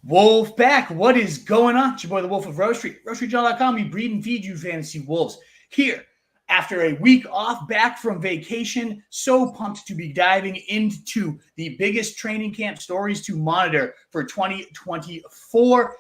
Wolf back. What is going on? It's your boy, the Wolf of Rose Street. RoseStreetJournal.com. We breed and feed you fantasy wolves. Here, after a week off, back from vacation, so pumped to be diving into the biggest training camp stories to monitor for 2024.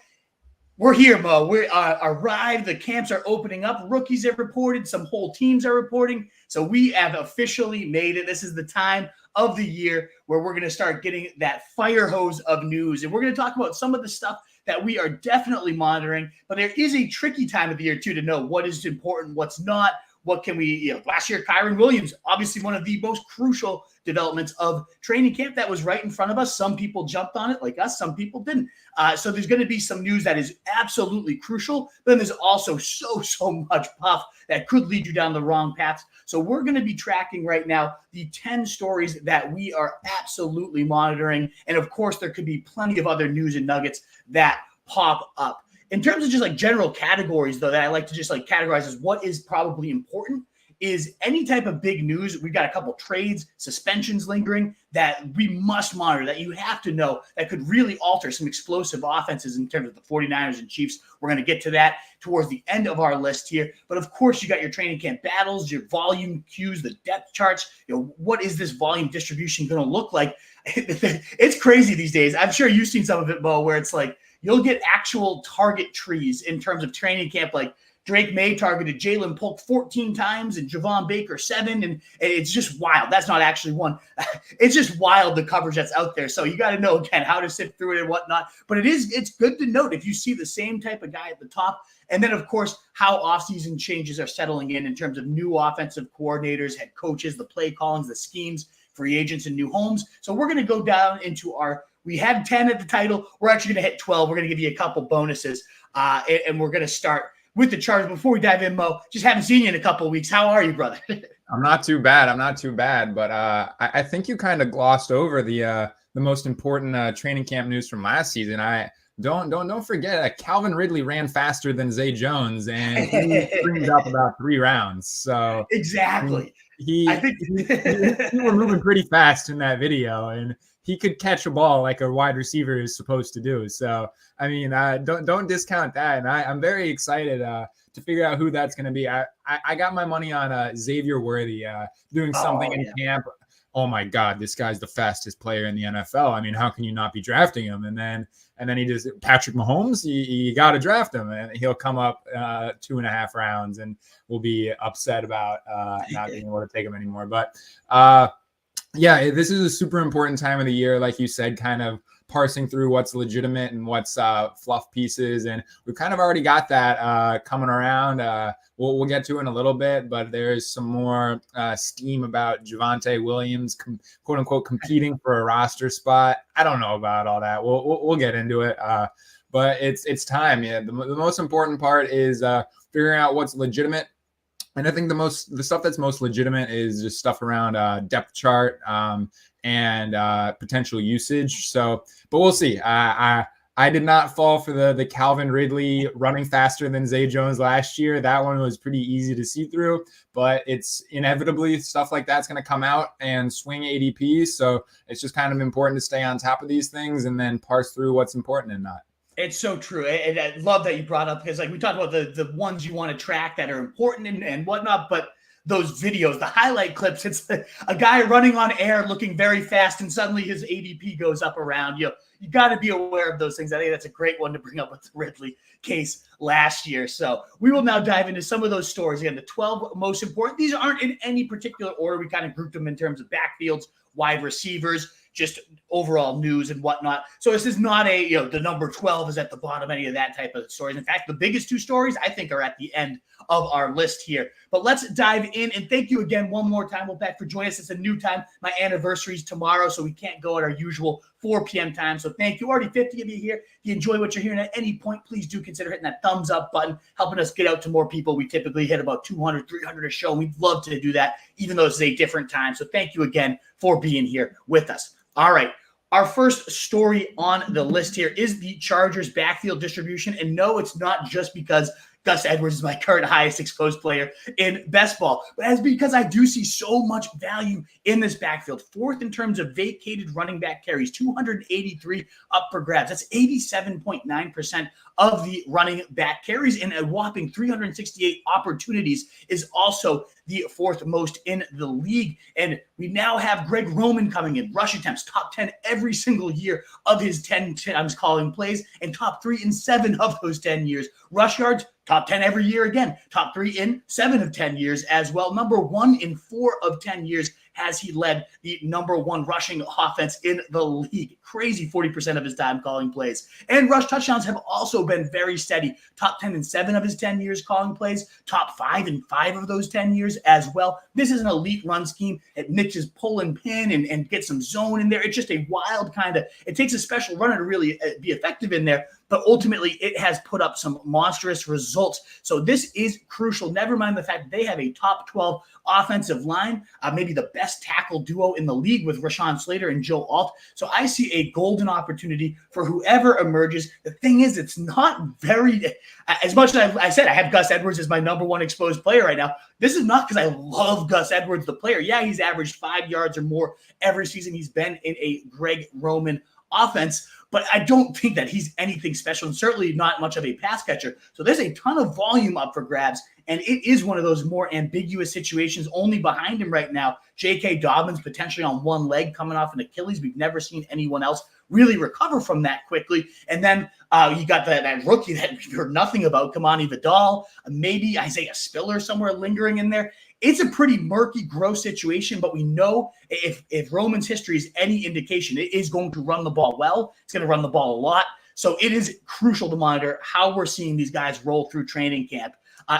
We're here, Mo. We're arrived. The camps are opening up. Rookies have reported. Some whole teams are reporting. So we have officially made it. This is the time of the year where we're going to start getting that fire hose of news. And we're going to talk about some of the stuff that we are definitely monitoring. But there is a tricky time of the year, too, to know what is important, what's not. What can we, last year, Kyren Williams, obviously one of the most crucial developments of training camp that was right in front of us. Some people jumped on it like us. Some people didn't. So there's going to be some news that is absolutely crucial. But then there's also so much puff that could lead you down the wrong paths. So we're going to be tracking right now the 10 stories that we are absolutely monitoring. And of course, there could be plenty of other news and nuggets that pop up. In terms of just like general categories, though, that I like to just like categorize as what is probably important is any type of big news. We've got a couple trades, suspensions lingering that we must monitor, that you have to know that could really alter some explosive offenses in terms of the 49ers and Chiefs. We're going to get to that towards the end of our list here. But of course, you got your training camp battles, your volume cues, the depth charts. What is this volume distribution going to look like? It's crazy these days. I'm sure you've seen some of it, Mo, where it's like, you'll get actual target trees in terms of training camp. Like Drake May targeted Jalen Polk 14 times and Javon Baker 7. And it's just wild. That's not actually one. It's just wild, the coverage that's out there. So you got to know, again, how to sift through it and whatnot. But it's good to note if you see the same type of guy at the top. And then, of course, how offseason changes are settling in terms of new offensive coordinators, head coaches, the play callings, the schemes, free agents, and new homes. So we're going to go down into we had 10 at the title. We're actually going to hit 12. We're going to give you a couple bonuses. And we're going to start with the charts. Before we dive in, Mo, just haven't seen you in a couple of weeks. How are you, brother? I'm not too bad. But I think you kind of glossed over the most important training camp news from last season. Don't forget Calvin Ridley ran faster than Zay Jones, and he screamed up about 3 rounds. So exactly. I think he were moving pretty fast in that video, and he could catch a ball like a wide receiver is supposed to do. So, I mean, don't discount that. And I'm very excited to figure out who that's going to be. I got my money on Xavier Worthy doing something in camp. Oh my God, this guy's the fastest player in the NFL. I mean, how can you not be drafting him? And then he just Patrick Mahomes. You got to draft him, and he'll come up 2.5 rounds, and we'll be upset about not being able to take him anymore. But yeah, this is a super important time of the year, like you said, kind of parsing through what's legitimate and what's fluff pieces. And we've kind of already got that coming around. We'll get to in a little bit, but there's some more steam about Javonte Williams, quote unquote, competing for a roster spot. I don't know about all that. We'll get into it. But it's time. Yeah, the most important part is figuring out what's legitimate. And I think the stuff that's most legitimate is just stuff around depth chart and potential usage. So, but we'll see. I did not fall for the Calvin Ridley running faster than Zay Jones last year. That one was pretty easy to see through, but it's inevitably stuff like that's going to come out and swing ADP. So it's just kind of important to stay on top of these things and then parse through what's important and not. It's so true. And I love that you brought up, because like we talked about the ones you want to track that are important and whatnot, but those videos, the highlight clips, it's a guy running on air looking very fast and suddenly his ADP goes up around. You got to be aware of those things. I think that's a great one to bring up with the Ridley case last year. So we will now dive into some of those stories. Again, the 12 most important. These aren't in any particular order. We kind of grouped them in terms of backfields, wide receivers, just overall news and whatnot. So this is not the number 12 is at the bottom, any of that type of stories. In fact, the biggest 2 stories I think are at the end of our list here. But let's dive in, and thank you again one more time, Wolfpack, for joining us. It's a new time. My anniversary is tomorrow, so we can't go at our usual 4 p.m. time. So thank you. Already 50 of you here. If you enjoy what you're hearing at any point, please do consider hitting that thumbs up button, helping us get out to more people. We typically hit about 200, 300 a show. We'd love to do that, even though it's a different time. So thank you again for being here with us. All right. Our first story on the list here is the Chargers backfield distribution. And no, it's not just because Gus Edwards is my current highest exposed player in best ball. But that's because I do see so much value in this backfield. Fourth in terms of vacated running back carries, 283 up for grabs. That's 87.9% of the running back carries, and a whopping 368 opportunities is also the fourth most in the league. And we now have Greg Roman coming in. Rush attempts, top 10 every single year of his 10 times calling plays, and top 3 in 7 of those 10 years. Rush yards, top 10 every year again. Top 3 in 7 of 10 years as well. Number 1 in 4 of 10 years has he led the number 1 rushing offense in the league. Crazy 40% of his time calling plays. And rush touchdowns have also been very steady. Top 10 in 7 of his 10 years calling plays. Top 5 in 5 of those 10 years as well. This is an elite run scheme. It mixes pull and pin and get some zone in there. It's just a wild kind of, it takes a special runner to really be effective in there. But ultimately, it has put up some monstrous results. So this is crucial. Never mind the fact that they have a top 12 offensive line, maybe the best tackle duo in the league with Rashawn Slater and Joe Alt. So I see a golden opportunity for whoever emerges. The thing is, it's not very, as much as I said, I have Gus Edwards as my number 1 exposed player right now. This is not because I love Gus Edwards, the player. Yeah, he's averaged 5 yards or more every season he's been in a Greg Roman offense, but I don't think that he's anything special and certainly not much of a pass catcher. So there's a ton of volume up for grabs, and it is one of those more ambiguous situations. Only behind him right now, J.K. Dobbins potentially on one leg coming off an Achilles. We've never seen anyone else really recover from that quickly. And then you got that rookie that we heard nothing about, Kamani Vidal, maybe Isaiah Spiller somewhere lingering in there. It's a pretty murky, gross situation, but we know if Roman's history is any indication, it is going to run the ball well. It's going to run the ball a lot. So it is crucial to monitor how we're seeing these guys roll through training camp.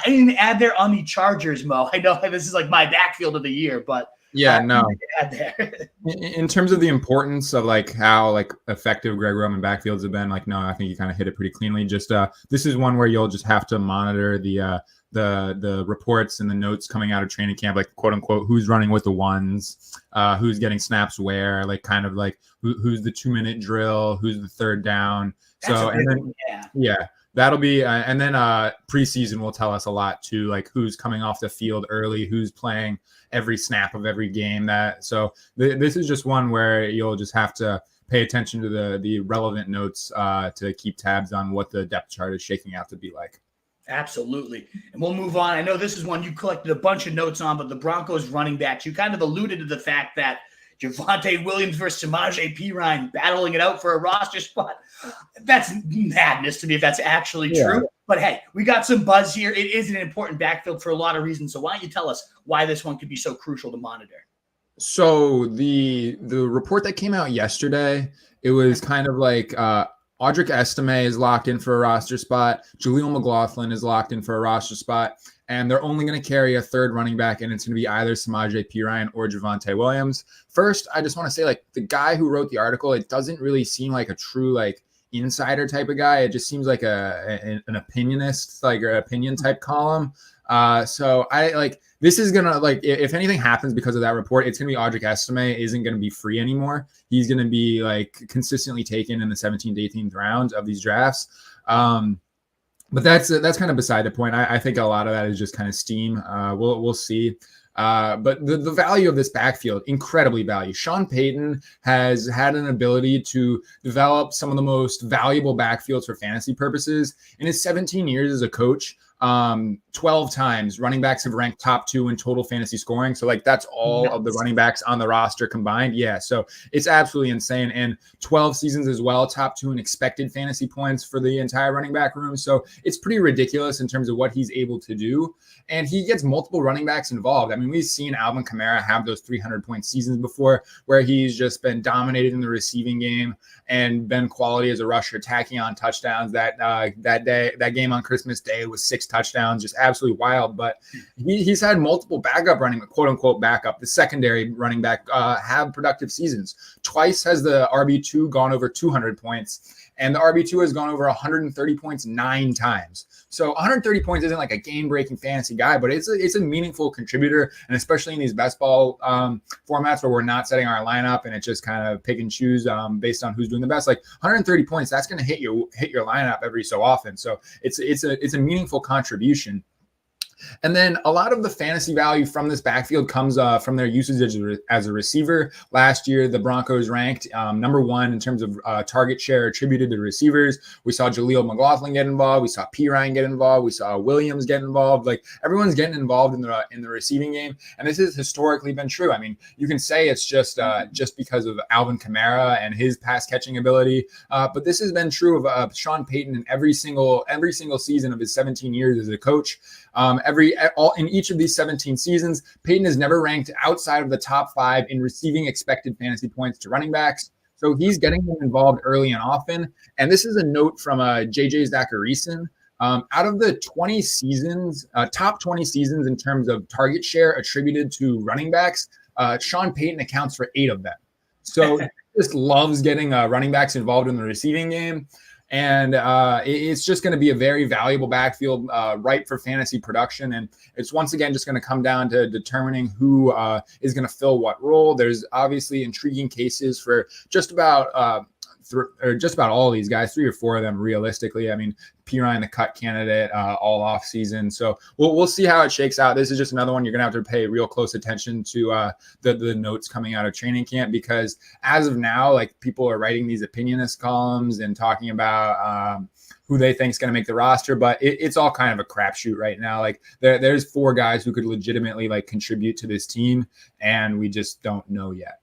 Anything to add there on the Chargers, Mo? I know this is like my backfield of the year, but yeah, no. Add there. In terms of the importance of like how like effective Greg Roman backfields have been, like, no, I think you kind of hit it pretty cleanly. Just this is one where you'll just have to monitor the reports and the notes coming out of training camp, like quote unquote, who's running with the ones, who's getting snaps where, like kind of like who's the 2-minute drill, who's the third down. So and then yeah, that'll be and then preseason will tell us a lot too, like who's coming off the field early, who's playing every snap of every game. This is just one where you'll just have to pay attention to the relevant notes to keep tabs on what the depth chart is shaking out to be like. Absolutely. And we'll move on. I know this is one you collected a bunch of notes on, but the Broncos running backs, you kind of alluded to the fact that Javonte Williams versus Samaje Perine battling it out for a roster spot. That's madness to me if that's actually true. But hey, we got some buzz here. It is an important backfield for a lot of reasons. So why don't you tell us why this one could be so crucial to monitor? So the report that came out yesterday, it was kind of like Audric Estime is locked in for a roster spot. Jaleel McLaughlin is locked in for a roster spot. And they're only going to carry a third running back, and it's going to be either Samaje Perine or Javonte Williams. First, I just want to say, like, the guy who wrote the article, it doesn't really seem like a true, like, insider type of guy. It just seems like an opinionist, like, or opinion type column. So I like, this is going to, like, if anything happens because of that report, it's going to be Audric Estime isn't going to be free anymore. He's going to be, like, consistently taken in the 17th, 18th rounds of these drafts. But that's kind of beside the point. I think a lot of that is just kind of steam. We'll see. But the value of this backfield, incredibly value. Sean Payton has had an ability to develop some of the most valuable backfields for fantasy purposes. In his 17 years as a coach, 12 times running backs have ranked top 2 in total fantasy scoring. So like that's all of the running backs on the roster combined. Yeah. So it's absolutely insane. And 12 seasons as well, top 2 in expected fantasy points for the entire running back room. So it's pretty ridiculous in terms of what he's able to do. And he gets multiple running backs involved. I mean, we've seen Alvin Kamara have those 300-point seasons before where he's just been dominated in the receiving game and been quality as a rusher, tacking on touchdowns. That game on Christmas Day was 6 touchdowns, just absolutely wild. But he's had multiple backup running, quote unquote backup, the secondary running back have productive seasons. Twice has the RB2 gone over 200 points. And the RB2 has gone over 130 points 9 times. So 130 points isn't like a game-breaking fantasy guy, but it's a meaningful contributor, and especially in these best ball formats where we're not setting our lineup and it's just kind of pick and choose based on who's doing the best. Like 130 points, that's going to hit your lineup every so often. So it's a meaningful contribution contribution. And then a lot of the fantasy value from this backfield comes from their usage as a receiver. Last year, the Broncos ranked number 1 in terms of target share attributed to receivers. We saw Jaleel McLaughlin get involved. We saw P. Ryan get involved. We saw Williams get involved. Like, everyone's getting involved in the receiving game. And this has historically been true. I mean, you can say it's just because of Alvin Kamara and his pass catching ability. But this has been true of Sean Payton in every single season of his 17 years as a coach. In each of these 17 seasons, Payton has never ranked outside of the top 5 in receiving expected fantasy points to running backs. So he's getting them involved early and often. And this is a note from JJ Zacharyson. Out of the 20 seasons, top 20 seasons in terms of target share attributed to running backs, Sean Payton accounts for 8 of them. So he just loves getting running backs involved in the receiving game. And it's just going to be a very valuable backfield, ripe for fantasy production. And it's once again just going to come down to determining who is going to fill what role. There's obviously intriguing cases for just about all of these guys, 3 or 4 of them realistically. I mean, P. Ryan, the cut candidate, all off season. So we'll see how it shakes out. This is just another one you're going to have to pay real close attention to the notes coming out of training camp, because as of now, like, people are writing these opinionist columns and talking about who they think is going to make the roster, but it's all kind of a crapshoot right now. Like, there's 4 guys who could legitimately like contribute to this team, and we just don't know yet.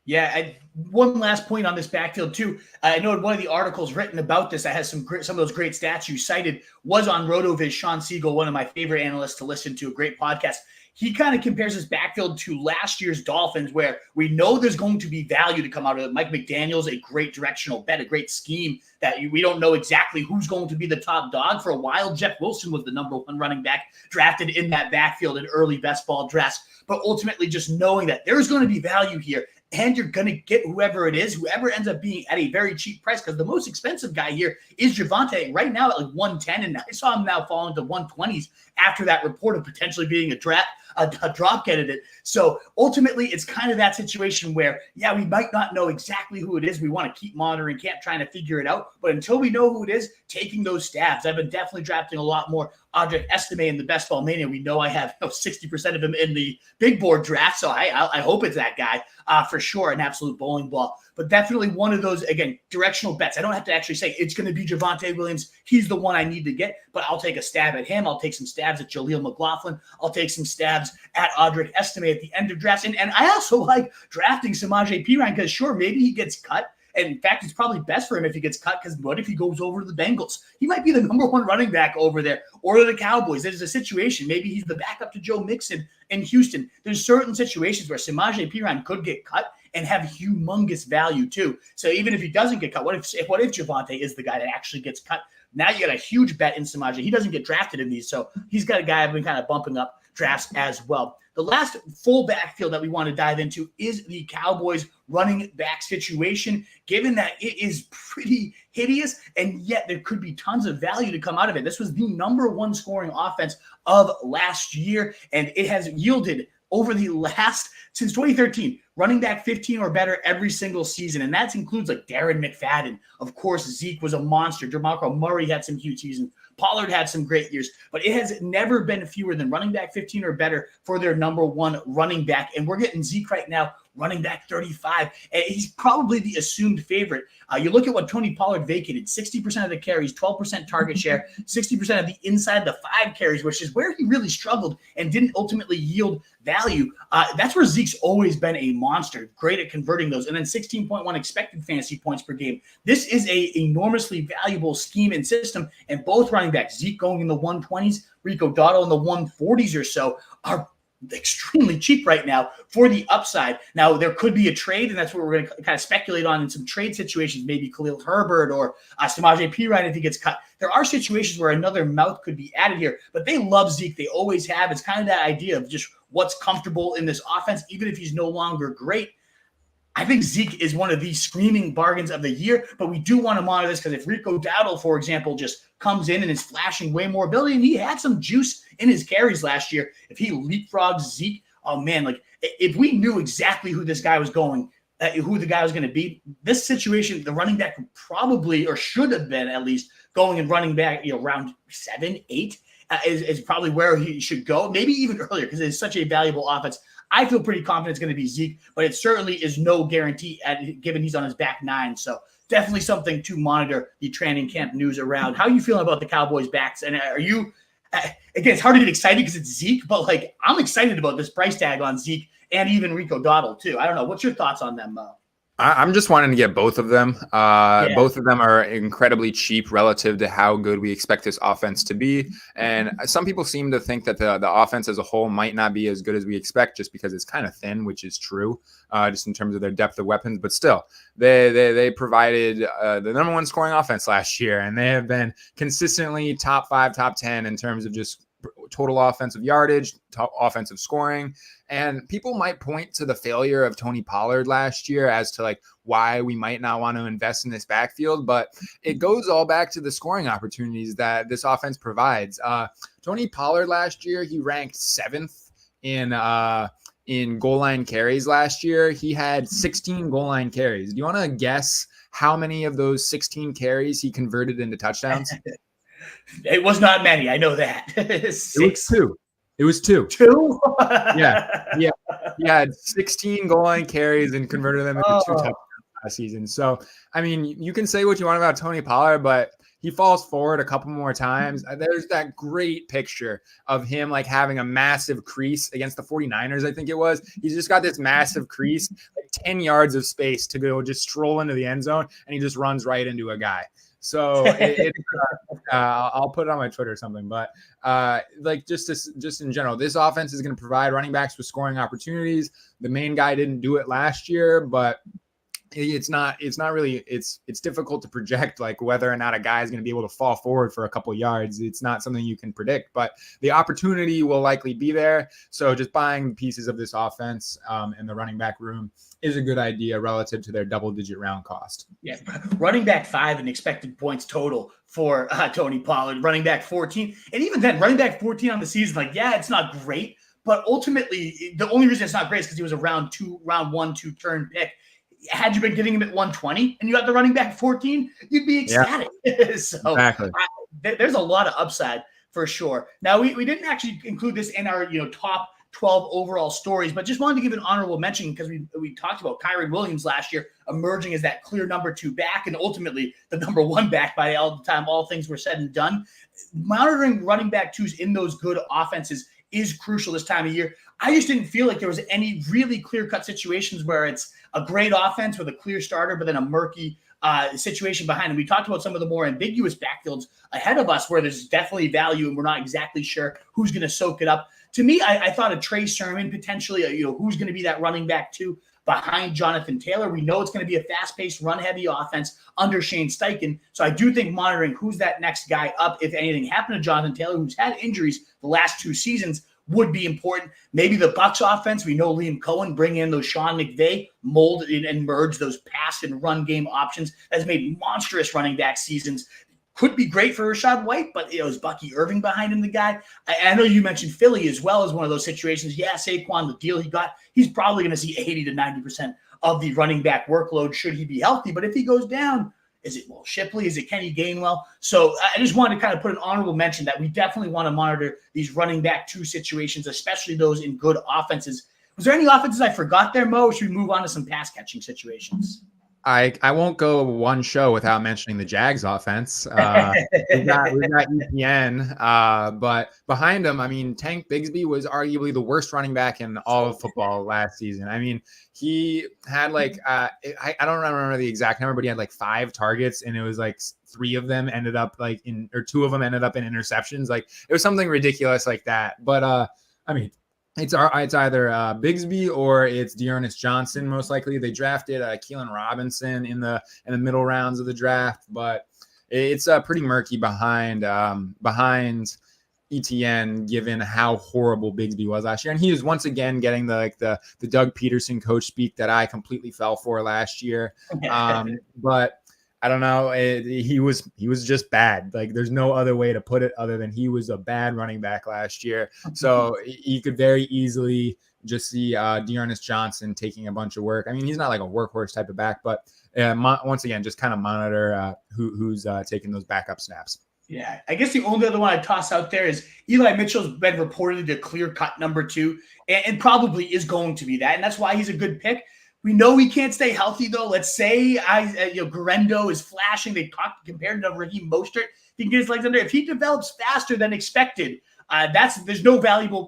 Yeah, one last point on this backfield too. I know in one of the articles written about this that has some of those great stats you cited was on RotoViz. Sean Siegel, one of my favorite analysts to listen to, a great podcast. He kind of compares this backfield to last year's Dolphins, where we know there's going to be value to come out of it. Mike McDaniel's a great directional bet, a great scheme that we don't know exactly who's going to be the top dog. For a while, Jeff Wilson was the number 1 running back drafted in that backfield in early best ball drafts. But ultimately, just knowing that there's going to be value here, and you're going to get whoever it is, whoever ends up being at a very cheap price, because the most expensive guy here is Javonte right now at like 110, and I saw him now fall into 120s after that report of potentially being a drop candidate. So ultimately, it's kind of that situation where, yeah, we might not know exactly who it is. We want to keep monitoring camp, trying to figure it out. But until we know who it is, taking those stabs. I've been definitely drafting a lot more Audric Estime in the Best Ball Mania. We know I have 60% of him in the big board draft, so I hope it's that guy for sure, an absolute bowling ball. But definitely one of those, again, directional bets. I don't have to actually say it's going to be Javonte Williams. He's the one I need to get, but I'll take a stab at him. I'll take some stabs at Jaleel McLaughlin. I'll take some stabs at Audric Estime at the end of drafts. And I also like drafting Samaje Perine, because sure, maybe he gets cut. And in fact, it's probably best for him if he gets cut, because what if he goes over to the Bengals? He might be the number 1 running back over there, or to the Cowboys. There's a situation. Maybe he's the backup to Joe Mixon in Houston. There's certain situations where Samaje Perine could get cut and have humongous value too. So even if he doesn't get cut, what if Javonte is the guy that actually gets cut? Now you got a huge bet in Samaje. He doesn't get drafted in these, so he's got a guy I've been kind of bumping up drafts as well. The last full backfield that we want to dive into is the Cowboys running back situation, given that it is pretty hideous, and yet there could be tons of value to come out of it. This was the number 1 scoring offense of last year, and it has yielded over the last, since 2013, running back 15 or better every single season. And that includes like Darren McFadden. Of course, Zeke was a monster. DeMarco Murray had some huge seasons. Pollard had some great years, but it has never been fewer than running back 15 or better for their number 1 running back. And we're getting Zeke right now, running back 35. And he's probably the assumed favorite. You look at what Tony Pollard vacated: 60% of the carries, 12% target share, 60% of the inside the 5 carries, which is where he really struggled and didn't ultimately yield value. That's where Zeke's always been a monster, great at converting those. And then 16.1 expected fantasy points per game. This is a enormously valuable scheme and system, and both running backs, Zeke going in the 120s, Rico Dotto in the 140s or so, are extremely cheap right now for the upside. Now, there could be a trade, and that's what we're going to kind of speculate on in some trade situations, maybe Khalil Herbert or Samaje Perine if he gets cut. There are situations where another mouth could be added here, but they love Zeke. They always have. It's kind of that idea of just what's comfortable in this offense, even if he's no longer great. I think Zeke is one of the screaming bargains of the year, but we do want to monitor this, because if Rico Dowdle, for example, just comes in and is flashing way more ability, and he had some juice in his carries last year, if he leapfrogs Zeke, oh man, like if we knew exactly who this guy was going, who the guy was going to be, this situation, the running back would probably, or should have been at least, going and running back, round 7, 8. is probably where he should go, maybe even earlier because it's such a valuable offense. I feel pretty confident it's going to be Zeke, but it certainly is no guarantee given he's on his back 9. So definitely something to monitor the training camp news around. How are you feeling about the Cowboys backs? And are you, again, it's hard to get excited because it's Zeke, but like I'm excited about this price tag on Zeke and even Rico Dowdle too. I don't know. What's your thoughts on them, Mo? I'm just wanting to get both of them. Both of them are incredibly cheap relative to how good we expect this offense to be. And some people seem to think that the offense as a whole might not be as good as we expect just because it's kind of thin, which is true, just in terms of their depth of weapons. But still, they provided the number 1 scoring offense last year, and they have been consistently top 5, top 10 in terms of just total offensive yardage, top offensive scoring. And people might point to the failure of Tony Pollard last year as to like why we might not want to invest in this backfield, but it goes all back to the scoring opportunities that this offense provides. Tony Pollard last year, he ranked 7th in goal line carries last year. He had 16 goal line carries. Do you want to guess how many of those 16 carries he converted into touchdowns? It was not many. I know that. It was 2. It was 2. 2? Yeah. He had 16 goal line carries and converted them into 2 touchdowns last season. So, I mean, you can say what you want about Tony Pollard, but he falls forward a couple more times. There's that great picture of him like having a massive crease against the 49ers, I think it was. He's just got this massive crease, like 10 yards of space to go just stroll into the end zone, and he just runs right into a guy. So I'll put it on my Twitter or something, but like just in general, this offense is going to provide running backs with scoring opportunities. The main guy didn't do it last year, but it's difficult to project like whether or not a guy is going to be able to fall forward for a couple yards. It's not something you can predict, but the opportunity will likely be there. So just buying pieces of this offense in the running back room is a good idea relative to their double-digit round cost. Yeah, running back 5 in expected points total for Tony Pollard, running back 14. And even then, running back 14 on the season, like, yeah, it's not great, but ultimately the only reason it's not great is because he was a round 1, 2 turn pick. Had you been getting him at 120 and you got the running back 14, you'd be ecstatic. Yeah. So exactly. There's a lot of upside for sure. Now, we didn't actually include this in our top 12 overall stories, but just wanted to give an honorable mention because we talked about Kyren Williams last year emerging as that clear number 2 back and ultimately the number 1 back by all the time all things were said and done. Monitoring running back 2s in those good offenses is crucial this time of year. I just didn't feel like there was any really clear-cut situations where it's a great offense with a clear starter, but then a murky situation behind him. We talked about some of the more ambiguous backfields ahead of us where there's definitely value and we're not exactly sure who's going to soak it up. To me, I thought of Trey Sermon potentially, who's going to be that running back 2 behind Jonathan Taylor. We know it's going to be a fast-paced, run-heavy offense under Shane Steichen. So I do think monitoring who's that next guy up, if anything happened to Jonathan Taylor, who's had injuries the last 2 seasons, would be important. Maybe the Bucs offense, we know Liam Cohen, bring in those Sean McVay, mold and merge those pass and run game options. Has made monstrous running back seasons. Could be great for Rachaad White, but is Bucky Irving behind him the guy? I know you mentioned Philly as well as one of those situations. Yeah, Saquon, the deal he got, he's probably going to see 80 to 90% of the running back workload should he be healthy. But if he goes down, is it Will Shipley? Is it Kenny Gainwell? So I just wanted to kind of put an honorable mention that we definitely want to monitor these running back 2 situations, especially those in good offenses. Was there any offenses I forgot there, Mo? Or should we move on to some pass catching situations? I won't go one show without mentioning the Jags offense. We've got ETN, but behind him, I mean, Tank Bigsby was arguably the worst running back in all of football last season. I mean, he had like I don't remember the exact number, but he had like 5 targets, and it was like 3 of them ended up like in, or 2 of them ended up in interceptions. Like it was something ridiculous like that. But I mean, it's either Bigsby or it's Dearness Johnson. Most likely, they drafted Keelan Robinson in the middle rounds of the draft, but it's pretty murky behind ETN given how horrible Bigsby was last year, and he was once again getting the Doug Peterson coach speak that I completely fell for last year. But I don't know. He was just bad. Like there's no other way to put it other than he was a bad running back last year. So you could very easily just see Dearness Johnson taking a bunch of work. I mean, he's not like a workhorse type of back, but once again, just kind of monitor who's taking those backup snaps. Yeah, I guess the only other one I'd toss out there is Eli Mitchell's been reported the clear-cut number 2 and probably is going to be that, and that's why he's a good pick. We know he can't stay healthy, though. Let's say Garendo is flashing. They compared to Raheem Mostert. He can get his legs under. If he develops faster than expected, there's no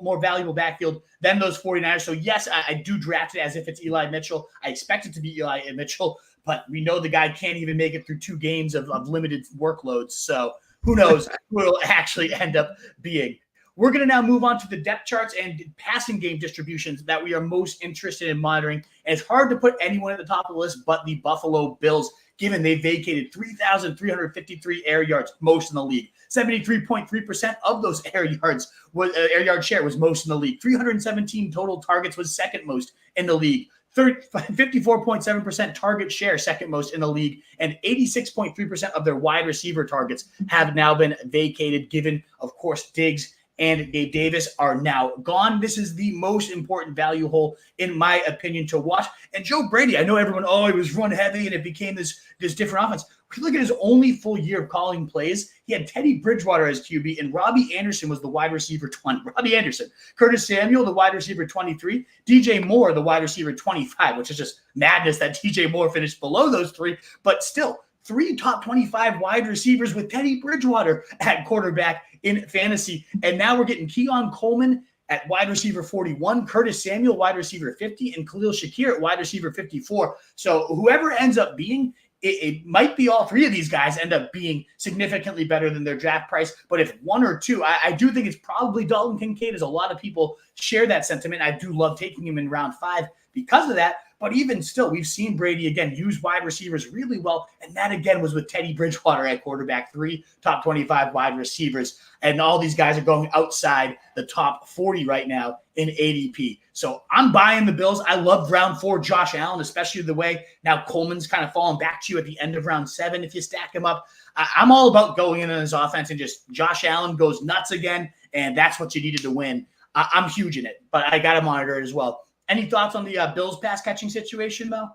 more valuable backfield than those 49ers. So, yes, I do draft it as if it's Eli Mitchell. I expect it to be Eli Mitchell, but we know the guy can't even make it through 2 games of limited workloads. So, who knows who it'll actually end up being. We're going to now move on to the depth charts and passing game distributions that we are most interested in monitoring. And it's hard to put anyone at the top of the list but the Buffalo Bills, given they vacated 3,353 air yards, most in the league. 73.3% of those air yard share was most in the league. 317 total targets was second most in the league. 54.7% target share, second most in the league, and 86.3% of their wide receiver targets have now been vacated, given, of course, Diggs and Gabe Davis are now gone. This is the most important value hole, in my opinion, to watch. And Joe Brady, I know everyone, he was run heavy and it became this different offense. If you look at his only full year of calling plays, he had Teddy Bridgewater as QB, and Robbie Anderson was the wide receiver 20. Robbie Anderson. Curtis Samuel, the wide receiver 23. DJ Moore, the wide receiver 25, which is just madness that DJ Moore finished below those 3. But still, 3 top 25 wide receivers with Teddy Bridgewater at quarterback in fantasy. And now we're getting Keon Coleman at wide receiver 41, Curtis Samuel, wide receiver 50, and Khalil Shakir at wide receiver 54. So whoever ends up being, it might be all 3 of these guys end up being significantly better than their draft price. But if 1 or 2, I do think it's probably Dalton Kincaid, as a lot of people share that sentiment. I do love taking him in round 5 because of that. But even still, we've seen Brady, again, use wide receivers really well. And that, again, was with Teddy Bridgewater at quarterback, 3 top 25 wide receivers. And all these guys are going outside the top 40 right now in ADP. So I'm buying the Bills. I love round 4 Josh Allen, especially the way now Coleman's kind of falling back to you at the end of round 7 if you stack him up. I'm all about going in on his offense and just Josh Allen goes nuts again, and that's what you needed to win. I'm huge in it, but I got to monitor it as well. Any thoughts on the Bills pass-catching situation, Mo?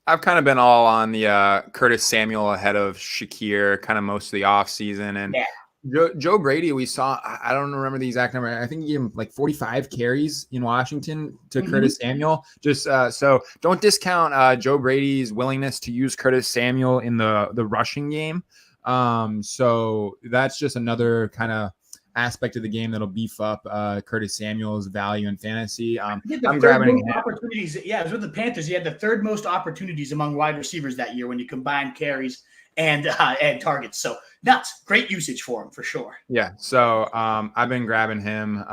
I've kind of been all on the Curtis Samuel ahead of Shakir kind of most of the offseason. And Joe Brady, we saw, I don't remember the exact number. I think he gave him like 45 carries in Washington to Curtis Samuel. Just so don't discount Joe Brady's willingness to use Curtis Samuel in the rushing game. So that's just another kind of aspect of the game that'll beef up Curtis Samuel's value in fantasy. I'm grabbing opportunities. Yeah, it was with the Panthers. He had the 3rd most opportunities among wide receivers that year when you combine carries and targets. So nuts. Great usage for him for sure. Yeah. So I've been grabbing him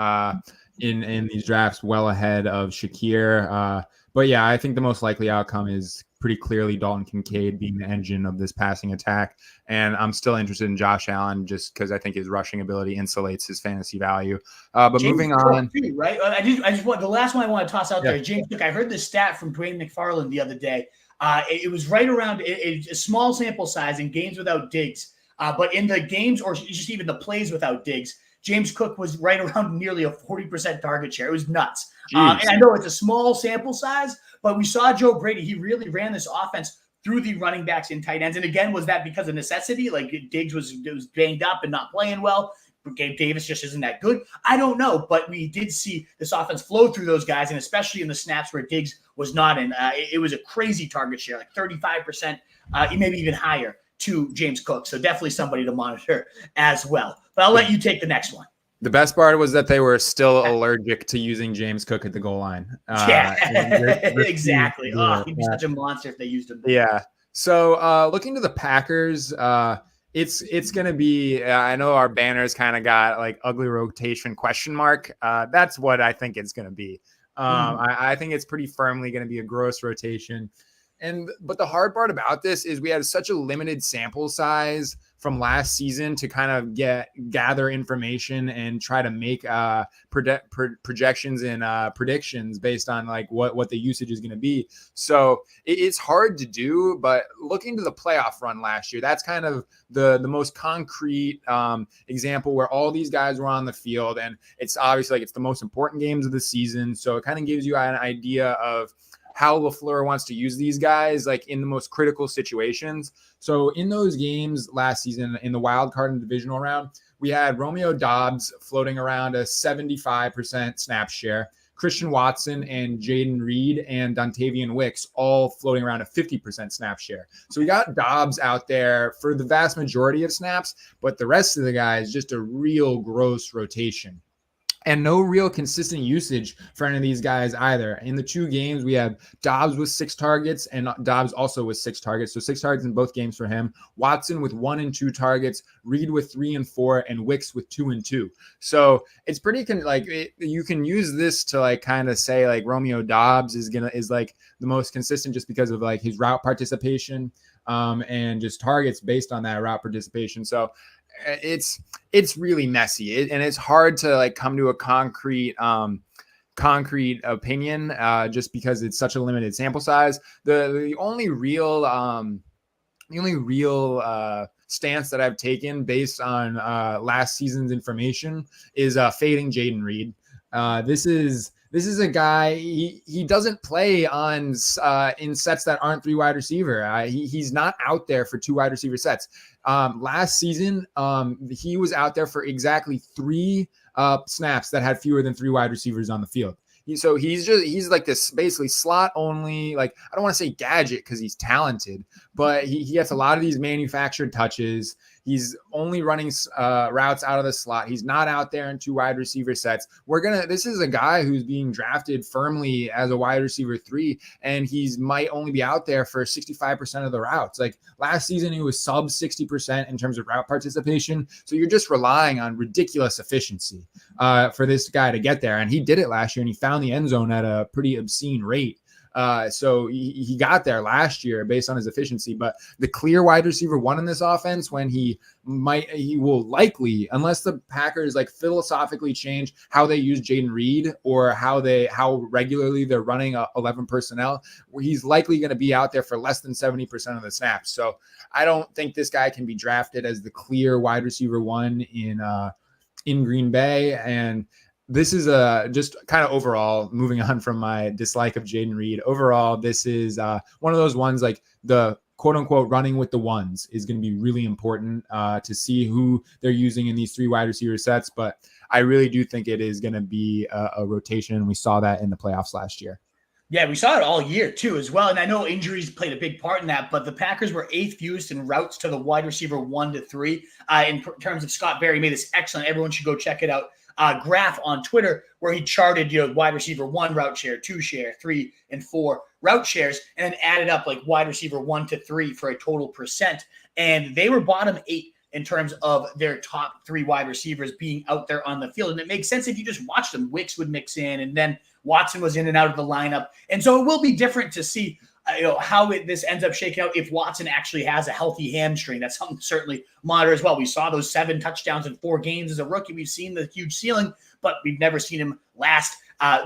in these drafts well ahead of Shakir. But yeah, I think the most likely outcome is pretty clearly Dalton Kincaid being the engine of this passing attack. And I'm still interested in Josh Allen just because I think his rushing ability insulates his fantasy value. But James moving on. Too, right? I just want the last one I want to toss out there. James Cook. I heard this stat from Dwayne McFarland the other day. It was right around a small sample size in games without Diggs. But in the games or just even the plays without Diggs, James Cook was right around nearly a 40% target share. It was nuts. And I know it's a small sample size, but we saw Joe Brady. He really ran this offense through the running backs and tight ends. And again, was that because of necessity? Like Diggs was banged up and not playing well. Gabe Davis just isn't that good. I don't know, but we did see this offense flow through those guys, and especially in the snaps where Diggs was not in. It was a crazy target share, like 35%, maybe even higher to James Cook. So definitely somebody to monitor as well. But I'll let you take the next one. The best part was that they were still allergic to using James Cook at the goal line. Exactly. He'd be such a monster if they used him. Yeah. So looking to the Packers, it's going to be, I know our banners kind of got like ugly rotation question mark. That's what I think it's going to be. I think it's pretty firmly going to be a gross rotation. But the hard part about this is we had such a limited sample size from last season to kind of gather information and try to make projections and predictions based on like what the usage is going to be. So it's hard to do, but looking to the playoff run last year, that's kind of the most concrete example where all these guys were on the field, and it's obviously like it's the most important games of the season. So it kind of gives you an idea of how LaFleur wants to use these guys like in the most critical situations. So in those games last season in the wild card and divisional round, we had Romeo Doubs floating around a 75% snap share. Christian Watson and Jaden Reed and Dontavian Wicks all floating around a 50% snap share. So we got Doubs out there for the vast majority of snaps, but the rest of the guys, just a real gross rotation. And no real consistent usage for any of these guys either. In the 2 games, we have Doubs with 6 targets and Doubs also with 6 targets. So 6 targets in both games for him. Watson with 1 and 2 targets, Reed with 3 and 4, and Wicks with 2 and 2. So it's pretty you can use this to like kind of say like Romeo Doubs is like the most consistent just because of like his route participation and just targets based on that route participation. So it's really messy and it's hard to like come to a concrete opinion just because it's such a limited sample size. The only real stance that I've taken based on last season's information is fading Jaden Reed. This is a guy, he doesn't play on in sets that aren't 3 wide receiver. He's not out there for 2 wide receiver sets. Last season, he was out there for exactly 3 snaps that had fewer than 3 wide receivers on the field. So he's like this basically slot only, like I don't want to say gadget because he's talented, but he gets a lot of these manufactured touches. He's only running routes out of the slot. He's not out there in 2 wide receiver sets. This is a guy who's being drafted firmly as a wide receiver 3, and he's might only be out there for 65% of the routes. Like last season, he was sub 60% in terms of route participation. So you're just relying on ridiculous efficiency for this guy to get there. And he did it last year, and he found the end zone at a pretty obscene rate. So he got there last year based on his efficiency, but the clear wide receiver 1 in this offense when he will likely, unless the Packers like philosophically change how they use Jaden Reed or how regularly they're running 11 personnel, he's likely going to be out there for less than 70% of the snaps. So I don't think this guy can be drafted as the clear wide receiver 1 in Green Bay. And this is just kind of overall, moving on from my dislike of Jaden Reed. Overall, this is one of those ones like the quote unquote running with the ones is going to be really important to see who they're using in these 3 wide receiver sets. But I really do think it is going to be a rotation. And we saw that in the playoffs last year. Yeah, we saw it all year too as well. And I know injuries played a big part in that, but the Packers were 8th fewest in routes to the wide receiver 1 to 3. In terms of Scott Barry made this excellent. Everyone should go check it out. Graph on Twitter where he charted, wide receiver 1 route share, 2 share, 3 and 4 route shares, and then added up like wide receiver 1 to 3 for a total percent. And they were bottom 8 in terms of their top 3 wide receivers being out there on the field. And it makes sense if you just watch them. Wicks would mix in, and then Watson was in and out of the lineup. And so it will be different to see how this ends up shaking out if Watson actually has a healthy hamstring. That's something to certainly monitor as well. We saw those 7 touchdowns in 4 games as a rookie. We've seen the huge ceiling, but we've never seen him last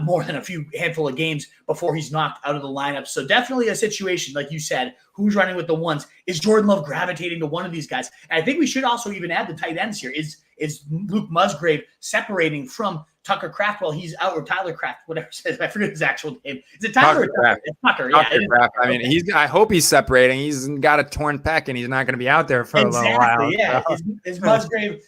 more than a handful of games before he's knocked out of the lineup. So definitely a situation, like you said, who's running with the ones? Is Jordan Love gravitating to one of these guys? And I think we should also even add the tight ends here. Is Luke Musgrave separating from Tucker Kraft while he's out, or Tyler Kraft, whatever it says. I forget his actual name. Is it Tyler? It's Tucker. Yeah. Kraft. I mean, I hope he's separating. He's got a torn pec and he's not going to be out there for a little while. Yeah. So. Is Musgrave,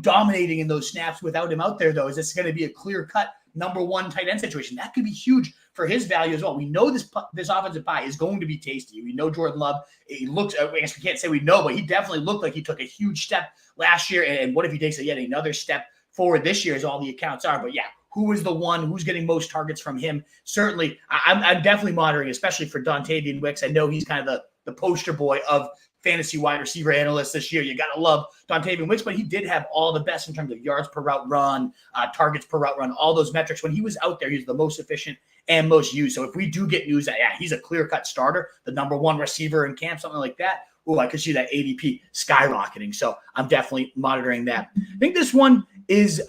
dominating in those snaps without him out there though? Is this going to be a clear cut number 1 tight end situation? That could be huge for his value as well. We know this offensive pie is going to be tasty. We know Jordan Love. He looks. I guess we can't say we know, but he definitely looked like he took a huge step last year. And what if he takes yet another step forward this year, as all the accounts are? But yeah, who is the one? Who's getting most targets from him? Certainly, I'm definitely monitoring, especially for Dontavian Wicks. I know he's kind of the poster boy of fantasy wide receiver analysts this year. You got to love Dontavian Wicks, but he did have all the best in terms of yards per route run, targets per route run, all those metrics. When he was out there, he's the most efficient and most used. So if we do get news that, he's a clear-cut starter, the number 1 receiver in camp, something like that, I could see that ADP skyrocketing. So I'm definitely monitoring that. I think this one is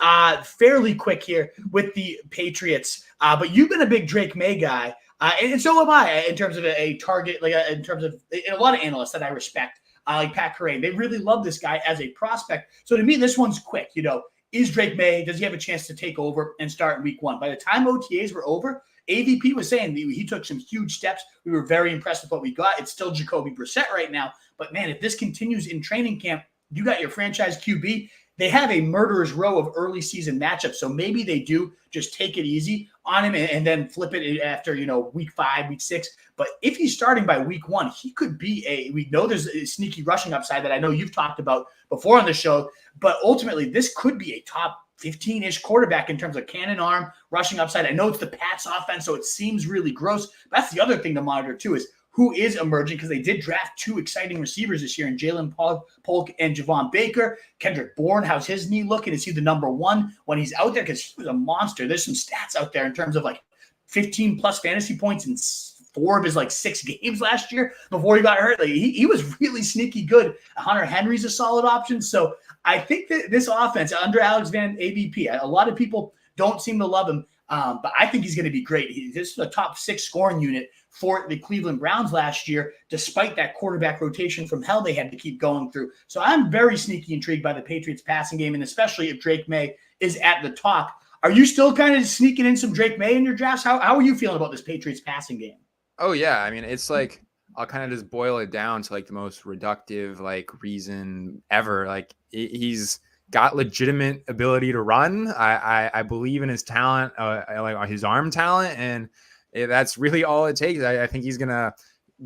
fairly quick here with the Patriots. But you've been a big Drake May guy. And so am I in terms of a target, in terms of a lot of analysts that I respect, like Pat Kerrane. They really love this guy as a prospect. So to me, this one's quick. Is Drake May, does he have a chance to take over and start in week 1? By the time OTAs were over, AVP was saying he took some huge steps. We were very impressed with what we got. It's still Jacoby Brissett right now. But, man, if this continues in training camp, you got your franchise QB. They have a murderer's row of early season matchups, so maybe they do just take it easy on him and then flip it after, week 5, week 6. But if he's starting by week 1, he could be we know there's a sneaky rushing upside that I know you've talked about before on the show, but ultimately this could be a top 15-ish quarterback in terms of cannon arm, rushing upside. I know it's the Pats offense, so it seems really gross. That's the other thing to monitor too, is who is emerging, because they did draft 2 exciting receivers this year in Jalen Polk and Javon Baker. Kendrick Bourne, how's his knee looking? Is he the number 1 when he's out there? Because he was a monster. There's some stats out there in terms of 15-plus fantasy points in 4 of his 6 games last year before he got hurt. He was really sneaky good. Hunter Henry's a solid option. So I think that this offense under Alex Van AVP, a lot of people don't seem to love him, but I think he's going to be great. This is a top 6 scoring unit for the Cleveland Browns last year, despite that quarterback rotation from hell they had to keep going through. So I'm very sneaky intrigued by the Patriots passing game, and especially if Drake May is at the top. Are you still kind of sneaking in some Drake May in your drafts? How are you feeling about this Patriots passing game? Oh, yeah. I mean, it's I'll kind of just boil it down to the most reductive reason ever. He's got legitimate ability to run. I believe in his talent, his arm talent, and that's really all it takes. I think he's gonna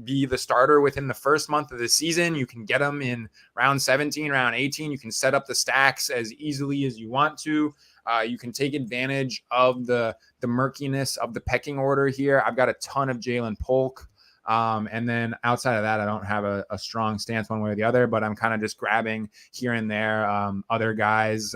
be the starter within the first month of the season. You can get him in round 17, round 18. You can set up the stacks as easily as you want to. You can take advantage of the murkiness of the pecking order here. I've got a ton of Jalen Polk. And then outside of that, I don't have a strong stance one way or the other, but I'm kind of just grabbing here and there other guys,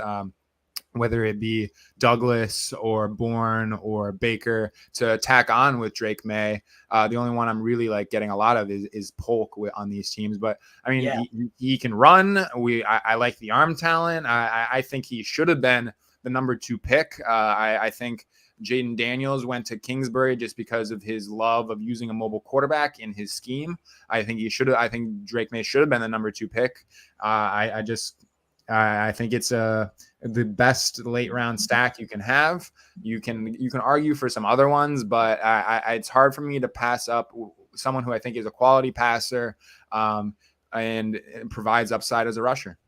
whether it be Douglas or Bourne or Baker, to tack on with Drake May. The only one I'm really getting a lot of is Polk on these teams. But I mean, yeah, he can run. I like the arm talent. I think he should have been the number 2 pick. I think Jaden Daniels went to Kingsbury just because of his love of using a mobile quarterback in his scheme. I think Drake May should have been the number 2 pick. I think it's the best late round stack you can have. You can argue for some other ones, but it's hard for me to pass up someone who I think is a quality passer and provides upside as a rusher.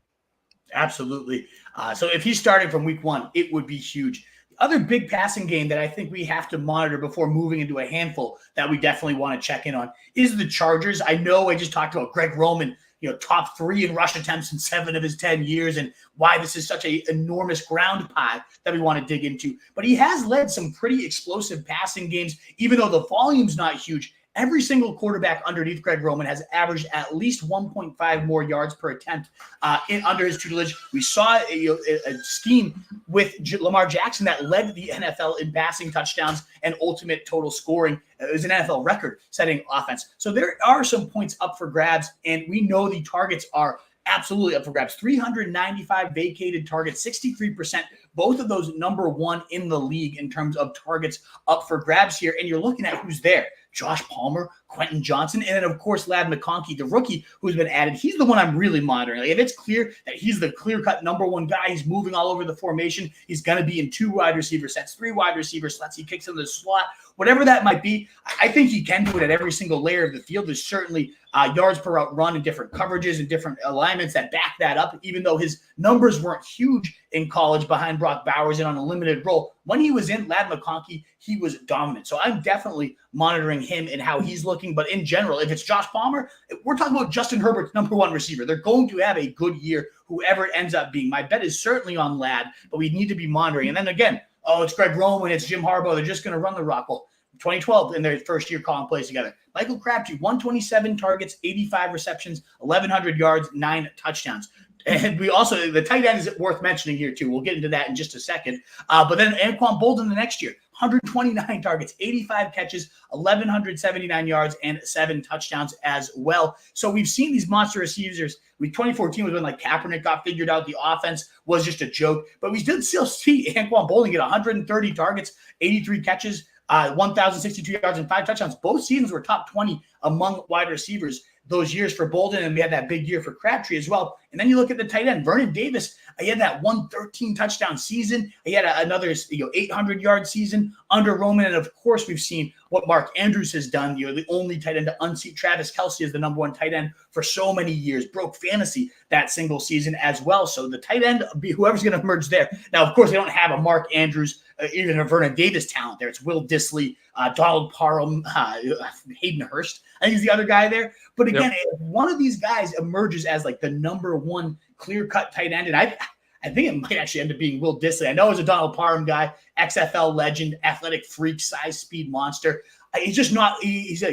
Absolutely. So if he's starting from week 1, it would be huge. The other big passing game that I think we have to monitor before moving into a handful that we definitely want to check in on is the Chargers. I know I just talked about Greg Roman, top 3 in rush attempts in 7 of his 10 years, and why this is such an enormous ground pie that we want to dig into. But he has led some pretty explosive passing games, even though the volume's not huge. Every single quarterback underneath Greg Roman has averaged at least 1.5 more yards per attempt under his tutelage. We saw a scheme with Lamar Jackson that led the NFL in passing touchdowns and ultimate total scoring. It was an NFL record-setting offense. So there are some points up for grabs, and we know the targets are absolutely up for grabs. 395 vacated targets, 63%. Both of those number 1 in the league in terms of targets up for grabs here. And you're looking at who's there. Josh Palmer, Quentin Johnson, and then, of course, Ladd McConkey, the rookie who's been added. He's the one I'm really monitoring. If it's clear that he's the clear-cut number 1 guy, he's moving all over the formation, he's going to be in 2 wide receiver sets, 3 wide receiver sets, he kicks in the slot, whatever that might be. I think he can do it at every single layer of the field. There's certainly yards per route run in different coverages and different alignments that back that up, even though his numbers weren't huge in college behind Brock Bowers and on a limited role. When he was in Ladd McConkey, he was dominant. So I'm definitely monitoring him and how he's looking. But in general, if it's Josh Palmer, we're talking about Justin Herbert's number 1 receiver. They're going to have a good year, whoever it ends up being. My bet is certainly on Ladd, but we need to be monitoring. And then again, it's Greg Roman, it's Jim Harbaugh. They're just going to run the rock. Well, 2012 in their first year calling plays together. Michael Crabtree, 127 targets, 85 receptions, 1,100 yards, 9 touchdowns. And we also, the tight end is worth mentioning here too. We'll get into that in just a second. But then Anquan Boldin the next year, 129 targets, 85 catches, 1,179 yards, and 7 touchdowns as well. So we've seen these monster receivers. 2014 was when Kaepernick got figured out. The offense was just a joke. But we did still see Anquan Boldin get 130 targets, 83 catches, 1,062 yards, and 5 touchdowns. Both seasons were top 20 among wide receivers. those years for Bolden, and we had that big year for Crabtree as well. And then you look at the tight end, Vernon Davis. He had that 113 touchdown season. He had another 800-yard season under Roman. And of course, we've seen what Mark Andrews has done. The only tight end to unseat Travis Kelce as the number one tight end for so many years. Broke fantasy that single season as well. So the tight end, whoever's going to emerge there. Now, of course, they don't have a Mark Andrews, even a Vernon Davis talent there. It's Will Dissly, Donald Parham, Hayden Hurst. I think he's the other guy there. But again, if one of these guys emerges as like the number one clear-cut tight end, and I think it might actually end up being Will Dissly. I know he's a Donald Parham guy, XFL legend, athletic freak, size, speed monster. He's just not. He's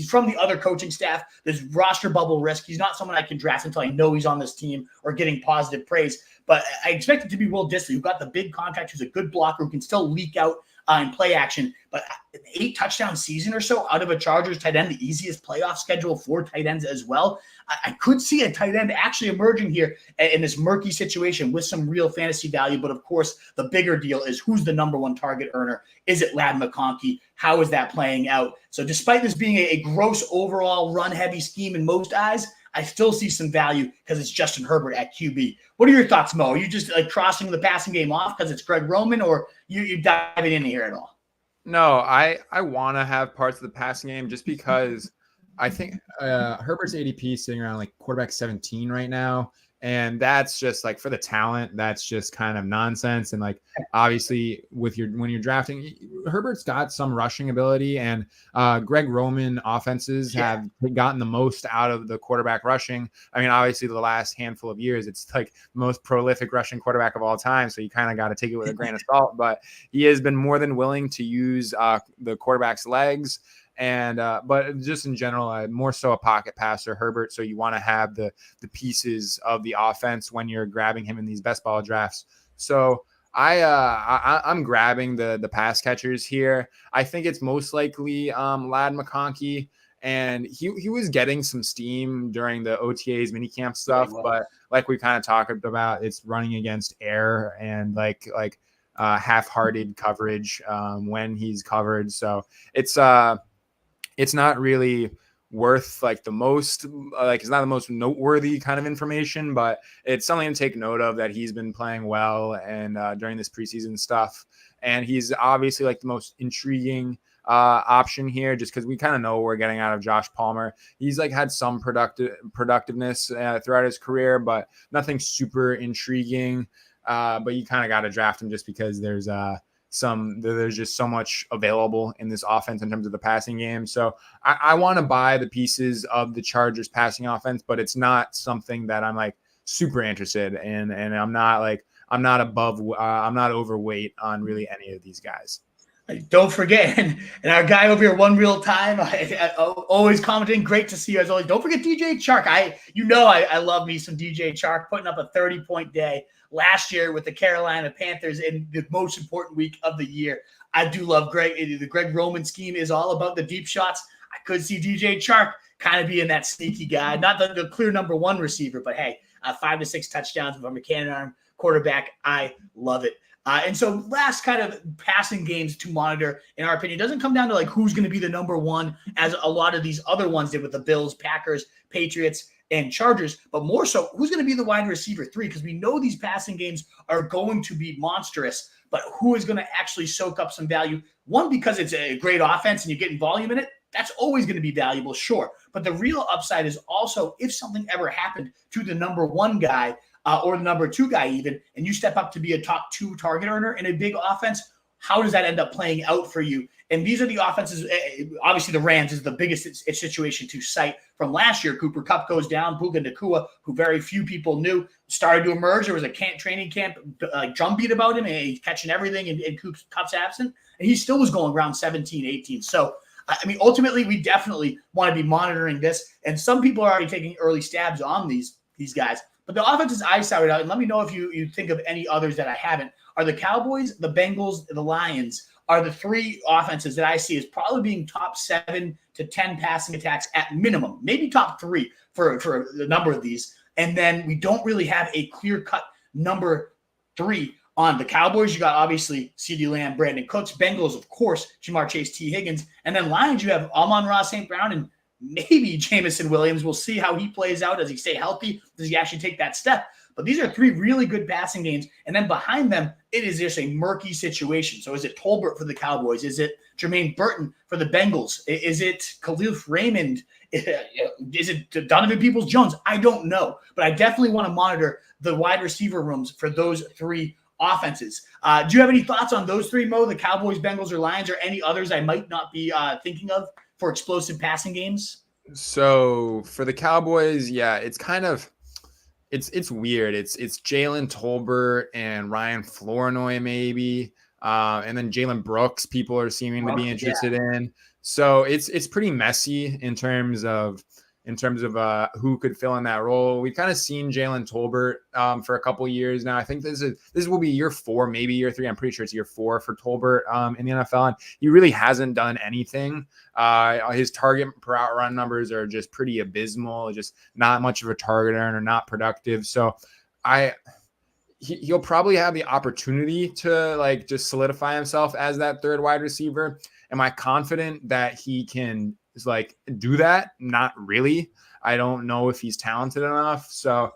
from the other coaching staff. There's roster bubble risk. He's not someone I can draft until I know he's on this team or getting positive praise. But I expect it to be Will Dissly, who got the big contract, who's a good blocker, who can still leak out in play action. But an 8-touchdown season or so out of a Chargers tight end, the easiest playoff schedule for tight ends as well. I could see a tight end actually emerging here in this murky situation with some real fantasy value. But of course, the bigger deal is who's the number one target earner? Is it Ladd McConkey? How is that playing out? So despite this being a gross overall run-heavy scheme in most eyes, I still see some value because it's Justin Herbert at QB. What are your thoughts, Mo? Are you just like crossing the passing game off because it's Greg Roman, or you diving in here at all? No, I want to have parts of the passing game just because I think Herbert's ADP is sitting around like quarterback 17 right now. And that's just like for the talent, that's just kind of nonsense. And like, obviously when you're drafting, Herbert's got some rushing ability, and Greg Roman offenses have gotten the most out of the quarterback rushing. I mean, obviously the last handful of years, it's like the most prolific rushing quarterback of all time. So you kind of got to take it with a grain of salt, but he has been more than willing to use the quarterback's legs. And but just in general, more so a pocket passer, Herbert. So you want to have the pieces of the offense when you're grabbing him in these best ball drafts. So I'm grabbing the pass catchers here. I think it's most likely Ladd McConkey, and he was getting some steam during the OTAs minicamp stuff, but like we kind of talked about, it's running against air and like half-hearted coverage when he's covered. So it's not really worth like the most, like it's not the most noteworthy kind of information, but it's something to take note of that he's been playing well and during this preseason stuff. And he's obviously like the most intriguing option here, just because we kind of know what we're getting out of Josh Palmer. He's like had some productiveness throughout his career, but nothing super intriguing. But you kind of got to draft him just because there's just so much available in this offense in terms of the passing game. So I want to buy the pieces of the Chargers passing offense, but it's not something that I'm like super interested in. And I'm not overweight on really any of these guys. Don't forget, and our guy over here, One Real Time, always commenting. Great to see you as always. Don't forget DJ Chark. I love me some DJ Chark, putting up a 30-point day last year with the Carolina Panthers in the most important week of the year. I do love Greg. The Greg Roman scheme is all about the deep shots. I could see DJ Chark kind of being that sneaky guy, not the clear number one receiver, but hey, 5 to 6 touchdowns from a cannon arm quarterback. I love it. And so last kind of passing games to monitor, in our opinion, doesn't come down to like who's going to be the number one, as a lot of these other ones did with the Bills, Packers, Patriots, and Chargers, but more so who's going to be the wide receiver 3, because we know these passing games are going to be monstrous, but who is going to actually soak up some value? One, because it's a great offense and you're getting volume in it. That's always going to be valuable, sure. But the real upside is also if something ever happened to the number one guy, or the number 2 guy even, and you step up to be a top 2 target earner in a big offense, how does that end up playing out for you? And these are the offenses. Obviously, the Rams is the biggest situation to cite from last year. Cooper Kupp goes down. Puka Nacua, who very few people knew, started to emerge. There was a training camp drumbeat about him, and he's catching everything, and Kupp's absent. And he still was going around 17, 18. So, I mean, ultimately, we definitely want to be monitoring this. And some people are already taking early stabs on these guys. But the offenses I shouted out, and let me know if you think of any others that I haven't, are the Cowboys, the Bengals, the Lions, are the 3 offenses that I see as probably being top 7 to 10 passing attacks at minimum, maybe top 3 for the number of these. And then we don't really have a clear-cut number 3 on the Cowboys. You got obviously CeeDee Lamb, Brandon Cooks. Bengals, of course, Jamar Chase, T. Higgins. And then Lions, you have Amon-Ra St. Brown and maybe Jameson Williams. We'll see how he plays out. Does he stay healthy? Does he actually take that step? But these are three really good passing games. And then behind them, it is just a murky situation. So is it Tolbert for the Cowboys? Is it Jermaine Burton for the Bengals? Is it Khalil Raymond? Is it Donovan Peoples-Jones? I don't know. But I definitely want to monitor the wide receiver rooms for those three offenses. Do you have any thoughts on those three, Mo? The Cowboys, Bengals, or Lions, or any others I might not be thinking of for explosive passing games? So for the Cowboys, yeah, it's kind of it's weird. It's Jalen Tolbert and Ryan Flournoy maybe, and then Jalen Brooks. People are seeming to be interested in. So it's pretty messy in terms of who could fill in that role. We've kind of seen Jalen Tolbert for a couple of years now. I think this will be year 4, maybe year 3. I'm pretty sure it's year 4 for Tolbert in the NFL, and he really hasn't done anything. His target per out run numbers are just pretty abysmal. Just not much of a target earner, not productive. So he'll probably have the opportunity to like just solidify himself as that third wide receiver. Am I confident that he can like do that? Not really. I don't know if he's talented enough. So,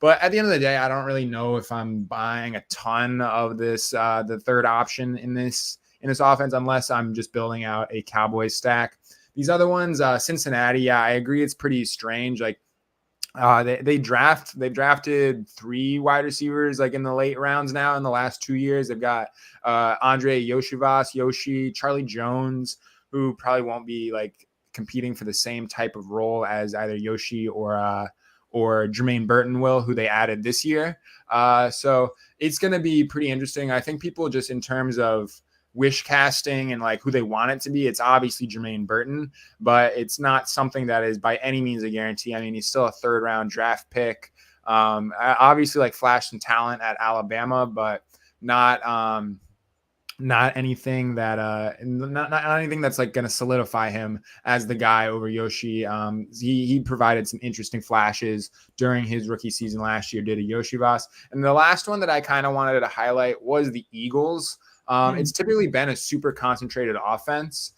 but at the end of the day, I don't really know if I'm buying a ton of this, the third option in this offense, unless I'm just building out a Cowboys stack. These other ones, Cincinnati, yeah, I agree. It's pretty strange. Like they've drafted 3 wide receivers like in the late rounds now in the last 2 years. They've got Andre Yoshi, Charlie Jones, who probably won't be like competing for the same type of role as either Yoshi or Jermaine Burton will, who they added this year. So it's going to be pretty interesting. I think people just in terms of wish casting and like who they want it to be, it's obviously Jermaine Burton, but it's not something that is by any means a guarantee. I mean, he's still a 3rd round draft pick. Obviously like flashed some talent at Alabama, but not anything that not anything that's like going to solidify him as the guy over Yoshi. He provided some interesting flashes during his rookie season last year, did a Yoshivas. And the last one that I kind of wanted to highlight was the Eagles. It's typically been a super concentrated offense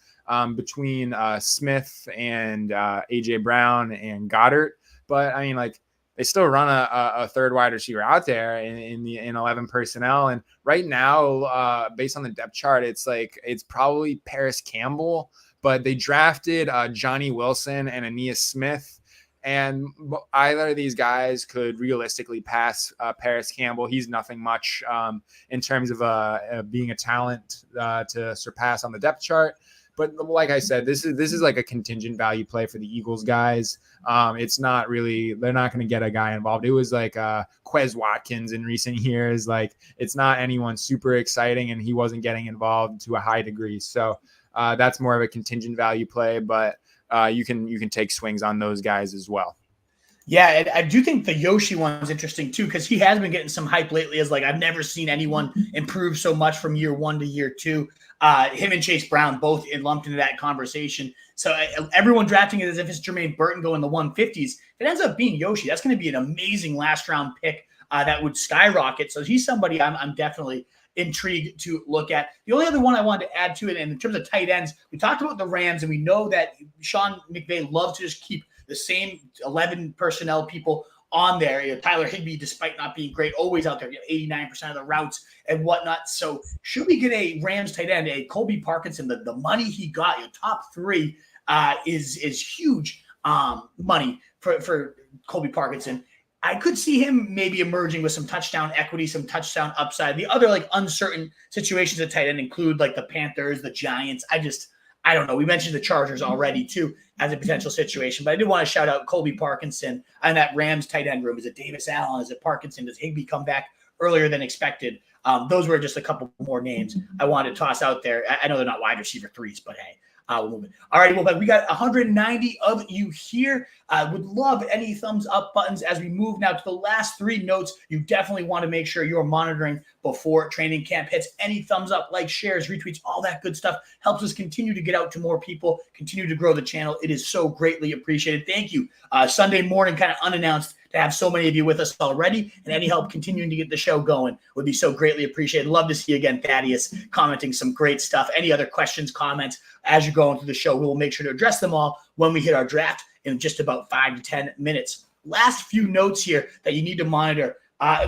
between Smith and AJ Brown and Goddard. But I mean, like, they still run a third wide receiver out there in 11 personnel. And right now, based on the depth chart, it's probably Paris Campbell, but they drafted Johnny Wilson and Aeneas Smith. And either of these guys could realistically pass Paris Campbell. He's nothing much in terms of being a talent to surpass on the depth chart. But like I said, this is like a contingent value play for the Eagles guys. It's not really, they're not going to get a guy involved. It was like Quez Watkins in recent years. Like, it's not anyone super exciting, and he wasn't getting involved to a high degree. So that's more of a contingent value play, but you can take swings on those guys as well. Yeah, I do think the Yoshi one's interesting too, because he has been getting some hype lately as like, I've never seen anyone improve so much from year 1 to year 2. Him and Chase Brown both lumped into that conversation. So everyone drafting it as if it's Jermaine Burton going the 150s. If it ends up being Yoshi, that's going to be an amazing last round pick that would skyrocket. So he's somebody I'm definitely intrigued to look at. The only other one I wanted to add to it, and in terms of tight ends, we talked about the Rams, and we know that Sean McVay loves to just keep the same 11 personnel people on there. You know, Tyler Higbee, despite not being great, always out there, 89% of the routes and whatnot. So should we get a Rams tight end, a Colby Parkinson, the money he got, top 3 is huge money for Colby Parkinson. I could see him maybe emerging with some touchdown equity, some touchdown upside. The other like uncertain situations at tight end include like the Panthers, the Giants. I don't know. We mentioned the Chargers already too as a potential situation, but I did want to shout out Colby Parkinson and that Rams tight end room. Is it Davis Allen? Is it Parkinson? Does Higbee come back earlier than expected? Those were just a couple more names I wanted to toss out there. I know they're not wide receiver 3s, but hey, we'll move it. All right, well, we got 190 of you here. I would love any thumbs up buttons as we move now to the last 3 notes. You definitely want to make sure you're monitoring before training camp hits. Any thumbs up, like, shares, retweets, all that good stuff helps us continue to get out to more people, continue to grow the channel. It is so greatly appreciated. Thank you. Sunday morning, kind of unannounced, to have so many of you with us already, and any help continuing to get the show going would be so greatly appreciated. Love to see you again, Thaddeus, commenting some great stuff. Any other questions, comments as you're going through the show, we will make sure to address them all when we hit our draft in just about 5 to 10 minutes. Last few notes here that you need to monitor.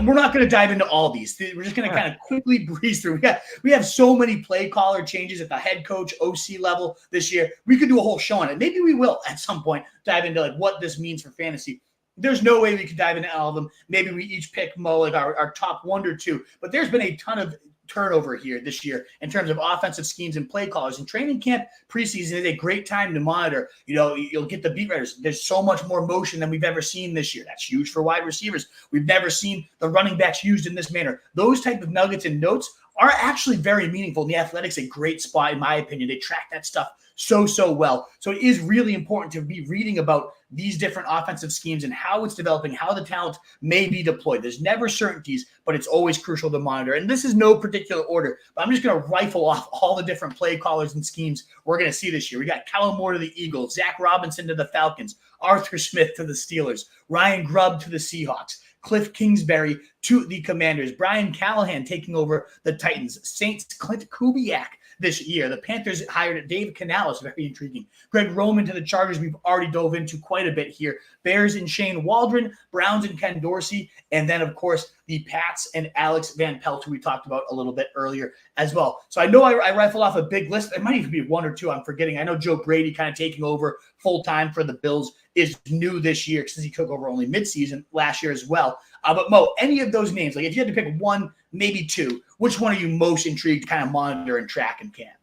We're not going to dive into all these. We're just going to kind of quickly breeze through. We have so many play caller changes at the head coach, OC level this year. We could do a whole show on it. Maybe we will at some point dive into like what this means for fantasy. There's no way we could dive into all of them. Maybe we each pick like our top 1 or 2. But there's been a ton of turnover here this year in terms of offensive schemes and play callers. And training camp preseason is a great time to monitor. You'll get the beat writers. There's so much more motion than we've ever seen this year. That's huge for wide receivers. We've never seen the running backs used in this manner. Those type of nuggets and notes are actually very meaningful. And the Athletic's a great spot, in my opinion. They track that stuff so well. So it is really important to be reading about these different offensive schemes and how it's developing, how the talent may be deployed. There's never certainties, but it's always crucial to monitor. And this is no particular order, but I'm just going to rifle off all the different play callers and schemes we're going to see this year. We got Kellen Moore to the Eagles, Zach Robinson to the Falcons, Arthur Smith to the Steelers, Ryan Grubb to the Seahawks, Cliff Kingsbury to the Commanders, Brian Callahan taking over the Titans, Saints Clint Kubiak this year. The Panthers hired Dave Canales, very intriguing. Greg Roman to the Chargers, we've already dove into quite a bit here. Bears and Shane Waldron, Browns and Ken Dorsey, and then, of course, the Pats and Alex Van Pelt, who we talked about a little bit earlier as well. So I know I rifled off a big list. There might even be 1 or 2 I'm forgetting. I know Joe Brady kind of taking over full-time for the Bills is new this year since he took over only midseason last year as well. But Mo, any of those names, like if you had to pick 1, maybe 2, which one are you most intrigued to kind of monitor and track in camp?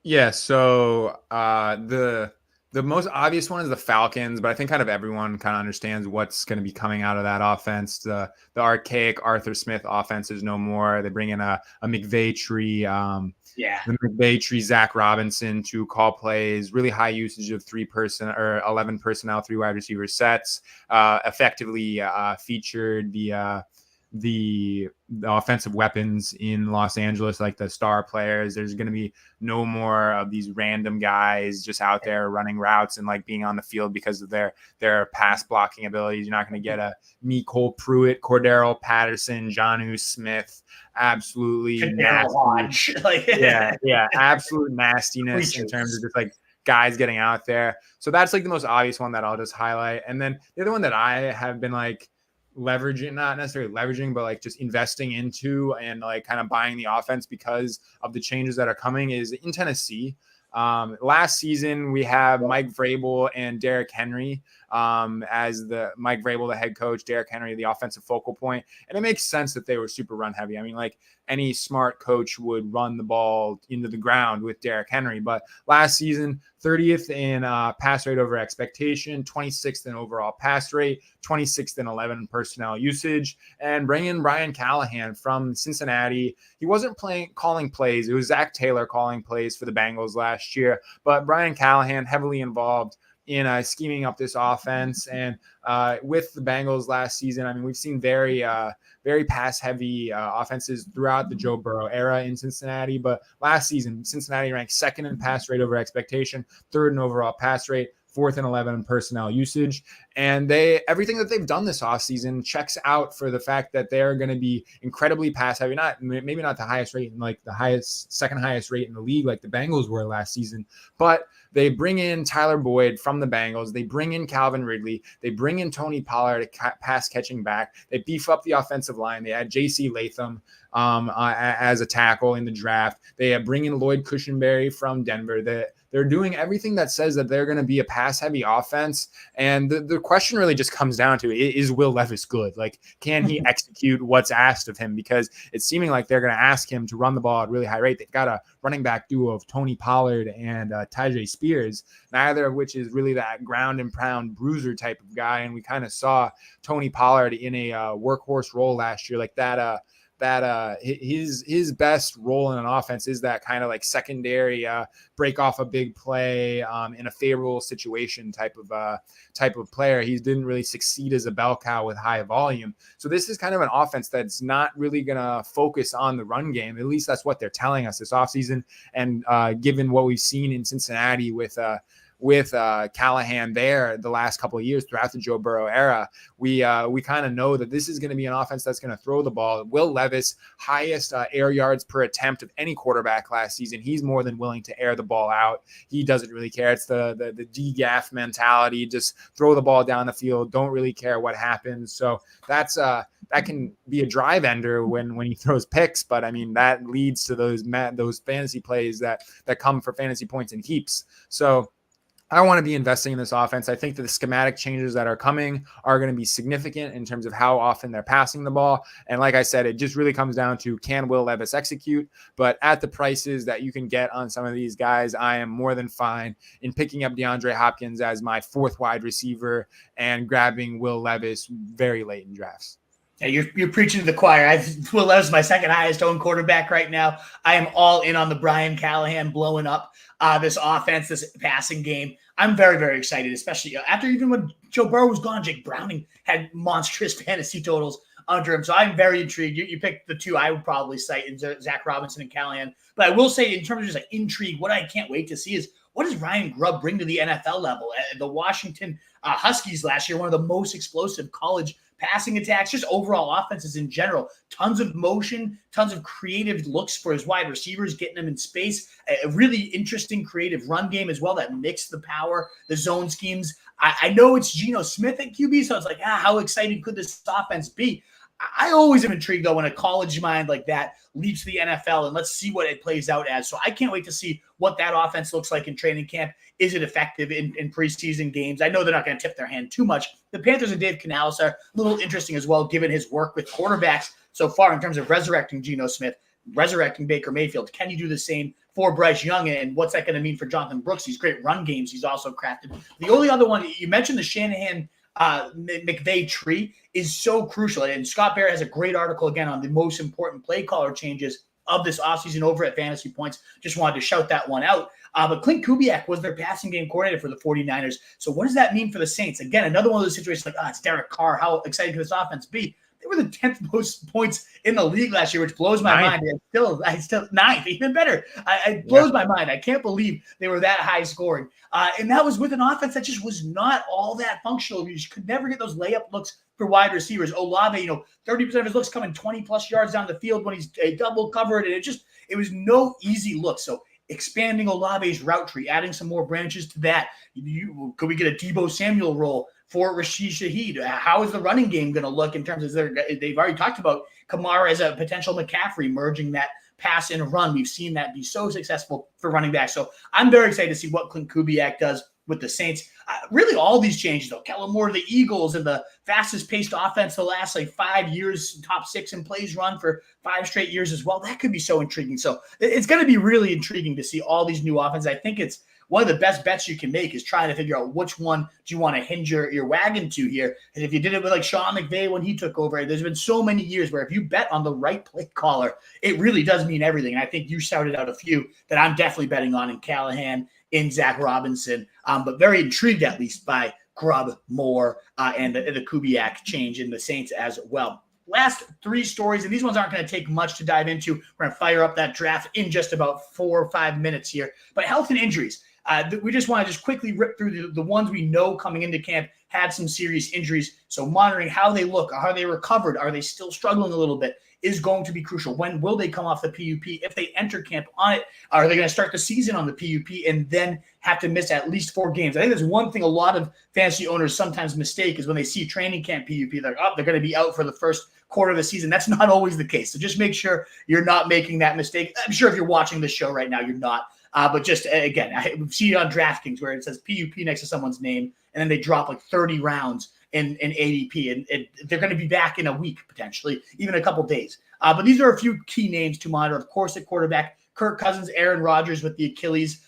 Yeah, so the most obvious one is the Falcons, but I think kind of everyone kind of understands what's going to be coming out of that offense. The archaic Arthur Smith offense is no more. They bring in a McVay tree. The McVay tree, Zach Robinson to call plays, really high usage of 11 personnel, 3 wide receiver sets, effectively featured the offensive weapons in Los Angeles, like the star players. There's going to be no more of these random guys just out there running routes and like being on the field because of their pass blocking abilities. You're not going to get a Mecole Pruitt, Cordero Patterson, Jonnu Smith. Absolutely nasty. Absolute nastiness in terms of just like guys getting out there. So that's like the most obvious one that I'll just highlight. And then the other one that I have been like leveraging, not necessarily leveraging, but like just investing into and like kind of buying the offense because of the changes that are coming is in Tennessee. Last season we have Mike Vrabel and Derrick Henry as Mike Vrabel, the head coach, Derrick Henry, the offensive focal point. And it makes sense that they were super run heavy. I mean, like any smart coach would run the ball into the ground with Derrick Henry. But last season, 30th in pass rate over expectation, 26th in overall pass rate, 26th in 11 personnel usage, and bring in Brian Callahan from Cincinnati. He wasn't calling plays. It was Zach Taylor calling plays for the Bengals last year, but Brian Callahan heavily involved in scheming up this offense. And with the Bengals last season, I mean, we've seen very pass-heavy offenses throughout the Joe Burrow era in Cincinnati. But last season, Cincinnati ranked 2nd in pass rate over expectation, 3rd in overall pass rate, 4th and 11 in personnel usage. And everything that they've done this offseason checks out for the fact that they're going to be incredibly pass heavy, maybe not the highest rate, like the second highest rate in the league, like the Bengals were last season, but they bring in Tyler Boyd from the Bengals. They bring in Calvin Ridley. They bring in Tony Pollard, pass catching back. They beef up the offensive line. They add J.C. Latham as a tackle in the draft. They bring in Lloyd Cushenberry from Denver. They're doing everything that says that they're going to be a pass-heavy offense. And the question really just comes down to, is Will Levis good? Like, can he execute what's asked of him? Because it's seeming like they're going to ask him to run the ball at really high rate. They've got a running back duo of Tony Pollard and Tyjae Spears, neither of which is really that ground and pound bruiser type of guy. And we kind of saw Tony Pollard in a workhorse role last year, like that his best role in an offense is that kind of like secondary break off a big play in a favorable situation type of player. He didn't really succeed as a bell cow with high volume. So this is kind of an offense that's not really going to focus on the run game. At least that's what they're telling us this offseason. And given what we've seen in Cincinnati with with Callahan there the last couple of years throughout the Joe Burrow era, we kind of know that this is going to be an offense that's going to throw the ball. Will Levis, highest air yards per attempt of any quarterback last season. He's more than willing to air the ball out. He doesn't really care. It's the DGAF mentality. Just throw the ball down the field. Don't really care what happens. So that's that can be a drive ender when he throws picks. But I mean, that leads to those fantasy plays that come for fantasy points in heaps. So I want to be investing in this offense. I think that the schematic changes that are coming are going to be significant in terms of how often they're passing the ball. And like I said, it just really comes down to, can Will Levis execute? But at the prices that you can get on some of these guys, I am more than fine in picking up DeAndre Hopkins as my fourth wide receiver and grabbing Will Levis very late in drafts. Yeah, you're preaching to the choir. Will Levis is my second highest owned quarterback right now. I am all in on the Brian Callahan blowing up this offense, this passing game. I'm very, very excited, especially after even when Joe Burrow was gone, Jake Browning had monstrous fantasy totals under him. So I'm very intrigued. You picked the two I would probably cite in Zach Robinson and Callahan. But I will say, in terms of just like intrigue, what I can't wait to see is, what does Ryan Grubb bring to the NFL level? The Washington Huskies last year, one of the most explosive college passing attacks, just overall offenses in general. Tons of motion, tons of creative looks for his wide receivers, getting them in space. A really interesting creative run game as well that mixed the power, the zone schemes. I know it's Geno Smith at QB, so it's like, how exciting could this offense be? I always am intrigued, though, when a college mind like that leaps to the NFL, and let's see what it plays out as. So I can't wait to see what that offense looks like in training camp. Is it effective in preseason games? I know they're not going to tip their hand too much. The Panthers and Dave Canales are a little interesting as well, given his work with quarterbacks so far in terms of resurrecting Geno Smith, resurrecting Baker Mayfield. Can you do the same for Bryce Young, and what's that going to mean for Jonathan Brooks? These great run games he's also crafted. The only other one, you mentioned the Shanahan McVay tree is so crucial. And Scott Barrett has a great article again on the most important play caller changes of this offseason over at Fantasy Points. Just wanted to shout that one out. But Clint Kubiak was their passing game coordinator for the 49ers. So what does that mean for the Saints? Again, another one of those situations like, it's Derek Carr. How exciting could this offense be? They were the 10th most points in the league last year, which blows my mind. I still ninth, even better. It blows my mind. I can't believe they were that high scoring. And that was with an offense that just was not all that functional. You could never get those layup looks for wide receivers. Olave, 30% of his looks coming 20-plus yards down the field when he's double covered. And it was no easy look. So expanding Olave's route tree, adding some more branches to that. Could we get a Deebo Samuel role for Rashee Shaheed? How is the running game going to look in terms of they've already talked about Kamara as a potential McCaffrey, merging that pass and run. We've seen that be so successful for running back. So I'm very excited to see what Clint Kubiak does with the Saints. Really all these changes, though. Kellen Moore to the Eagles and the fastest paced offense the last 5 years, top 6 in plays run for 5 straight years as well. That could be so intriguing. So it's going to be really intriguing to see all these new offenses. I think it's one of the best bets you can make is trying to figure out which one do you want to hinge your wagon to here. And if you did it with Sean McVay when he took over, there's been so many years where if you bet on the right play caller, it really does mean everything. And I think you shouted out a few that I'm definitely betting on in Callahan, in Zach Robinson, but very intrigued at least by Grubb, Moore, and the Kubiak change in the Saints as well. Last 3 stories, and these ones aren't going to take much to dive into. We're going to fire up that draft in just about 4 or 5 minutes here. But health and injuries. We just want to quickly rip through the ones we know coming into camp had some serious injuries. So monitoring how they look, are they recovered? Are they still struggling a little bit? Is going to be crucial. When will they come off the PUP? If they enter camp on it, are they going to start the season on the PUP and then have to miss at least 4 games? I think there's one thing a lot of fantasy owners sometimes mistake is when they see training camp PUP, they're like, they're going to be out for the first quarter of the season. That's not always the case. So just make sure you're not making that mistake. I'm sure if you're watching this show right now, you're not. But just, again, I see it on DraftKings where it says PUP next to someone's name, and then they drop 30 rounds in ADP, and they're going to be back in a week, potentially, even a couple days. But these are a few key names to monitor. Of course, at quarterback, Kirk Cousins, Aaron Rodgers with the Achilles.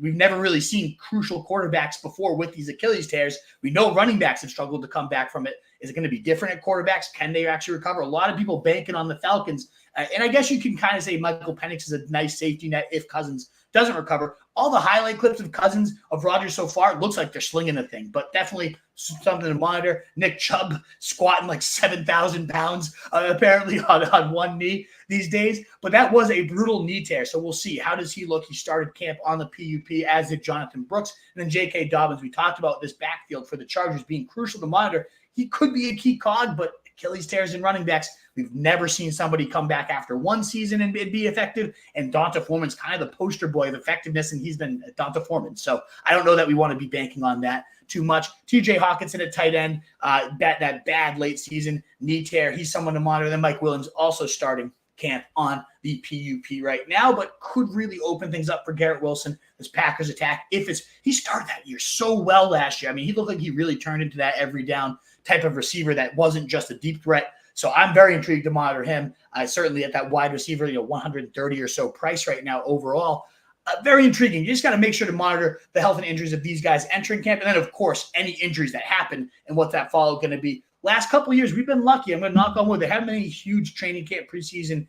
We've never really seen crucial quarterbacks before with these Achilles tears. We know running backs have struggled to come back from it. Is it going to be different at quarterbacks? Can they actually recover? A lot of people banking on the Falcons. And I guess you can kind of say Michael Penix is a nice safety net if Cousins doesn't recover. all the highlight clips of Cousins of Rodgers so far, it looks like they're slinging the thing, but definitely something to monitor. Nick Chubb squatting like 7,000 pounds apparently on one knee these days, but that was a brutal knee tear. So we'll see. How does he look? He started camp on the PUP, as did Jonathan Brooks. And then J.K. Dobbins, we talked about this backfield for the Chargers being crucial to monitor. He could be a key cog, but Achilles tears in running backs. We've never seen somebody come back after one season and be effective. And Donta Foreman's kind of the poster boy of effectiveness, and he's been Donta Foreman. So I don't know that we want to be banking on that too much. TJ Hawkinson at tight end, that bad late season knee tear. He's someone to monitor. Then Mike Williams also starting camp on the PUP right now, but could really open things up for Garrett Wilson, this Packers attack. He started that year so well last year. I mean, he looked like he really turned into that every down type of receiver that wasn't just a deep threat. So I'm very intrigued to monitor him. Certainly at that wide receiver, 130 or so price right now overall. Very intriguing. You just got to make sure to monitor the health and injuries of these guys entering camp. And then, of course, any injuries that happen and what that follow going to be. Last couple of years, we've been lucky. I'm going to knock on wood. There haven't been any huge training camp preseason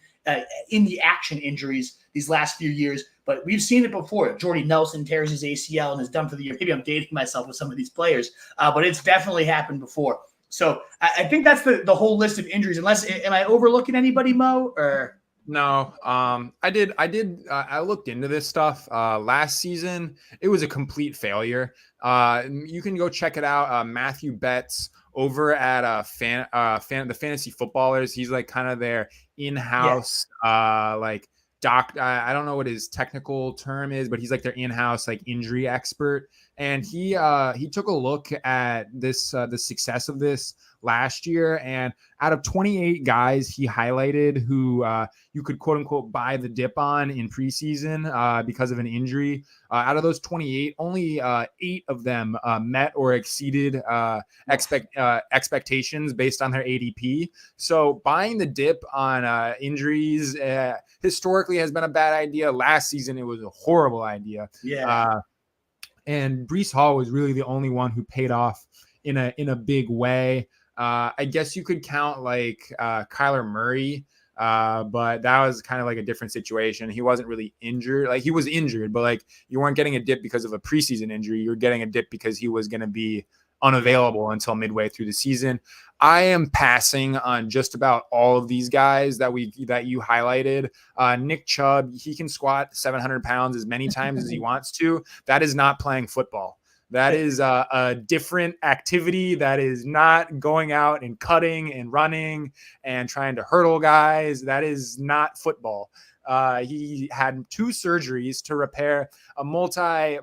in the action injuries these last few years. But we've seen it before. Jordy Nelson tears his ACL and is done for the year. Maybe I'm dating myself with some of these players, but it's definitely happened before. So I think that's the whole list of injuries. Am I overlooking anybody, Mo? Or no, I looked into this stuff last season. It was a complete failure. You can go check it out. Matthew Betts over at the Fantasy Footballers. He's like kind of their in-house doc. I don't know what his technical term is, but he's like their in-house like injury expert. And he took a look at this the success of this last year, and out of 28 guys he highlighted who you could quote unquote buy the dip on in preseason because of an injury. Out of those 28, only 8 of them met or exceeded expectations based on their ADP. So buying the dip on injuries historically has been a bad idea. Last season it was a horrible idea. Yeah. And Breece Hall was really the only one who paid off in a big way. I guess you could count like Kyler Murray, but that was kind of like a different situation. He wasn't really injured. Like he was injured, but like you weren't getting a dip because of a preseason injury. You're getting a dip because he was going to be unavailable until midway through the season. I am passing on just about all of these guys that you highlighted. Nick Chubb, he can squat 700 pounds as many times as he wants to. That is not playing football. That is a different activity. That is not going out and cutting and running and trying to hurdle guys. That is not football. He had 2 surgeries to repair a multi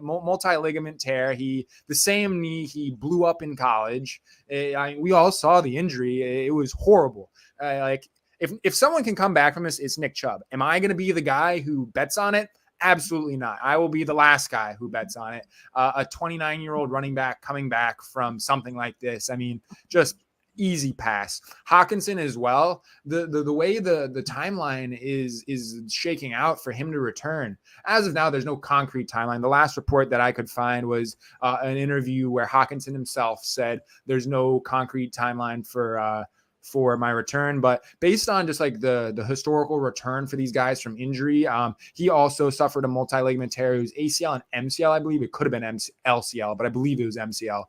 ligament tear. The same knee he blew up in college. We all saw the injury. It was horrible. If someone can come back from this, it's Nick Chubb. Am I going to be the guy who bets on it? Absolutely not. I will be the last guy who bets on it. A 29-year-old running back coming back from something like this. I mean, just easy pass. Hawkinson as well. The way the timeline is shaking out for him to return. As of now, there's no concrete timeline. The last report that I could find was an interview where Hawkinson himself said there's no concrete timeline for my return, but based on just like the historical return for these guys from injury, he also suffered a multi-ligament tear. It was ACL and MCL, I believe. It could have been LCL, but I believe it was MCL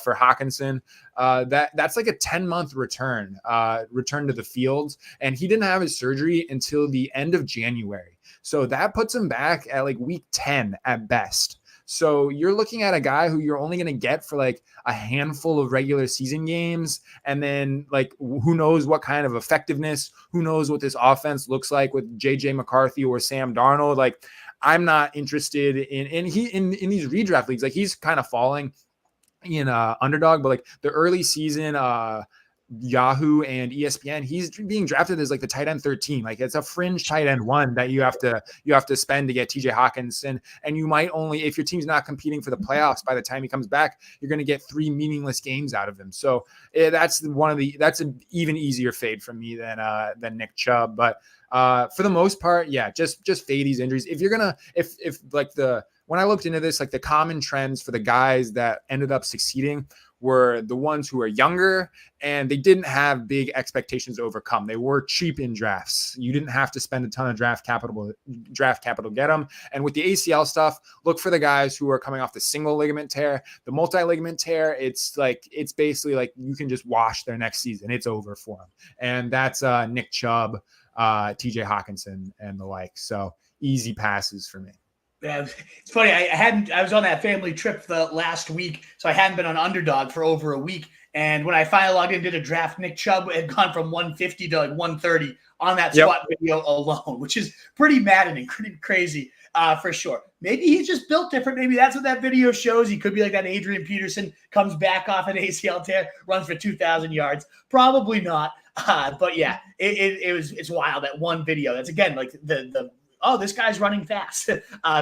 for Hawkinson. That's like a 10-month return to the field, and he didn't have his surgery until the end of January. So that puts him back at like week 10 at best. So you're looking at a guy who you're only going to get for like a handful of regular season games. And then like, who knows what kind of effectiveness, who knows what this offense looks like with JJ McCarthy or Sam Darnold. Like, I'm not interested in these redraft leagues. Like, he's kind of falling in underdog, but like the early season, Yahoo and ESPN, he's being drafted as like the tight end 13. Like, it's a fringe tight end 1 that you have to spend to get TJ Hawkinson. And you might only, if your team's not competing for the playoffs by the time he comes back, you're going to get 3 meaningless games out of him. So that's an even easier fade from me than Nick Chubb. But for the most part, yeah, just fade these injuries. If you're gonna, when I looked into this, like the common trends for the guys that ended up succeeding were the ones who are younger and they didn't have big expectations to overcome. They were cheap in drafts. You didn't have to spend a ton of draft capital to get them. And with the ACL stuff, look for the guys who are coming off the single ligament tear. The multi-ligament tear, it's basically like you can just wash their next season. It's over for them. And that's Nick Chubb, TJ Hawkinson, and the like. So easy passes for me. Yeah, it's funny. I was on that family trip the last week, so I hadn't been on Underdog for over a week. And when I finally logged in and did a draft, Nick Chubb had gone from 150 to like 130 on that spot video alone, which is pretty maddening, pretty crazy for sure. Maybe he's just built different. Maybe that's what that video shows. He could be like that Adrian Peterson, comes back off an ACL tear, runs for 2,000 yards. Probably not. But yeah, it's wild, that one video. That's again like the oh, this guy's running fast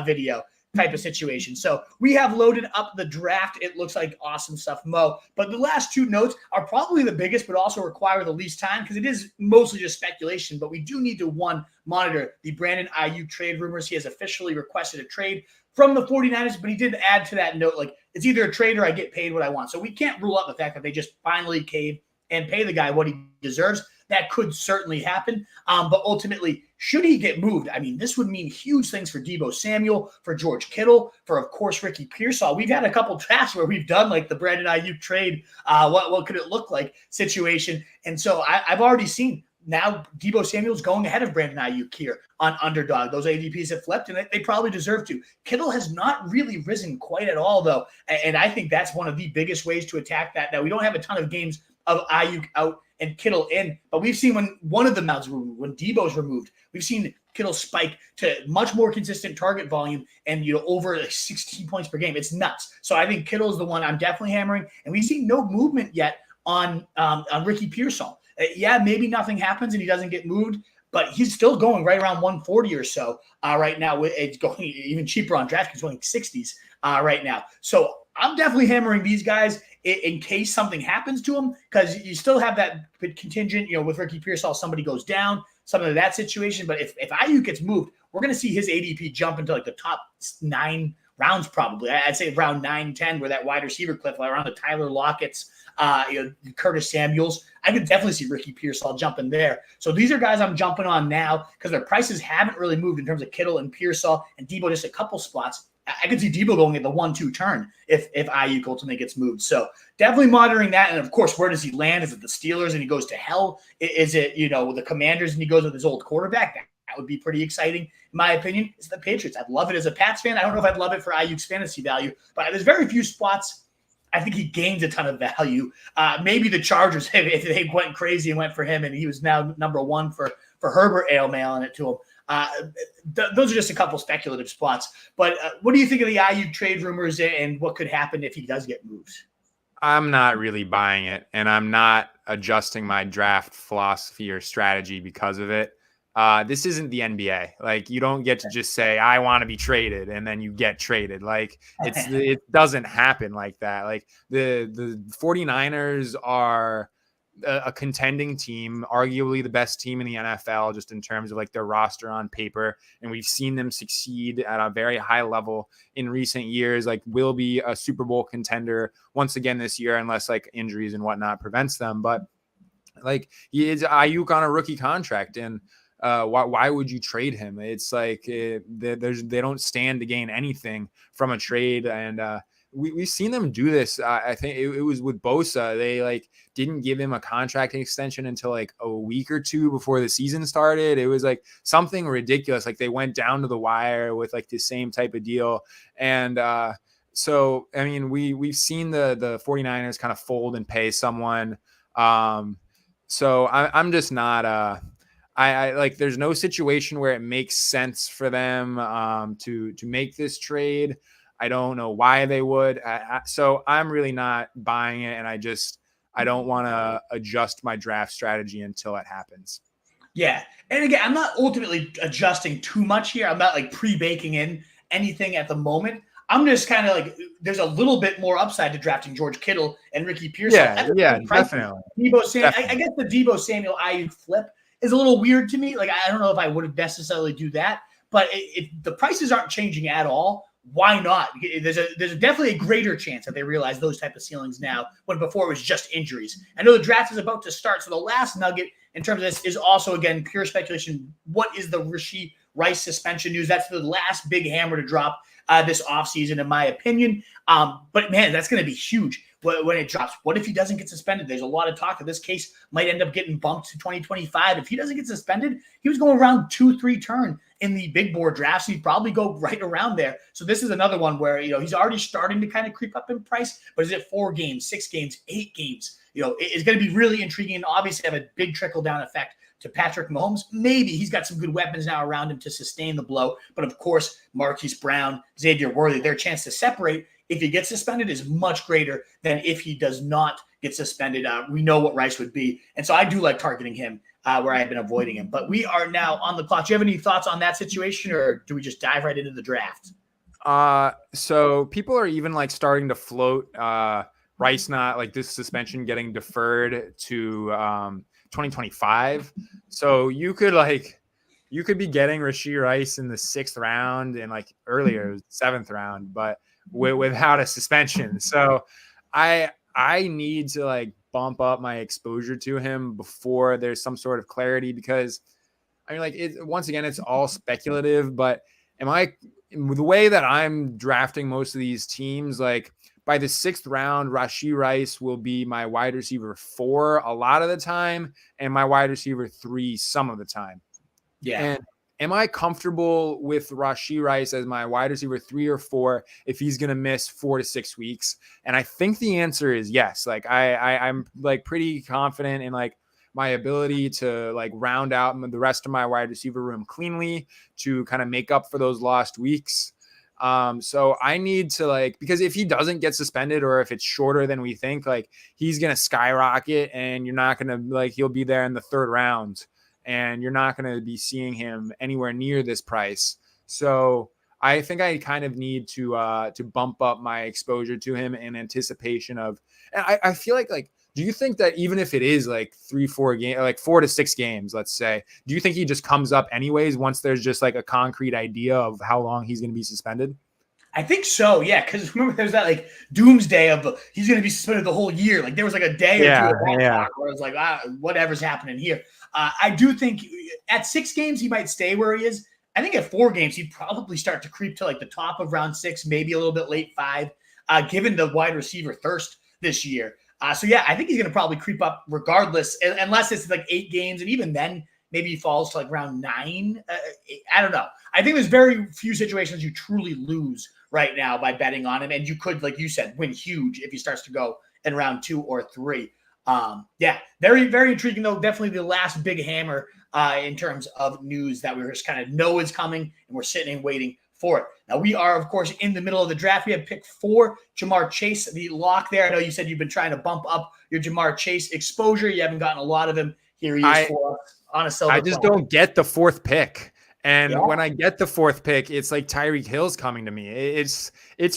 video type of situation. So we have loaded up the draft. It looks like awesome stuff, Mo. But the last two notes are probably the biggest, but also require the least time because it is mostly just speculation. But we do need to, one, monitor the Brandon Aiyuk trade rumors. He has officially requested a trade from the 49ers, but he did add to that note, like, it's either a trade or I get paid what I want. So we can't rule out the fact that they just finally cave and pay the guy what he deserves. That could certainly happen. But ultimately, should he get moved, I mean, this would mean huge things for Deebo Samuel, for George Kittle, for, of course, Ricky Pearsall. We've had a couple drafts where we've done like the Brandon Aiyuk trade. What could it look like situation? And so I've already seen now Deebo Samuel's going ahead of Brandon Aiyuk here on Underdog. Those ADPs have flipped, and they probably deserve to. Kittle has not really risen quite at all, though. And I think that's one of the biggest ways to attack that. Now, we don't have a ton of games of Aiyuk out and Kittle in, but we've seen when one of the mounts removed, when Deebo's removed, we've seen Kittle spike to much more consistent target volume and, over like 16 points per game. It's nuts. So I think Kittle's the one I'm definitely hammering, and we've seen no movement yet on Ricky Pearsall. Yeah, maybe nothing happens and he doesn't get moved, but he's still going right around 140 or so right now. It's going even cheaper on draft. He's going 60s right now. So I'm definitely hammering these guys in case something happens to him, because you still have that contingent, with Ricky Pearsall, somebody goes down, something of that situation. But if Aiyuk gets moved, we're going to see his ADP jump into like the top 9 rounds probably. I'd say around 9, 10, where that wide receiver cliff, around the Tyler Lockett's, Curtis Samuels. I could definitely see Ricky Pearsall jumping there. So these are guys I'm jumping on now because their prices haven't really moved in terms of Kittle and Pearsall and Deebo just a couple spots. I could see Deebo going at the 1-2 turn if Aiyuk ultimately gets moved. So definitely monitoring that. And of course, where does he land? Is it the Steelers and he goes to hell? Is it, the Commanders and he goes with his old quarterback? That would be pretty exciting, in my opinion. It's the Patriots. I'd love it as a Pats fan. I don't know if I'd love it for Aiyuk's fantasy value, but there's very few spots I think he gains a ton of value. Maybe the Chargers, if they went crazy and went for him and he was now number 1 for Herbert, mailing it to him. Those are just a couple speculative spots. But what do you think of the Aiyuk trade rumors and what could happen if he does get moved? I'm not really buying it, and I'm not adjusting my draft philosophy or strategy because of it. This isn't the NBA. Like, you don't get to just say, I want to be traded, and then you get traded. Like, it doesn't happen like that. Like, the 49ers are a contending team, arguably the best team in the NFL, just in terms of like their roster on paper. And we've seen them succeed at a very high level in recent years, like will be a Super Bowl contender once again this year, unless like injuries and whatnot prevents them. But like, he is Aiyuk on a rookie contract, and why would you trade him? It's like they don't stand to gain anything from a trade. And we've seen them do this. I think it was with Bosa. They like didn't give him a contract extension until like a week or two before the season started. It was like something ridiculous. Like they went down to the wire with like the same type of deal. And so, I mean, we've seen the 49ers kind of fold and pay someone. So I'm just not I like, there's no situation where it makes sense for them to make this trade. I don't know why they would. So I'm really not buying it. And I don't want to adjust my draft strategy until it happens. Yeah. And again, I'm not ultimately adjusting too much here. I'm not like pre-baking in anything at the moment. I'm just kind of like, there's a little bit more upside to drafting George Kittle and Ricky Pearsall. Yeah, definitely. Deebo Samuel. I guess the Deebo Samuel Aiyuk flip is a little weird to me. Like, I don't know if I would necessarily do that, but the prices aren't changing at all. why not? There's definitely a greater chance that they realize those type of ceilings now when before it was just injuries. I know the draft is about to start, so the last nugget in terms of this is also, again, pure speculation. What is the Rashee Rice suspension news? That's the last big hammer to drop this offseason, in my opinion. But, man, that's going to be huge when it drops. What if he doesn't get suspended? There's a lot of talk that this case might end up getting bumped to 2025. If he doesn't get suspended, he was going around 2-3 turn in the big board drafts. So he'd probably go right around there. So this is another one where, he's already starting to kind of creep up in price. But is it 4 games, 6 games, 8 games? It's going to be really intriguing and obviously have a big trickle-down effect to Patrick Mahomes. Maybe he's got some good weapons now around him to sustain the blow. But, of course, Marquise Brown, Xavier Worthy, their chance to separate if he gets suspended is much greater than if he does not get suspended. We know what Rice would be. And so I do like targeting him where I have been avoiding him. But we are now on the clock. Do you have any thoughts on that situation, or do we just dive right into the draft? So people are even starting to float Rice not this suspension getting deferred to 2025. So you could be getting Rashee Rice in the 6th round and earlier 7th round, but without a suspension. So I need to bump up my exposure to him before there's some sort of clarity, because once again, it's all speculative, but the way that I'm drafting most of these teams, by the 6th round, Rashee Rice will be my wide receiver 4 a lot of the time and my wide receiver 3 some of the time. Yeah. And am I comfortable with Rashee Rice as my wide receiver 3 or 4 if he's going to miss 4 to 6 weeks? And I think the answer is yes. I'm pretty confident in my ability to round out the rest of my wide receiver room cleanly to kind of make up for those lost weeks. So I need to because if he doesn't get suspended, or if it's shorter than we think, he's going to skyrocket, and you're not going to he'll be there in the 3rd round, and you're not going to be seeing him anywhere near this price. So I think I kind of need to bump up my exposure to him in anticipation of, and I feel do you think that even if it is 3-4 games, 4 to 6 games, let's say, do you think he just comes up anyways once there's just a concrete idea of how long he's going to be suspended? I think so, yeah. Because remember, there's that doomsday of he's going to be suspended the whole year. There was a day or two of that where I was whatever's happening here. I do think at 6 games he might stay where he is. I think at 4 games he'd probably start to creep to the top of round 6, maybe a little bit late 5, given the wide receiver thirst this year. So, yeah, I think he's going to probably creep up regardless, unless it's 8 games. And even then, maybe he falls to round 9. I don't know. I think there's very few situations you truly lose right now by betting on him. And you could, like you said, win huge if he starts to go in round 2 or 3. Yeah, very, very intriguing, though. Definitely the last big hammer in terms of news that we just kind of know is coming, and we're sitting and waiting for it. Now, we are, of course, in the middle of the draft. We have pick 4, Jamar Chase, the lock there. I know you said you've been trying to bump up your Jamar Chase exposure. You haven't gotten a lot of him. Here he is for us on a silver. I just don't get the 4th pick. And when I get the 4th pick, it's Tyreek Hill's coming to me. It's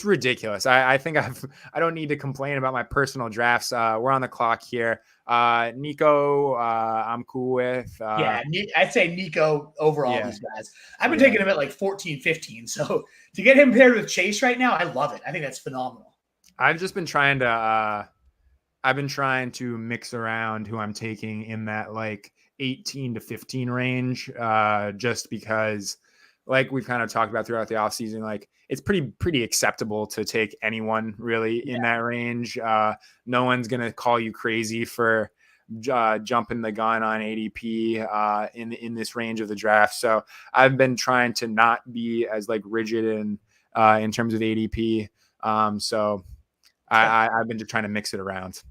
ridiculous. I think I don't need to complain about my personal drafts. We're on the clock here. Nico, I'm cool with. I'd say Nico over all these guys. I've been taking him at 14, 15. So to get him paired with Chase right now, I love it. I think that's phenomenal. I've just been trying to mix around who I'm taking in that 18 to 15 range, just because we've kind of talked about throughout the offseason, it's pretty acceptable to take anyone really in that range. No one's going to call you crazy for jumping the gun on ADP in this range of the draft. So I've been trying to not be as rigid in terms of ADP. So I've been just trying to mix it around.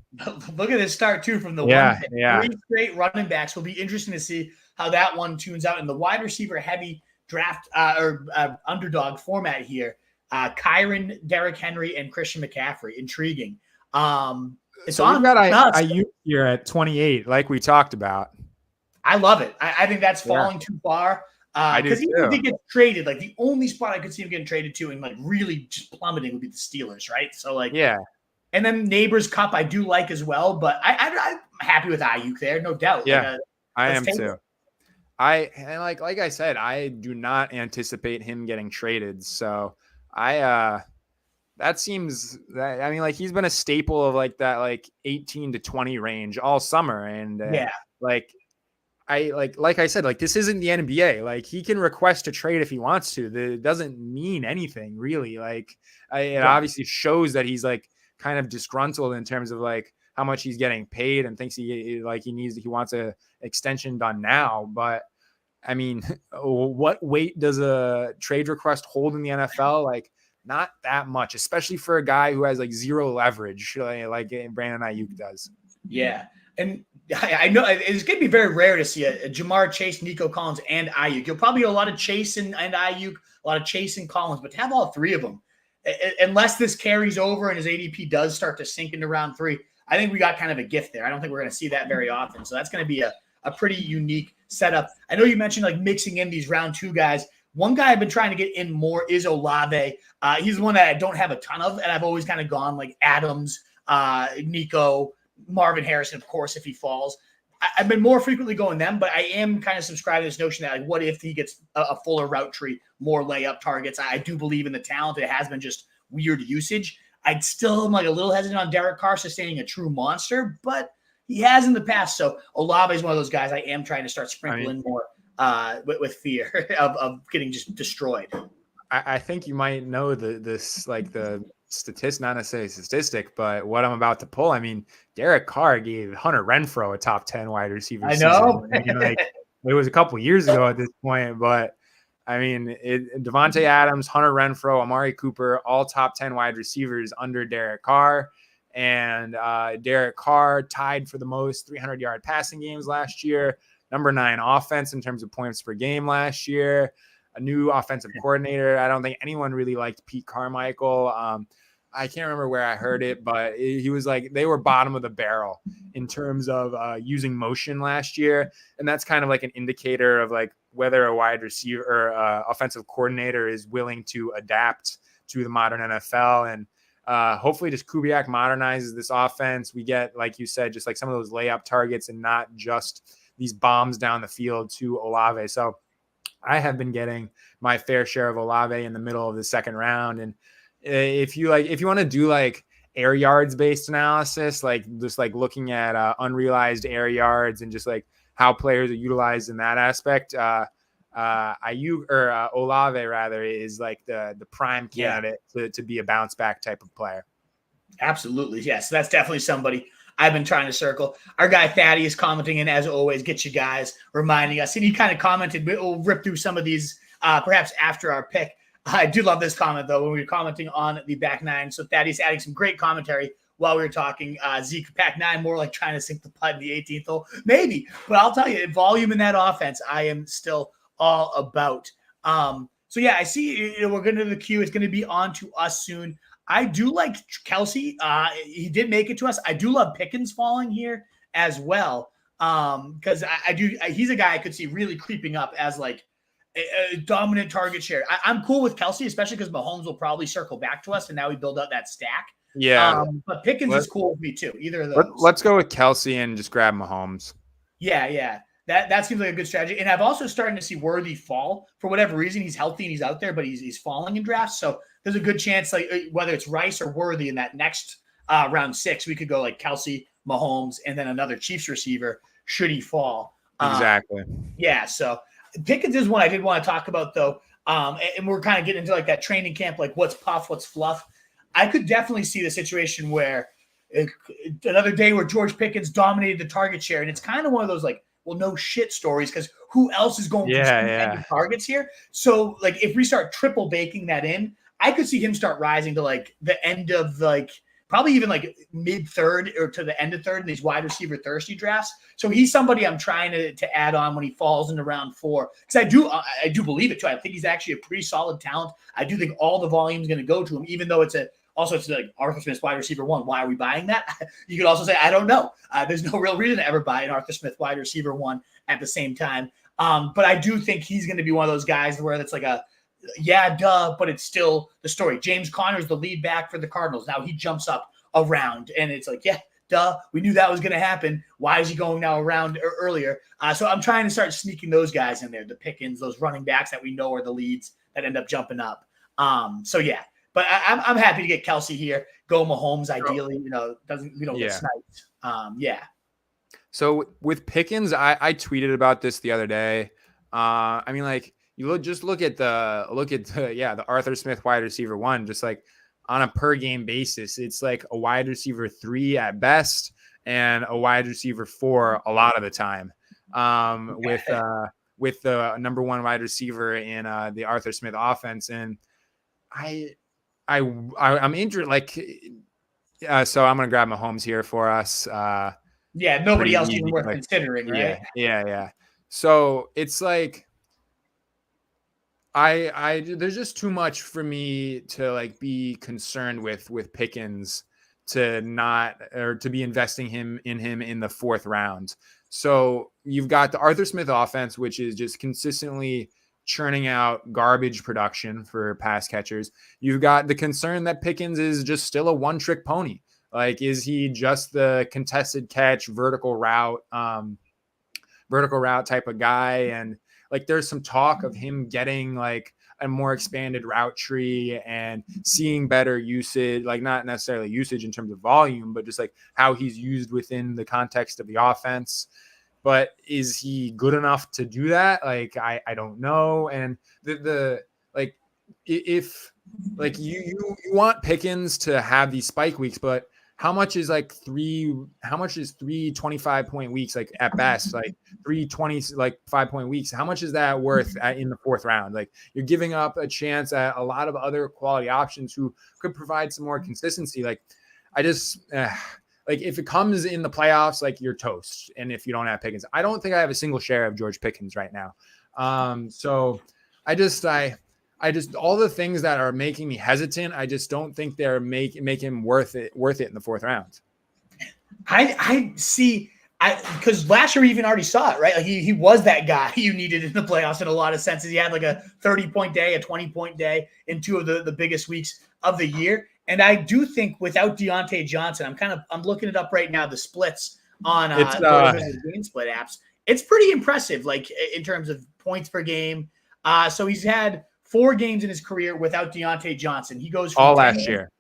Look at this start too from the 3 straight running backs. Will be interesting to see how that one tunes out in the wide receiver heavy draft underdog format here. Kyron, Derrick Henry, and Christian McCaffrey. Intriguing. So we've got Aiyuk here at 28, like we talked about. I love it. I think that's falling too far. Because even if he gets traded, the only spot I could see him getting traded to and really just plummeting would be the Steelers, right? So and then Neighbors Cup I do like as well, but I'm happy with Aiyuk there, no doubt. Yeah, I am too. Like I said, I do not anticipate him getting traded, so That seems that, I mean, like he's been a staple of like that, like 18 to 20 range all summer. And like, like I said, like this isn't the NBA. Like he can request a trade if he wants to. It doesn't mean anything really. Like it obviously shows that he's like kind of disgruntled in terms of like how much he's getting paid and thinks he wants a extension done now. But I mean, what weight does a trade request hold in the NFL? Like not that much, especially for a guy who has like zero leverage, like Brandon Aiyuk does. Yeah. And I know it's going to be very rare to see a Jamar Chase, Nico Collins, and Aiyuk. You'll probably get a lot of Chase and Aiyuk, a lot of Chase and Collins, but to have all three of them, unless this carries over and his ADP does start to sink into round 3, I think we got kind of a gift there. I don't think we're going to see that very often. So that's going to be a pretty unique setup. I know you mentioned like mixing in these round 2 guys. One guy I've been trying to get in more is Olave. He's one that I don't have a ton of, and I've always kind of gone like Adams, Nico, Marvin Harrison, of course, if he falls. I've been more frequently going them, but I am kind of subscribing to this notion that like, what if he gets a fuller route tree, more layup targets? I do believe in the talent. It has been just weird usage. I'd still am like a little hesitant on Derek Carr sustaining a true monster, but he has in the past. So Olave is one of those guys I am trying to start sprinkling more with fear of getting just destroyed. I think you might know this like the statistic, not necessarily statistic, but what I'm about to pull. I mean, Derek Carr gave Hunter Renfrow a top 10 wide receiver. I know. I mean, like it was a couple years ago at this point, but I mean, Devontae Adams, Hunter Renfrow, Amari Cooper, all top 10 wide receivers under Derek Carr. And Derek Carr tied for the most 300-yard passing games last year, number 9 offense in terms of points per game last year, a new offensive coordinator. I don't think anyone really liked Pete Carmichael. I can't remember where I heard it, but he was like, they were bottom of the barrel in terms of using motion last year. And that's kind of like an indicator of like whether a wide receiver or offensive coordinator is willing to adapt to the modern NFL. And hopefully just Kubiak modernizes this offense. We get, like you said, just like some of those layup targets and not just these bombs down the field to Olave. So I have been getting my fair share of Olave in the middle of the second round. And if you want to do like air yards based analysis, like just like looking at unrealized air yards and just like how players are utilized in that aspect, Aiyuk or Olave rather is like the prime candidate to be a bounce back type of player. Absolutely. Yes. That's definitely somebody I've been trying to circle. Our guy Thaddeus commenting in, as always, get you guys reminding us. And he kind of commented, we'll rip through some of these perhaps after our pick. I do love this comment, though, when we were commenting on the back nine. So Thaddeus adding some great commentary while we were talking. Zeke, back nine, more like trying to sink the putt in the 18th hole. Maybe. But I'll tell you, volume in that offense, I am still all about. So, yeah, I see we're going to the queue. It's going to be on to us soon. I do like Kelsey. He did make it to us. I do love Pickens falling here as well because he's a guy I could see really creeping up as like a dominant target share. I'm cool with Kelsey, especially because Mahomes will probably circle back to us, and now we build out that stack. Yeah. But Pickens is cool with me too. Either of those. Let's go with Kelsey and just grab Mahomes. Yeah. That seems like a good strategy. And I've also started to see Worthy fall for whatever reason. He's healthy and he's out there, but he's falling in drafts. So there's a good chance, like whether it's Rice or Worthy in that next round 6, we could go like Kelsey, Mahomes, and then another Chiefs receiver should he fall. Exactly. Yeah. So Pickens is one I did want to talk about though. And we're kind of getting into like that training camp, like what's puff, what's fluff. I could definitely see the situation where another day where George Pickens dominated the target share. And it's kind of one of those like, well, no shit stories because who else is going to targets here? So like if we start triple baking that in, I could see him start rising to like the end of like probably even like mid third or to the end of third in these wide receiver thirsty drafts. So he's somebody I'm trying to add on when he falls into round 4 because I do believe it too. I think he's actually a pretty solid talent. I do think all the volume is going to go to him, even though it's like Arthur Smith's wide receiver 1. Why are we buying that? You could also say, I don't know. There's no real reason to ever buy an Arthur Smith wide receiver 1 at the same time. But I do think he's going to be one of those guys where it's like but it's still the story. James Conner's the lead back for the Cardinals. Now he jumps up around and it's like, we knew that was going to happen. Why is he going now around earlier? So I'm trying to start sneaking those guys in there, the Pickens, those running backs that we know are the leads that end up jumping up. So yeah, but I'm happy to get Kelsey here. Go Mahomes, ideally. We don't get sniped. Yeah. So with Pickens, I tweeted about this the other day. Just look at the Arthur Smith wide receiver one, just like on a per game basis, it's like a wide receiver 3 at best and a wide receiver 4 a lot of the time. With the number 1 wide receiver in the Arthur Smith offense, and I'm interested. So I'm gonna grab Mahomes here for us. Nobody else even worth considering, right? Yeah. So it's like there's just too much for me to like be concerned with Pickens to be investing in him in the 4th round. So you've got the Arthur Smith offense, which is just consistently churning out garbage production for pass catchers. You've got the concern that Pickens is just still a one-trick pony. Like, is he just the contested catch, vertical route type of guy? And like, there's some talk of him getting like a more expanded route tree and seeing better usage, like not necessarily usage in terms of volume, but just like how he's used within the context of the offense. But is he good enough to do that? Like, I don't know. And if like you want Pickens to have these spike weeks, but how much is 3 25-point weeks, like at best, like 3 5-point weeks? How much is that worth in the 4th round? Like, you're giving up a chance at a lot of other quality options who could provide some more consistency. Like, I just like, if it comes in the playoffs, like, you're toast. And if you don't have Pickens, I don't think I have a single share of George Pickens right now. So I just all the things that are making me hesitant, I just don't think they're make him worth it in the 4th round. I see. Because last year we even already saw it, right? Like, he was that guy you needed in the playoffs in a lot of senses. He had like a 30-point day, a 20-point day in 2 of the biggest weeks of the year. And I do think without Deontay Johnson, I'm looking it up right now, the splits on game split apps. It's pretty impressive, like in terms of points per game. So he's had 4 games in his career without Deontay Johnson. He goes from all last year.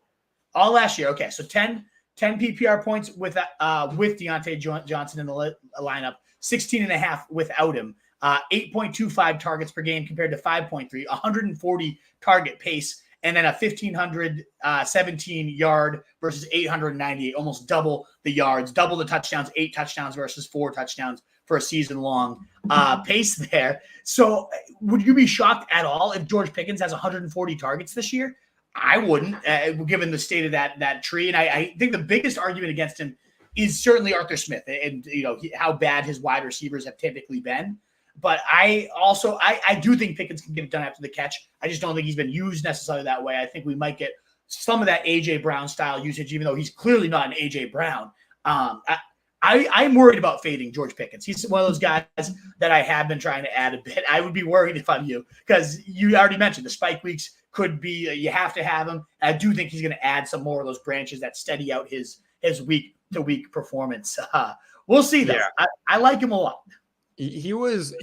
Okay, so 10 PPR points with Deontay Johnson in the lineup, 16.5 without him, 8.25 targets per game compared to 5.3, 140 target pace, and then a 1,517 yard versus 898, almost double the yards, double the touchdowns, 8 touchdowns versus 4 touchdowns for a season-long pace there. So would you be shocked at all if George Pickens has 140 targets this year? I wouldn't, given the state of that tree. And I think the biggest argument against him is certainly Arthur Smith and how bad his wide receivers have typically been. But I do think Pickens can get it done after the catch. I just don't think he's been used necessarily that way. I think we might get some of that A.J. Brown style usage, even though he's clearly not an A.J. Brown. I'm worried about fading George Pickens. He's one of those guys that I have been trying to add a bit. I would be worried if I'm you, because you already mentioned the spike weeks could be you have to have him. I do think he's going to add some more of those branches that steady out his week-to-week performance. We'll see, though. Yeah. I like him a lot. He was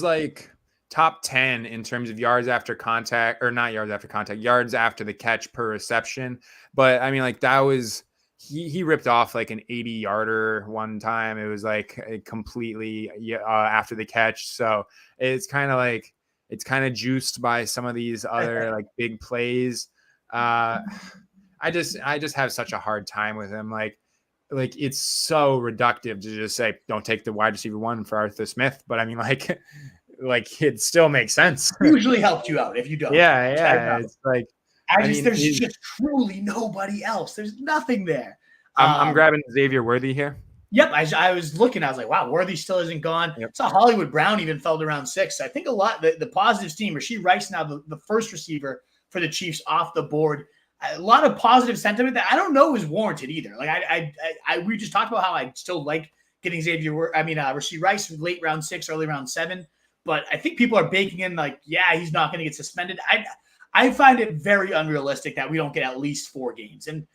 like top 10 in terms of yards after contact, or not yards after contact, yards after the catch per reception. But I mean, like, that was he ripped off like an 80-yarder one time. It was like completely after the catch. So it's kind of juiced by some of these other like big plays. I just have such a hard time with him. Like it's so reductive to just say, don't take the wide receiver 1 for Arthur Smith. But I mean, like it still makes sense. Usually helps you out if you don't. Yeah. It's like, there's just truly nobody else. There's nothing there. I'm grabbing Xavier Worthy here. Yep. I was looking, I was like, wow, Worthy still isn't gone. Yep. Saw Hollywood Brown even fell to round 6. I think a lot, the positives team, Rashee Rice now the first receiver for the Chiefs off the board. A lot of positive sentiment that I don't know is warranted either. Like we just talked about how I still like getting Rashee Rice late round 6, early round 7. But I think people are baking in like, yeah, he's not going to get suspended. I find it very unrealistic that we don't get at least 4 games. And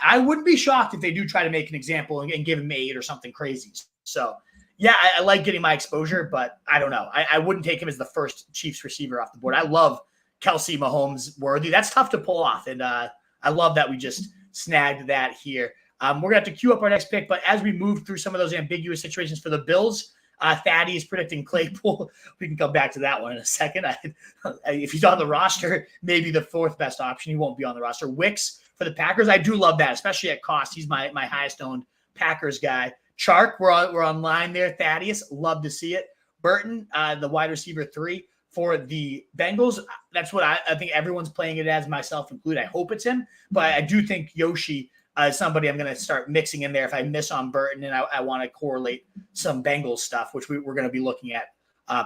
I wouldn't be shocked if they do try to make an example and give him 8 or something crazy. So, yeah, I like getting my exposure, but I don't know. I wouldn't take him as the first Chiefs receiver off the board. I love Kelsey Mahomes worthy. That's tough to pull off. And I love that we just snagged that here. We're going to have to queue up our next pick. But as we move through some of those ambiguous situations for the Bills, Thaddy is predicting Claypool. We can come back to that one in a second. If he's on the roster, maybe the fourth best option. He won't be on the roster. Wicks for the Packers. I do love that, especially at cost. He's my highest owned Packers guy. Chark, we're on line there. Thaddeus, love to see it. Burton, the wide receiver 3 for the Bengals. That's what I think everyone's playing it as, myself included. I hope it's him, but I do think Yoshi is somebody I'm going to start mixing in there if I miss on Burton and I want to correlate some Bengals stuff, which we're going to be looking at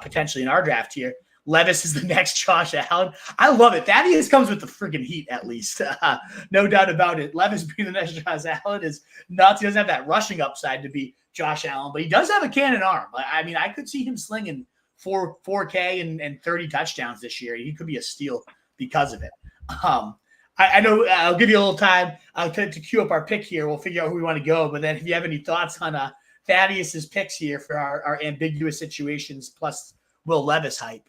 potentially in our draft here. Levis is the next Josh Allen. I love it. Thaddeus comes with the freaking heat, at least. No doubt about it. Levis being the next Josh Allen is nuts. He doesn't have that rushing upside to be Josh Allen, but he does have a cannon arm. I mean, I could see him slinging 4K and 30 touchdowns this year. He could be a steal because of it. I know I'll give you a little time to queue up our pick here. We'll figure out who we want to go. But then if you have any thoughts on Thaddeus's picks here for our ambiguous situations plus Will Levis hype.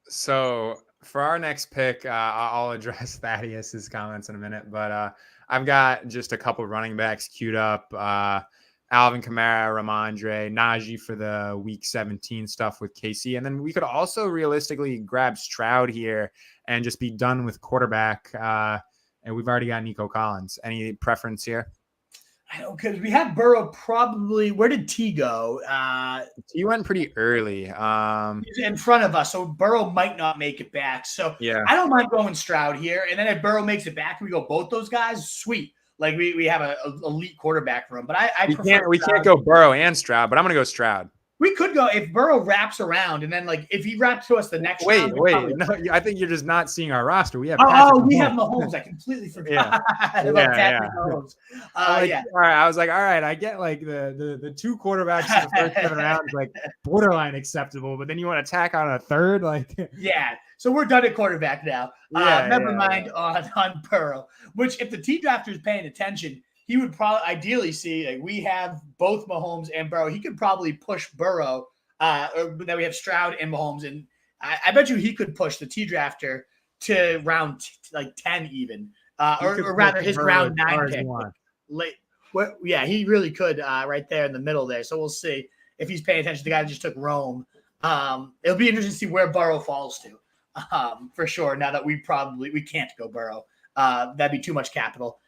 So for our next pick, I'll address Thaddeus's comments in a minute, but I've got just a couple running backs queued up. Alvin Kamara, Ramondre, Najee for the week 17 stuff with KC. And then we could also realistically grab Stroud here and just be done with quarterback. And we've already got Nico Collins. Any preference here? I know, because we have Burrow probably. Where did T go? He went pretty early. He's in front of us, so Burrow might not make it back. So yeah, I don't mind going Stroud here. And then if Burrow makes it back and we go both those guys, sweet. Like we have an elite quarterback room. But we can't go Burrow and Stroud, but I'm going to go Stroud. We could go if Burrow wraps around, and then like if he wraps to us the next round. No, I think you're just not seeing our roster. We have we have Mahomes. I completely forgot about Patrick Mahomes. All right, I was like, all right, I get like the two quarterbacks in the first 7 rounds, like borderline acceptable, but then you want to tack on a third, like So we're done at quarterback now. Never mind on Burrow. Which if the team drafter is paying attention, he would probably ideally see like we have both Mahomes and Burrow. He could probably push Burrow, or that we have Stroud and Mahomes, and I bet you he could push the T drafter to round 10 even, or rather his round 9 pick. Late, he really could right there in the middle there. So we'll see if he's paying attention. The guy that just took Rome. It'll be interesting to see where Burrow falls to, for sure. Now that we can't go Burrow, that'd be too much capital.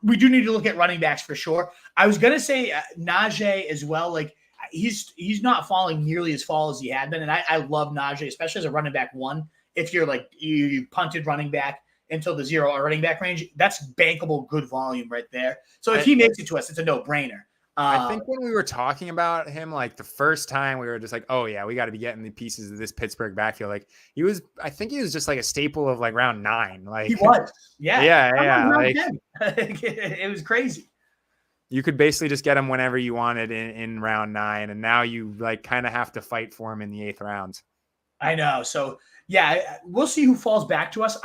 We do need to look at running backs for sure. I was going to say Najee as well. Like he's not falling nearly as far as he had been. And I love Najee, especially as a running back 1. If you're like, you punted running back until the 0 or running back range, that's bankable, good volume right there. So if he makes it to us, it's a no brainer. I think when we were talking about him, like the first time we were just like, oh yeah, we got to be getting the pieces of this Pittsburgh backfield. Like I think he was just like a staple of like round 9. Like he was. Yeah. Like, it was crazy. You could basically just get him whenever you wanted in round 9. And now you like kind of have to fight for him in the 8th round. I know. So we'll see who falls back to us.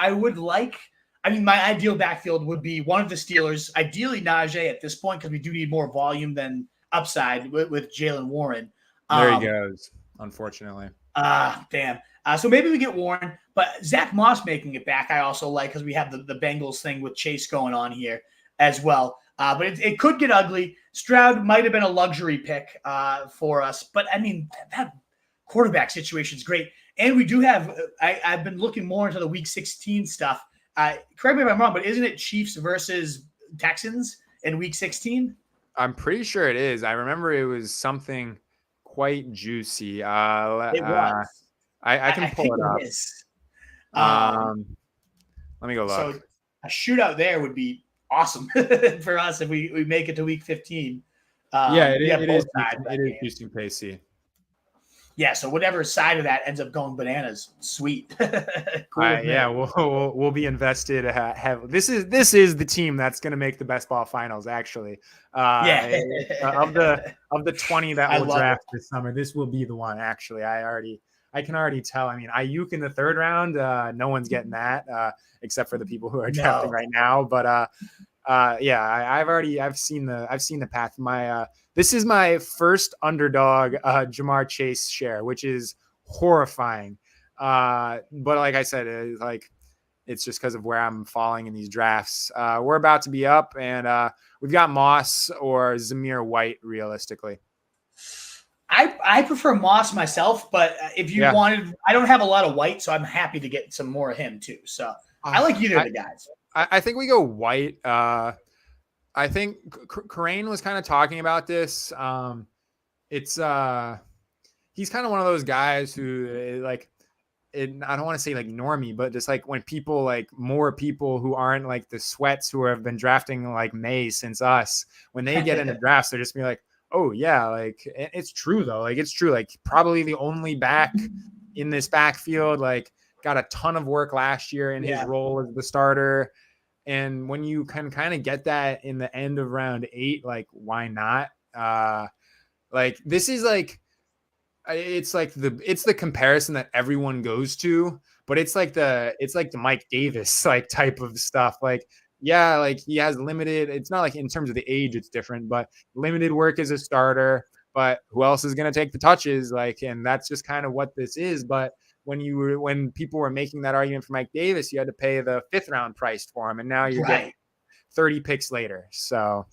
My ideal backfield would be one of the Steelers, ideally Najee at this point, because we do need more volume than upside with Jalen Warren. There he goes, unfortunately. Damn. So maybe we get Warren, but Zach Moss making it back I also like because we have the Bengals thing with Chase going on here as well. But it could get ugly. Stroud might have been a luxury pick for us. But, I mean, that quarterback situation is great. And we do have I've been looking more into the Week 16 stuff. Correct me if I'm wrong, but isn't it Chiefs versus Texans in Week 16? I'm pretty sure it is. I remember it was something quite juicy. It was. I can pull it up. It is. Let me go look. So a shootout there would be awesome for us if we make it to Week 15. It is Houston KC. Yeah, so whatever side of that ends up going bananas, sweet. Cool. We'll be invested. This is the team that's going to make the best ball finals. Actually, of the 20 that will draft this summer, this will be the one. Actually, I can already tell. I mean, Aiyuk in the 3rd round, no one's getting that except for the people who are drafting right now. But I've seen the path. This is my first underdog Jamar Chase share, which is horrifying. But like I said, it's just because of where I'm falling in these drafts. We're about to be up, and we've got Moss or Zamir White realistically. I prefer Moss myself, but if you wanted, I don't have a lot of White, so I'm happy to get some more of him too. So I like either of the guys. I think we go White. I think Crane was kind of talking about this. He's kind of one of those guys who I don't want to say like normie, but just like when people like more people who aren't like the sweats who have been drafting like May since us, when they get into drafts, they're just be like, oh yeah, like it's true though. Like it's true. Like probably the only back in this backfield, like got a ton of work last year in his role as the starter. And when you can kind of get that in the end of round 8, like why not? Like this is like, it's the comparison that everyone goes to, but it's like the Mike Davis like type of stuff. Like, yeah, like he has limited, it's not like in terms of the age, it's different, but limited work as a starter, but who else is going to take the touches? Like, and that's just kind of what this is. But when people were making that argument for Mike Davis, you had to pay the 5th round price for him. And now you're getting 30 picks later. So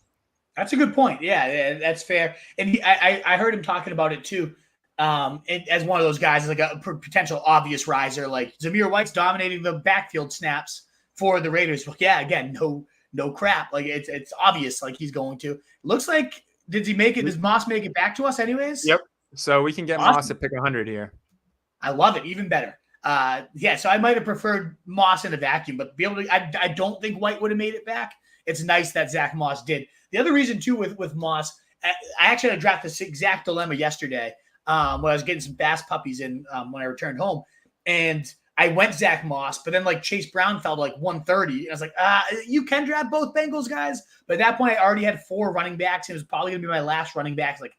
that's a good point. Yeah, that's fair. And I heard him talking about it too. As one of those guys, like a potential obvious riser, like Zamir White's dominating the backfield snaps for the Raiders. Well, yeah, again, no crap. Like it's obvious, like he's going to. Looks like does Moss make it back to us anyways? Yep. So we can get Moss at pick 100 here. I love it, even better. So I might have preferred Moss in a vacuum, but be able to. I don't think White would have made it back. It's nice that Zach Moss did. The other reason too with Moss, I actually had to draft this exact dilemma yesterday. When I was getting some Bass puppies in when I returned home. And I went Zach Moss, but then like Chase Brown fell to like 130. I was like, you can draft both Bengals guys. But at that point, I already had 4 running backs. It was probably going to be my last running back. Like,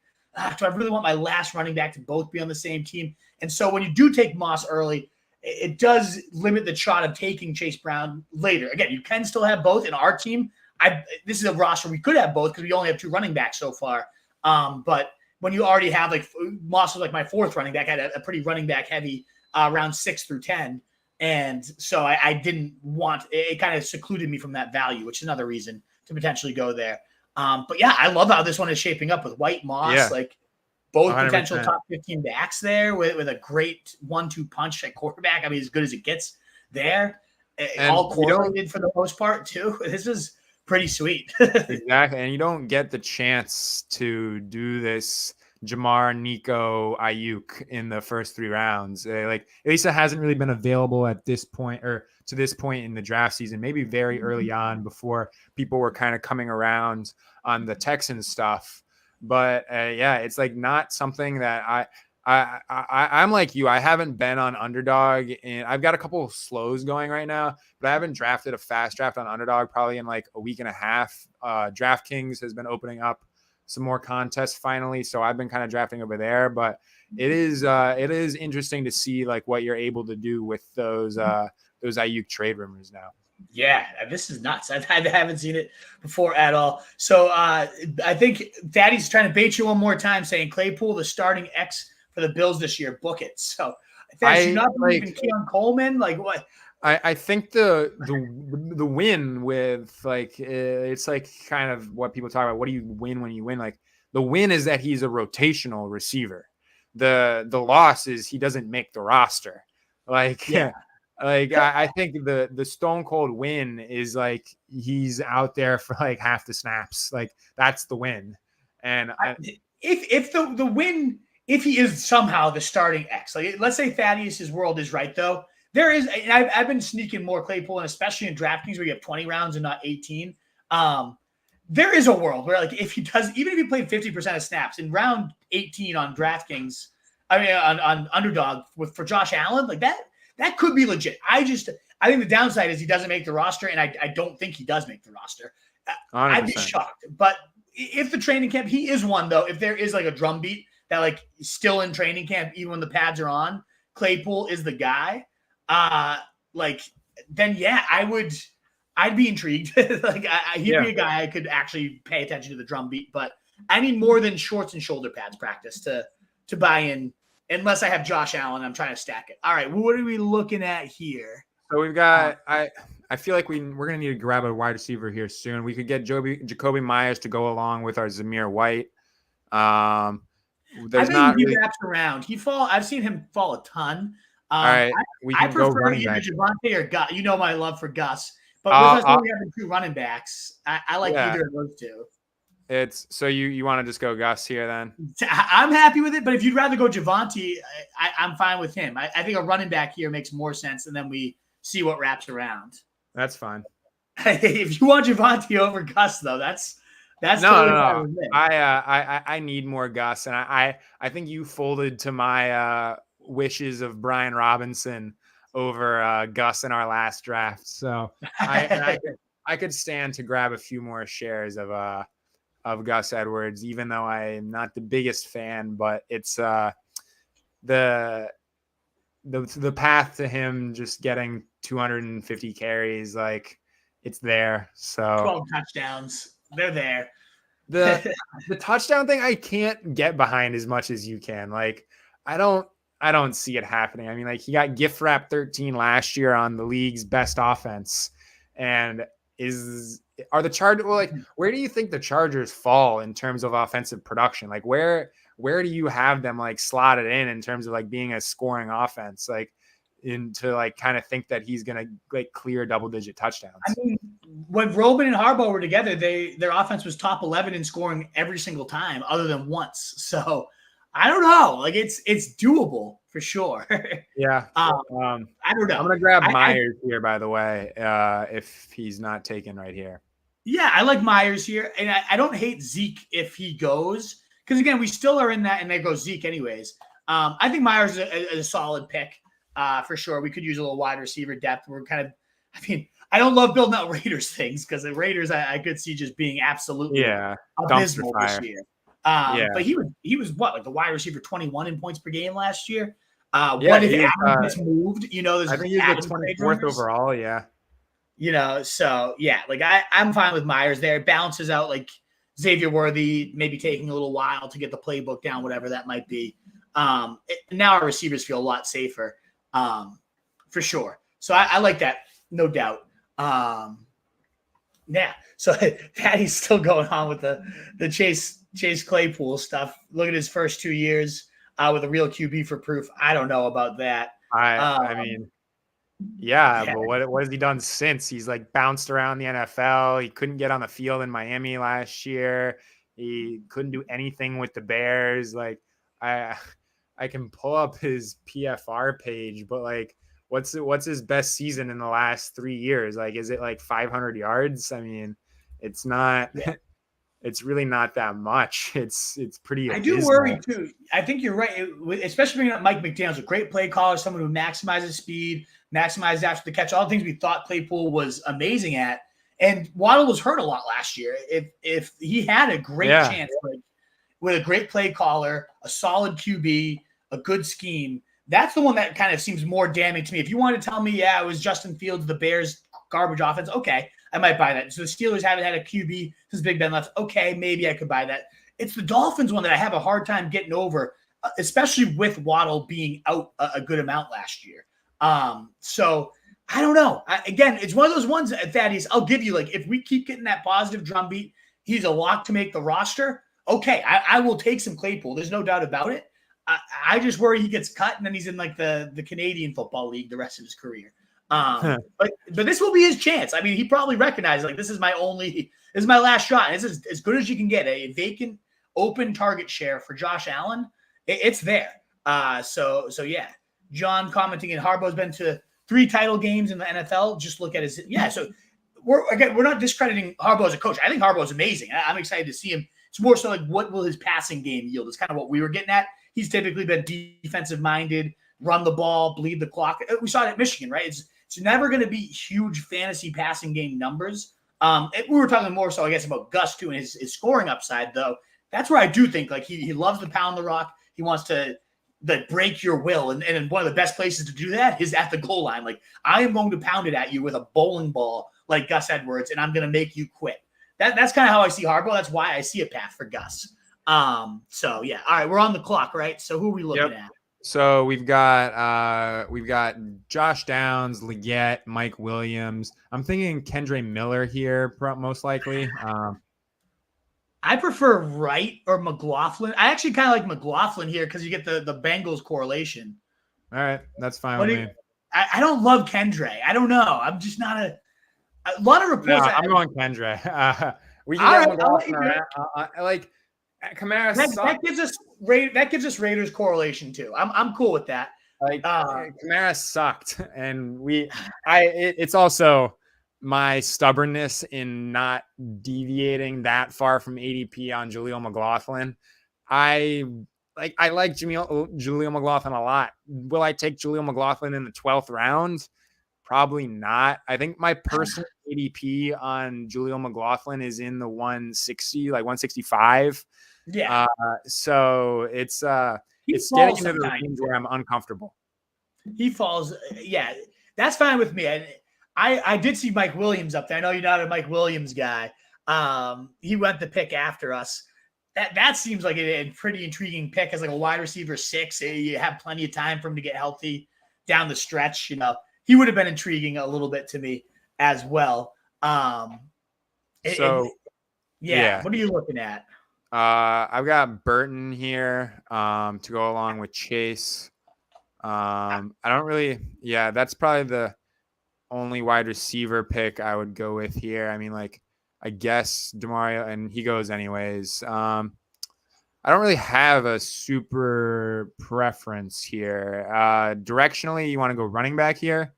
do I really want my last running back to both be on the same team? And so when you do take Moss early, it does limit the shot of taking Chase Brown later. Again, you can still have both in our team. This is a roster we could have both because we only have 2 running backs so far. But when you already have like Moss was like my 4th running back, I had a pretty running back heavy round 6 through 10. And so I didn't want it kind of secluded me from that value, which is another reason to potentially go there. But yeah, I love how this one is shaping up with White Moss, like both 100%. Potential top 15 backs there with a great 1-2 punch at quarterback. I mean, as good as it gets there. And all correlated for the most part too. This is pretty sweet. Exactly. And you don't get the chance to do this Jamar, Nico, Aiyuk in the first 3 rounds. Like at least it hasn't really been available at this point or to this point in the draft season, maybe very early on before people were kind of coming around on the Texans stuff. But it's like not something that I'm like you. I haven't been on Underdog, and I've got a couple of slows going right now, but I haven't drafted a fast draft on Underdog probably in like a week and a half. DraftKings has been opening up some more contests finally, so I've been kind of drafting over there. But it is interesting to see like what you're able to do with those Aiyuk trade rumors now. Yeah, this is nuts. I haven't seen it before at all. So I think Thaddeus is trying to bait you one more time, saying Claypool the starting X for the Bills this year. Book it. So you not believe in Keon Coleman? Like what? I think the win with like it's like kind of what people talk about. What do you win when you win? Like the win is that he's a rotational receiver. The loss is he doesn't make the roster. Like I think the stone cold win is like he's out there for like half the snaps. Like that's the win. And if the win, if he is somehow the starting X, like let's say Thaddeus's world is right though. There is, and I've been sneaking more Claypool, and especially in DraftKings where you have 20 rounds and not 18. There is a world where, like, if he does, even if he played 50% of snaps in round 18 on DraftKings, on Underdog for Josh Allen, like that could be legit. I think the downside is he doesn't make the roster, and I don't think he does make the roster. 100%. I'd be shocked. But if the training camp, he is one though. If there is like a drumbeat that like is still in training camp, even when the pads are on, Claypool is the guy. Then yeah, I'd be intrigued. Like he'd be a guy I could actually pay attention to the drum beat, but I need more than shorts and shoulder pads practice to buy in unless I have Josh Allen, I'm trying to stack it. All right, what are we looking at here? So we've got I feel like we're gonna need to grab a wide receiver here soon. We could get Jacoby Myers to go along with our Zamir White. There's not he really. wraps around. I've seen him fall a ton. All right, we can go prefer running either back. Javonte or Gus. You know my love for Gus, but with us only having 2 running backs, I like either of those 2. It's so you want to just go Gus here then? I'm happy with it, but if you'd rather go Javonte, I'm fine with him. I think a running back here makes more sense, and then we see what wraps around. That's fine. If you want Javonte over Gus, though, that's no. I need more Gus, and I think you folded to my wishes of Brian Robinson over Gus in our last draft. So I could stand to grab a few more shares of Gus Edwards, even though I'm not the biggest fan. But it's the path to him just getting 250 carries, like it's there. So 12 touchdowns, they're there. The touchdown thing I can't get behind as much as you can. Like I don't see it happening. I mean, like he got gift wrap 13 last year on the league's best offense, and are the Chargers? Well, like where do you think the Chargers fall in terms of offensive production? Like where do you have them like slotted in terms of like being a scoring offense? Like to like kind of think that he's gonna like clear double-digit touchdowns. I mean, when Roman and Harbaugh were together, their offense was top 11 in scoring every single time, other than once. So I don't know. Like it's doable for sure. Yeah. I don't know. I'm gonna grab Myers here, by the way, if he's not taken right here. Yeah, I like Myers here, and I don't hate Zeke if he goes, because again, we still are in that, and there goes Zeke anyways. I think Myers is a solid pick. For sure. We could use a little wide receiver depth. We're kind of, I mean, I don't love building out Raiders things because the Raiders I could see just being absolutely abysmal this year. But he was what, like the wide receiver 21 in points per game last year? What if Adam gets moved? You know, I think he's the 24th overall. Yeah. You know, so yeah, like I'm fine with Myers there. It balances out like Xavier Worthy, maybe taking a little while to get the playbook down, whatever that might be. Now our receivers feel a lot safer. For sure. So I like that, no doubt. Yeah. So Patty's still going on with the Chase Claypool stuff. Look at his first 2 years with a real QB for proof. I don't know about that. I mean, but what has he done since? He's like bounced around the NFL. He couldn't get on the field in Miami last year. He couldn't do anything with the Bears. Like I can pull up his PFR page, but like, what's his best season in the last 3 years? Like, is it like 500 yards? I mean, it's not. Yeah. It's really not that much. It's pretty. I do worry too. I think you're right, especially bringing up Mike McDaniel's a great play caller, someone who maximizes speed, maximizes after the catch, all the things we thought Claypool was amazing at. And Waddle was hurt a lot last year. If he had a great chance, like, with a great play caller, a solid QB, a good scheme, that's the one that kind of seems more damning to me. If you want to tell me, it was Justin Fields, the Bears garbage offense, okay, I might buy that. So the Steelers haven't had a QB since Big Ben left. Okay, maybe I could buy that. It's the Dolphins one that I have a hard time getting over, especially with Waddle being out a good amount last year. So I don't know. Again, it's one of those ones, Thaddeus, I'll give you, like, if we keep getting that positive drumbeat, he's a lock to make the roster. Okay, I will take some Claypool. There's no doubt about it. I just worry he gets cut and then he's in like the Canadian Football League the rest of his career. But this will be his chance. I mean, he probably recognized like this is my last shot. This is as good as you can get, a vacant open target share for Josh Allen. It's there. So yeah. John commenting in Harbaugh's been to 3 title games in the NFL. Just look at his So we're not discrediting Harbaugh as a coach. I think Harbaugh's amazing. I'm excited to see him. It's more so like what will his passing game yield? It's kind of what we were getting at. He's typically been defensive minded, run the ball, bleed the clock. We saw it at Michigan, right? It's never going to be huge fantasy passing game numbers. We were talking more so, I guess, about Gus too and his scoring upside, though. That's where I do think like he loves to pound the rock. He wants to break your will. And one of the best places to do that is at the goal line. Like, I am going to pound it at you with a bowling ball like Gus Edwards, and I'm going to make you quit. That's kind of how I see Harbaugh. That's why I see a path for Gus. So yeah. All right, we're on the clock, right? So who are we looking at? So we've got Josh Downs, Leggett, Mike Williams. I'm thinking Kendre Miller here, most likely. I prefer Wright or McLaughlin. I actually kind of like McLaughlin here because you get the Bengals correlation. All right, that's fine But with me. I don't love Kendre. I don't know. I'm just not a lot of reports. No, I'm going Kendre. We can All get right, I'll let you McLaughlin. Like Kamara that gives us Raiders correlation too. I'm cool with that. Like Kamara sucked, and it's also my stubbornness in not deviating that far from ADP on Jaleel McLaughlin. I like Jaleel McLaughlin a lot. Will I take Jaleel McLaughlin in the 12th round? Probably not. I think my personal ADP on Jaleel McLaughlin is in the 160, like 165. Yeah. So it's getting into the range where I'm uncomfortable. He falls. Yeah, that's fine with me. I did see Mike Williams up there. I know you're not a Mike Williams guy. He went the pick after us. That seems like a pretty intriguing pick as like a wide receiver 6. You have plenty of time for him to get healthy down the stretch. You know, he would have been intriguing a little bit to me as well. Yeah. What are you looking at? I've got Burton here to go along with Chase. I don't really. Yeah, that's probably the only wide receiver pick I would go with here. I mean, like, I guess DeMario, and he goes anyways. I don't really have a super preference here. Directionally, you want to go running back here?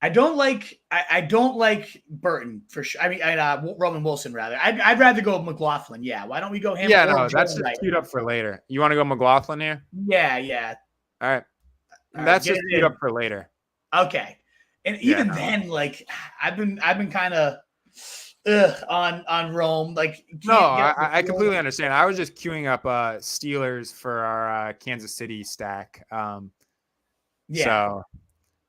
I don't like Burton for sure. I mean, Roman Wilson rather. I'd rather go McLaughlin. Yeah, why don't we go him? Yeah, no, that's just queued up for later. You want to go McLaughlin here? Yeah. All right, that's just queued up for later. Okay, and even then, like I've been kind of on Rome. Like, no, I completely understand. I was just queuing up Steelers for our Kansas City stack. So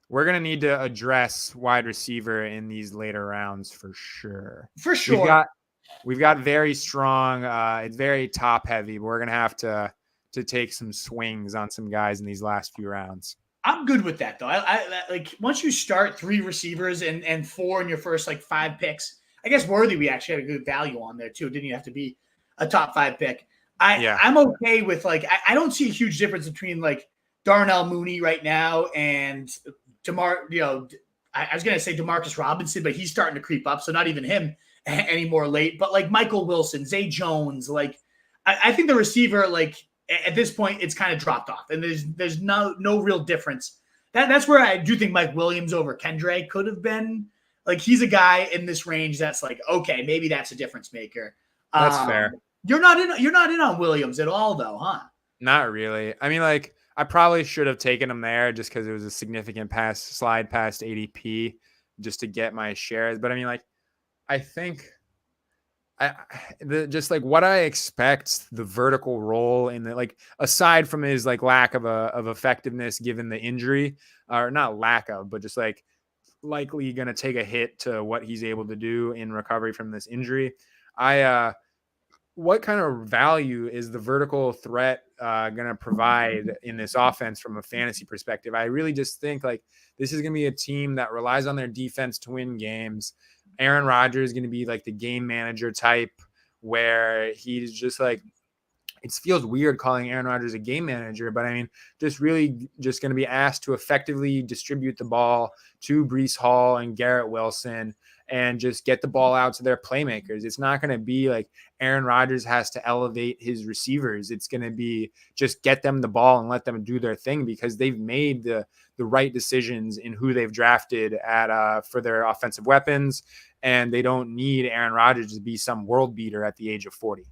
we're going to need to address wide receiver in these later rounds for sure. For sure. We've got very strong, it's very top heavy, but we're going to have to take some swings on some guys in these last few rounds. I'm good with that though. I like once you start 3 receivers and 4 in your first like 5 picks, I guess Worthy, we actually had a good value on there too. Didn't even have to be a top 5 pick. I'm okay with like, I don't see a huge difference between like Darnell Mooney right now and I was going to say DeMarcus Robinson, but he's starting to creep up. So not even him anymore late, but like Michael Wilson, Zay Jones, like I think the receiver, like at this point, it's kind of dropped off and there's no real difference. That's where I do think Mike Williams over Kendre could have been. Like he's a guy in this range that's like, okay, maybe that's a difference maker. That's fair. You're not in on Williams at all though, huh? Not really. I mean, like, I probably should have taken him there just because it was a significant slide past ADP just to get my shares. But I mean, like, I think just like what I expect the vertical role in the, like, aside from his like lack of effectiveness given the injury, or not lack of, but just like likely going to take a hit to what he's able to do in recovery from this injury. What kind of value is the vertical threat going to provide in this offense from a fantasy perspective? I really just think like this is going to be a team that relies on their defense to win games. Aaron Rodgers is going to be like the game manager type where he's just like, it feels weird calling Aaron Rodgers a game manager, but I mean, just really just going to be asked to effectively distribute the ball to Breece Hall and Garrett Wilson and just get the ball out to their playmakers. It's not going to be like Aaron Rodgers has to elevate his receivers. It's going to be just get them the ball and let them do their thing because they've made the right decisions in who they've drafted for their offensive weapons. And they don't need Aaron Rodgers to be some world beater at the age of 40.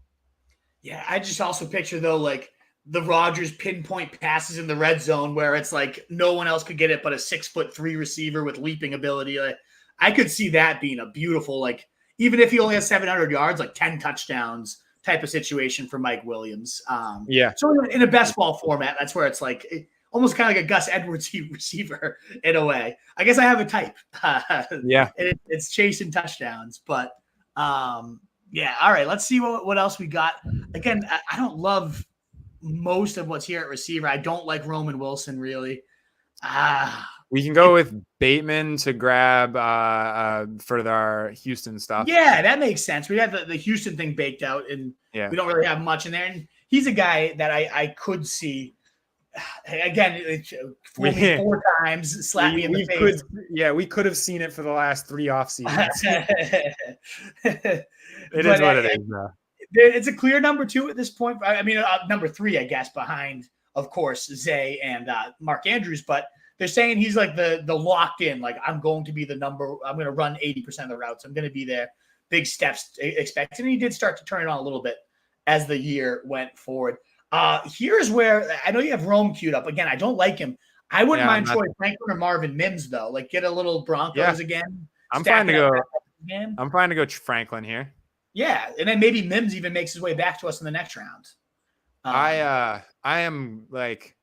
Yeah, I just also picture though, like the Rodgers pinpoint passes in the red zone where it's like no one else could get it but a 6'3" receiver with leaping ability. Like, I could see that being a beautiful, like, even if he only has 700 yards, like 10 touchdowns type of situation for Mike Williams. So in a best ball format, that's where it's like almost kind of like a Gus Edwards receiver in a way. I guess I have a type. It's chasing touchdowns, but yeah. All right, let's see what else we got. Again, I don't love most of what's here at receiver. I don't like Roman Wilson really. We can go with Bateman to grab for our Houston stuff. Yeah, that makes sense. We have the Houston thing baked out, and we don't really have much in there. And he's a guy that I could see. Again, fool me 4 times, slap me in the face. We could have seen it for the last 3 off seasons. It is what it is. It's a clear number 2 at this point. I mean, number 3, I guess, behind, of course, Zay and Mark Andrews. But they're saying he's like the locked in. Like, I'm going to be the number. I'm going to run 80% of the routes. I'm going to be there. Big steps expected. And he did start to turn it on a little bit as the year went forward. Here's where I know you have Rome queued up. Again, I don't like him. I wouldn't mind Troy Franklin or Marvin Mims, though. Like, get a little Broncos again. I'm fine to go. I'm fine to go Franklin here. Yeah, and then maybe Mims even makes his way back to us in the next round. I am like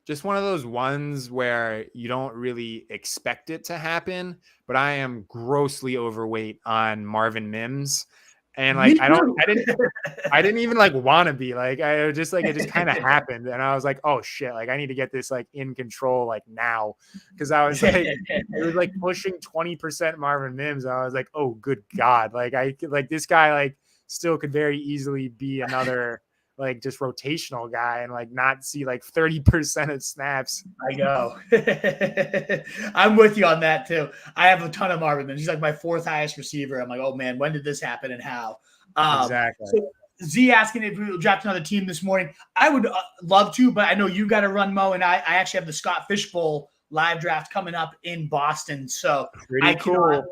just one of those ones where you don't really expect it to happen, but I am grossly overweight on Marvin Mims. And like, I didn't even like want to be like, it just kind of happened. And I was like, oh shit, like I need to get this like in control, like now. Cause I was like, it was like pushing 20% Marvin Mims. And I was like, oh good God. Like this guy, like still could very easily be another like just rotational guy and like not see like 30% of snaps. I know. I'm with you on that too. I have a ton of Marvin Mims. He's like my 4th highest receiver. I'm like, oh man, when did this happen and how? Exactly. So Z asking if we will draft another team this morning. I would love to, but I know you got to run Mo, and I actually have the Scott Fish Bowl live draft coming up in Boston. So pretty cool.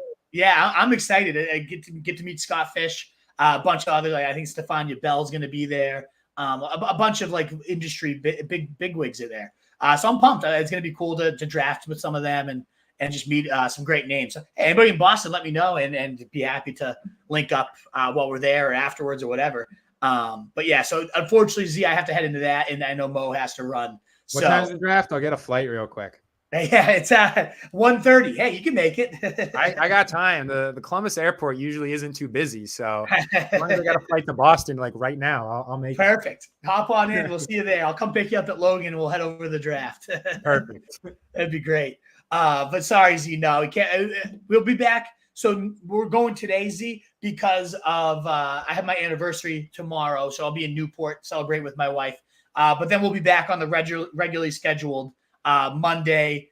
I'm excited. I get to meet Scott Fish. A bunch of others. Like I think Stephania Bell's going to be there. A bunch of like industry big wigs are there. So I'm pumped. It's going to be cool to draft with some of them and just meet some great names. So, hey, anybody in Boston, let me know and be happy to link up while we're there or afterwards or whatever. But yeah, so unfortunately, Z, I have to head into that, and I know Mo has to run. What time's the draft? I'll get a flight real quick. Yeah, it's 1:30. Hey, you can make it. I got time. The Columbus airport usually isn't too busy, so as long as I got a flight to Boston like right now, I'll make Perfect. It. Hop on in. We'll see you there. I'll come pick you up at Logan, and we'll head over to the draft. Perfect. That'd be great. But sorry, Z, no, we can't. We'll be back. So we're going today, Z, because of I have my anniversary tomorrow, so I'll be in Newport, celebrate with my wife. But then we'll be back on the regularly scheduled Monday.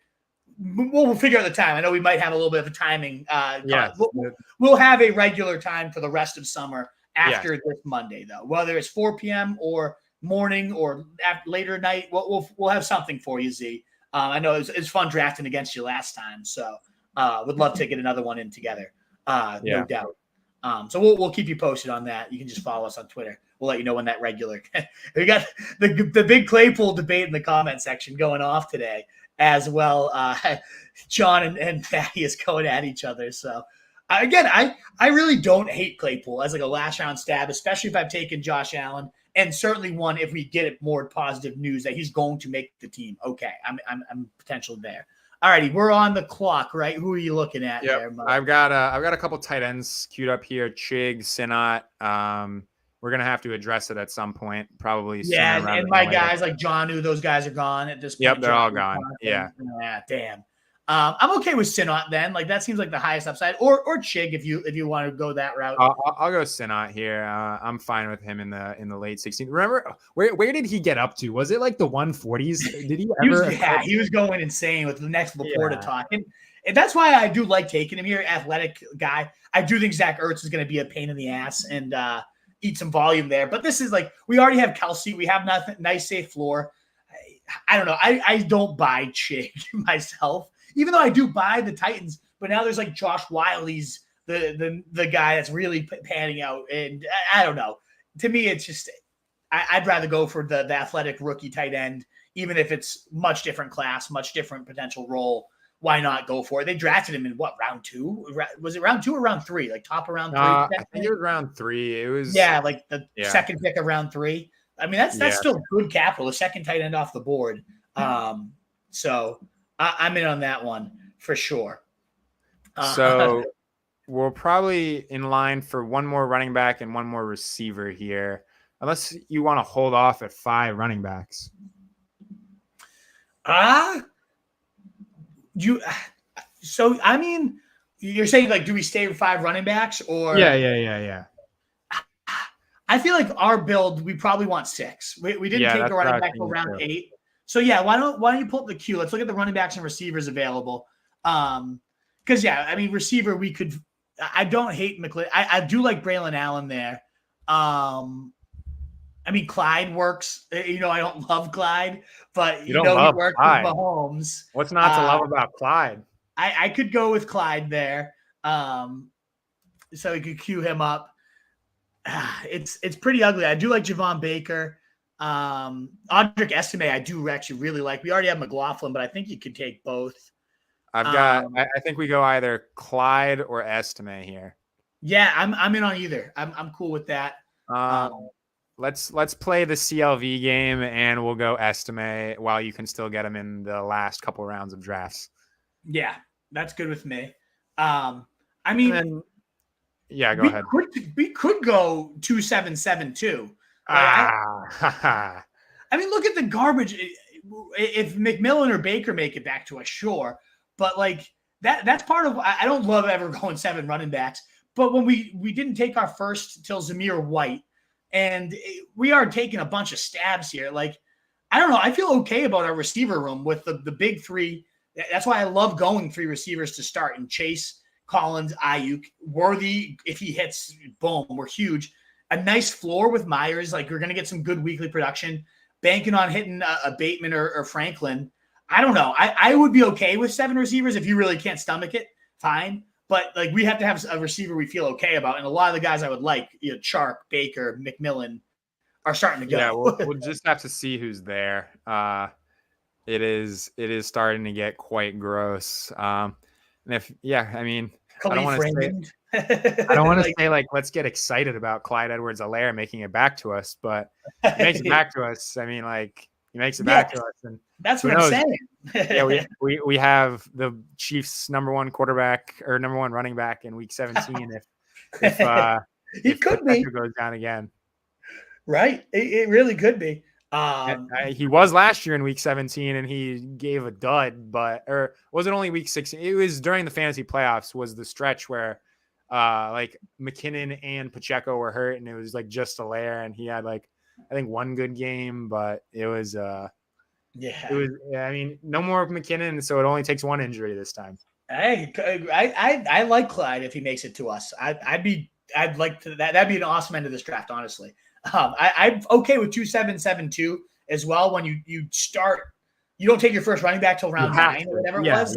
We'll figure out the time. I know we might have a little bit of a timing. We'll have a regular time for the rest of summer after this Monday, though. Whether it's 4 p.m. or morning or later night, we'll have something for you, Z. I know it's fun drafting against you last time, so would love to get another one in together. No doubt. So we'll keep you posted on that. You can just follow us on Twitter. We'll let you know when that regular. We got the big Claypool debate in the comment section going off today as well. John and Patty is going at each other. So again, I really don't hate Claypool as like a last round stab, especially if I've taken Josh Allen, and certainly one if we get more positive news that he's going to make the team. Okay, I'm potential there. All righty, we're on the clock, right? Who are you looking at there, Mo? I've got a couple tight ends queued up here. Chig, Sinnott. We're gonna have to address it at some point, probably. Yeah, and my guys like Jonnu, those guys are gone at this point. Yep, they're all gone. Yeah, damn. I'm okay with Sinnott then. Like that seems like the highest upside, or Chig if you want to go that route. I'll go Sinnott here. I'm fine with him in the late 16th. Remember where did he get up to? Was it like the 140s? Did he ever? He was going insane with the next Laporta talk, and that's why I do like taking him here. Athletic guy. I do think Zach Ertz is going to be a pain in the ass and eat some volume there. But this is like we already have Kelsey. We have nothing nice safe floor. I don't know. I don't buy Chig myself. Even though I do buy the Titans, but now there's like Josh Wiley's the guy that's really panning out, and I don't know. To me, it's just I'd rather go for the athletic rookie tight end, even if it's much different class, much different potential role. Why not go for it? They drafted him in what, round 2? Was it round 2 or round 3? Like top of round 3? I think it was round 3. It was like the second pick of round 3. I mean that's still good capital. The second tight end off the board. So. I'm in on that one for sure. So we're probably in line for one more running back and one more receiver here. unless you want to hold off at 5 running backs. So I mean, you're saying like, do we stay with 5 running backs or? Yeah. I feel like our build, we probably want 6. We didn't take a running back till round 8. So yeah, why don't you pull up the queue? Let's look at the running backs and receivers available. Because I mean, receiver we could. I don't hate McLean. I do like Braylon Allen there. I mean, Clyde works. I don't love Clyde, but he worked with Mahomes. What's not to love about Clyde? I could go with Clyde there. So we could queue him up. It's pretty ugly. I do like Javon Baker. Audric Estime, I do actually really like. We already have McLaughlin, but I think you could take both. I think we go either Clyde or Estime here. Yeah, I'm in on either. I'm cool with that. Let's play the CLV game and we'll go Estime while you can still get him in the last couple rounds of drafts. Yeah, that's good with me. I mean, yeah, go ahead. We could go 2-7-7 too. I mean, look at the garbage. If McMillan or Baker make it back to us, sure. But like that's part of. I don't love ever going 7 running backs. But when we didn't take our first till Zamir White, and we are taking a bunch of stabs here. Like, I don't know. I feel okay about our receiver room with the big 3. That's why I love going 3 receivers to start. And Chase, Collins, Aiyuk, Worthy, if he hits, boom, we're huge. A nice floor with Myers. Like, we're going to get some good weekly production. Banking on hitting a Bateman or Franklin. I don't know. I would be okay with 7 receivers if you really can't stomach it. Fine. But, like, we have to have a receiver we feel okay about. And a lot of the guys I would like, Chark, Baker, McMillan, are starting to go. Yeah, we'll just have to see who's there. It is starting to get quite gross. I mean, I don't want to say like let's get excited about Clyde Edwards-Helaire making it back to us, but he makes it back to us. I mean, like he makes it back to us, and that's what I'm saying. Yeah, we have the Chiefs' #1 quarterback or #1 running back in Week 17. If could be goes down again, right? It really could be. He was last year in Week 17 and he gave a dud, or was it only Week 16? It was during the fantasy playoffs was the stretch where like McKinnon and Pacheco were hurt and it was like just Helaire and he had like, I think 1 good game, but it was, I mean, no more McKinnon. So it only takes 1 injury this time. Hey, I like Clyde if he makes it to us. I'd like to, that'd be an awesome end of this draft, honestly. I'm okay with 2-7-7-2 as well. When you start, you don't take your first running back till round 9 or whatever it was.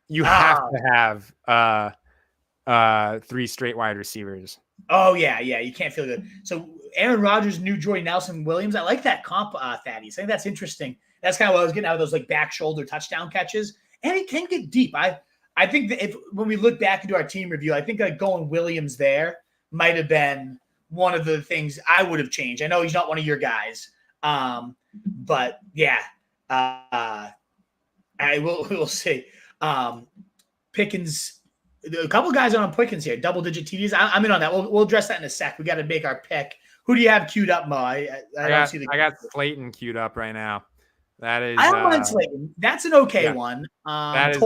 You have to have 3 straight wide receivers. Oh yeah, you can't feel good. So Aaron Rodgers, new Jordy Nelson Williams. I like that comp, Thaddeus. I think that's interesting. That's kind of what I was getting out of those like back shoulder touchdown catches, and he can get deep. I think that when we look back into our team review, I think like going Williams there might have been one of the things I would have changed. I know he's not one of your guys, but yeah, we'll see. Pickens, a couple guys on Pickens here, double-digit TDs. I'm in on that. We'll address that in a sec. We got to make our pick. Who do you have queued up, Mo? I got Slayton queued up right now. That is. I don't mind Slayton. That's an okay one. That is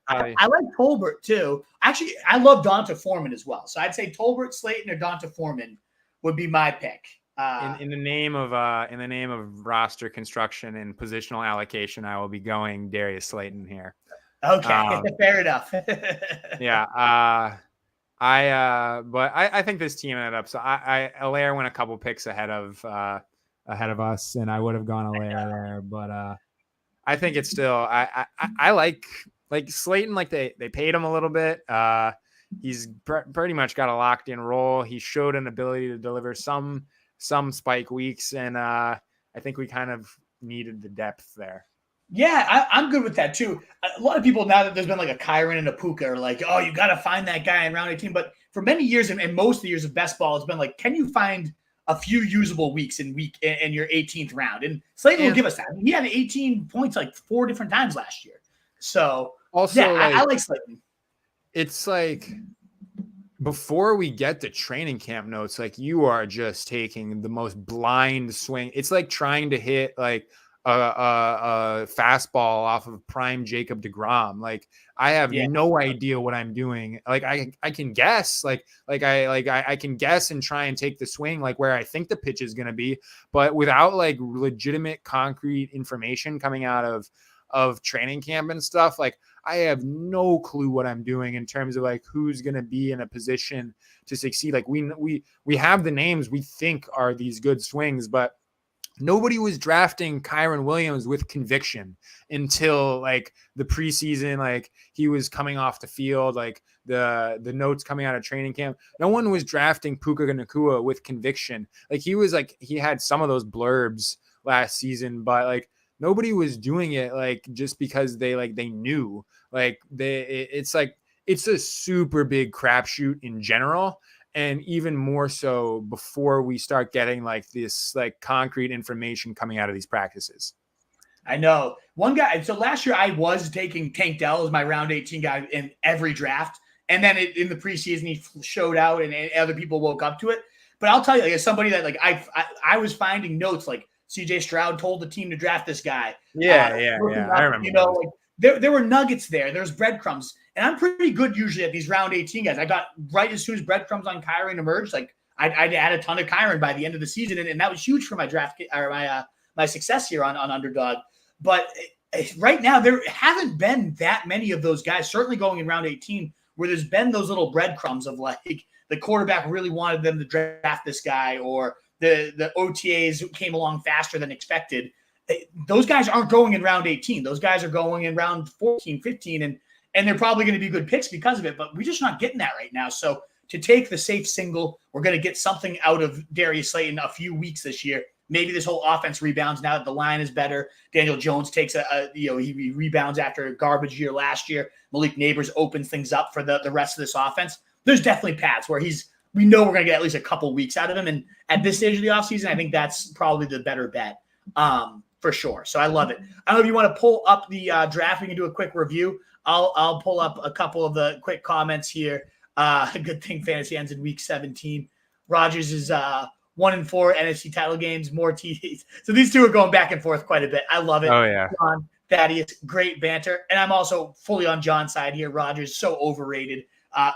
probably. I like Tolbert too. Actually, I love Donta Foreman as well. So I'd say Tolbert, Slayton, or Donta Foreman would be my pick. In the name of roster construction and positional allocation, I will be going Darius Slayton here. Okay, fair enough. Yeah. But I think this team ended up. So Helaire went a couple picks ahead of us, and I would have gone Helaire there. But I think it's still. I like Slayton. Like they paid him a little bit. He's pretty much got a locked in role. He showed an ability to deliver some spike weeks, and I think we kind of needed the depth there. Yeah, I'm good with that too. A lot of people, now that there's been like a Kyron and a Puka, are like, oh, you got to find that guy in round 18. But for many years, and most of the years of best ball, it's been like, can you find a few usable weeks in your 18th round? And Slayton will give us that. He had 18 points like 4 different times last year. So also, yeah, I like Slayton. It's like before we get to training camp notes, like you are just taking the most blind swing. It's like trying to hit like a fastball off of prime Jacob deGrom. Like I have no idea what I'm doing. Like I can guess, I can guess and try and take the swing like where I think the pitch is going to be, but without like legitimate concrete information coming out of training camp and stuff, like I have no clue what I'm doing in terms of like who's going to be in a position to succeed. Like we have the names we think are these good swings, but nobody was drafting Kyron Williams with conviction until like the preseason, like he was coming off the field, like the notes coming out of training camp. No one was drafting Puka Nacua with conviction. Like he had some of those blurbs last season, but like nobody was doing it like just because they knew. Like it's a super big crapshoot in general. And even more so before we start getting like this like concrete information coming out of these practices. I know one guy. So last year I was taking Tank Dell as my round 18 guy in every draft. And then in the preseason, he showed out and other people woke up to it. But I'll tell you, like, as somebody that like I was finding notes like CJ Stroud told the team to draft this guy. Yeah. I remember. You know, like there were nuggets there. There's breadcrumbs. And I'm pretty good usually at these round 18 guys. I got right as soon as breadcrumbs on Kyron emerged. Like I'd add a ton of Kyron by the end of the season, and that was huge for my draft or my success here on Underdog. But right now there haven't been that many of those guys. Certainly going in round 18, where there's been those little breadcrumbs of like the quarterback really wanted them to draft this guy, or the OTAs came along faster than expected. Those guys aren't going in round 18. Those guys are going in round 14, 15, and they're probably going to be good picks because of it, but we're just not getting that right now. So to take the safe single, we're going to get something out of Darius Slayton a few weeks this year. Maybe this whole offense rebounds now that the line is better. Daniel Jones takes he rebounds after a garbage year last year. Malik Neighbors opens things up for the rest of this offense. There's definitely paths where we know we're going to get at least a couple weeks out of him. And at this stage of the offseason, I think that's probably the better bet for sure. So I love it. I don't know if you want to pull up the draft. We can do a quick review. I'll pull up a couple of the quick comments here. Good thing fantasy ends in week 17. Rodgers is 1-4 NFC title games, more TDs. So these two are going back and forth quite a bit. I love it. Oh yeah, John, Thaddeus, great banter, and I'm also fully on John's side here. Rodgers so overrated.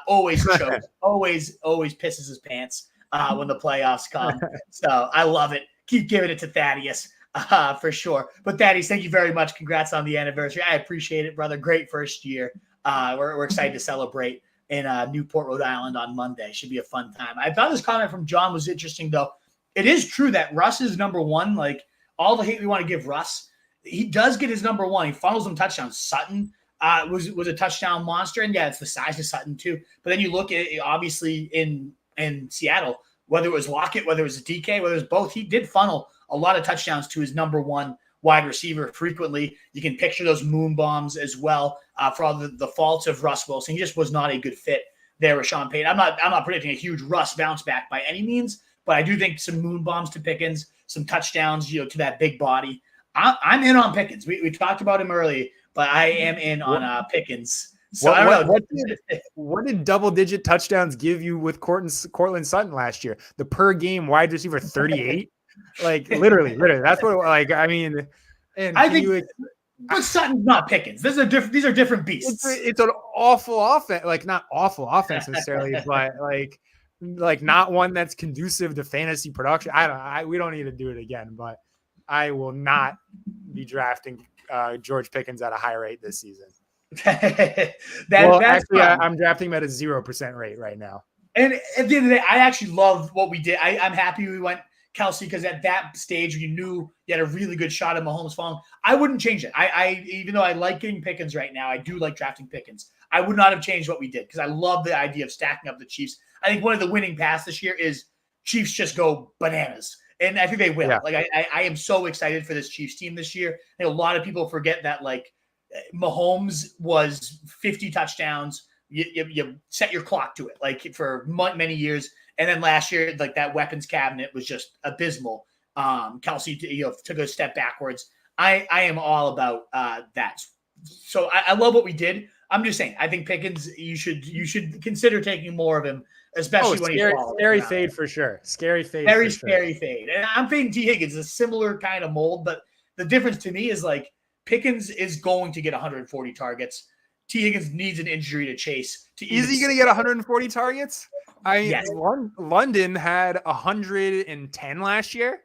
Always chokes. always pisses his pants when the playoffs come. So I love it. Keep giving it to Thaddeus. For sure. But Thaddeus, thank you very much. Congrats on the anniversary. I appreciate it, brother. Great first year. We're excited to celebrate in Newport, Rhode Island on Monday. Should be a fun time. I thought this comment from John was interesting, though. It is true that Russ is number one. Like, all the hate we want to give Russ, he does get his number one. He funnels them touchdowns. Sutton was a touchdown monster. And, yeah, it's the size of Sutton, too. But then you look at it, obviously, in Seattle, whether it was Lockett, whether it was DK, whether it was both, he did funnel a lot of touchdowns to his number one wide receiver frequently. You can picture those moon bombs as well for all the faults of Russ Wilson. He just was not a good fit there with Sean Payton. I'm not predicting a huge Russ bounce back by any means, but I do think some moon bombs to Pickens, some touchdowns, to that big body. I'm in on Pickens. We talked about him early, but I am in on Pickens. So I don't know. What did double-digit touchdowns give you with Cortland Sutton last year? The per-game wide receiver 38? Like literally, that's what. Like, I mean, and I think, but Sutton's not Pickens. These are different beasts. It's an awful offense, like not awful offense necessarily, but like not one that's conducive to fantasy production. We don't need to do it again, but I will not be drafting George Pickens at a high rate this season. I'm drafting him at a 0% rate right now. And at the end of the day, I actually love what we did. I'm happy we went Kelsey, because at that stage you knew you had a really good shot at Mahomes falling. I wouldn't change it. I even though I like getting Pickens right now, I do like drafting Pickens. I would not have changed what we did because I love the idea of stacking up the Chiefs. I think one of the winning paths this year is Chiefs just go bananas. And I think they will. Yeah. Like I am so excited for this Chiefs team this year. I think a lot of people forget that like Mahomes was 50 touchdowns. You set your clock to it like for many years. And then last year, like that weapons cabinet was just abysmal. Kelsey, took a step backwards. I am all about that. So I love what we did. I'm just saying. I think Pickens, you should consider taking more of him, especially when he's scary fade for sure. Scary fade. Very scary fade. And I'm fading T. Higgins, a similar kind of mold, but the difference to me is like Pickens is going to get 140 targets. T. Higgins needs an injury to chase. Is he going to get 140 targets? Yes. London had 110 last year.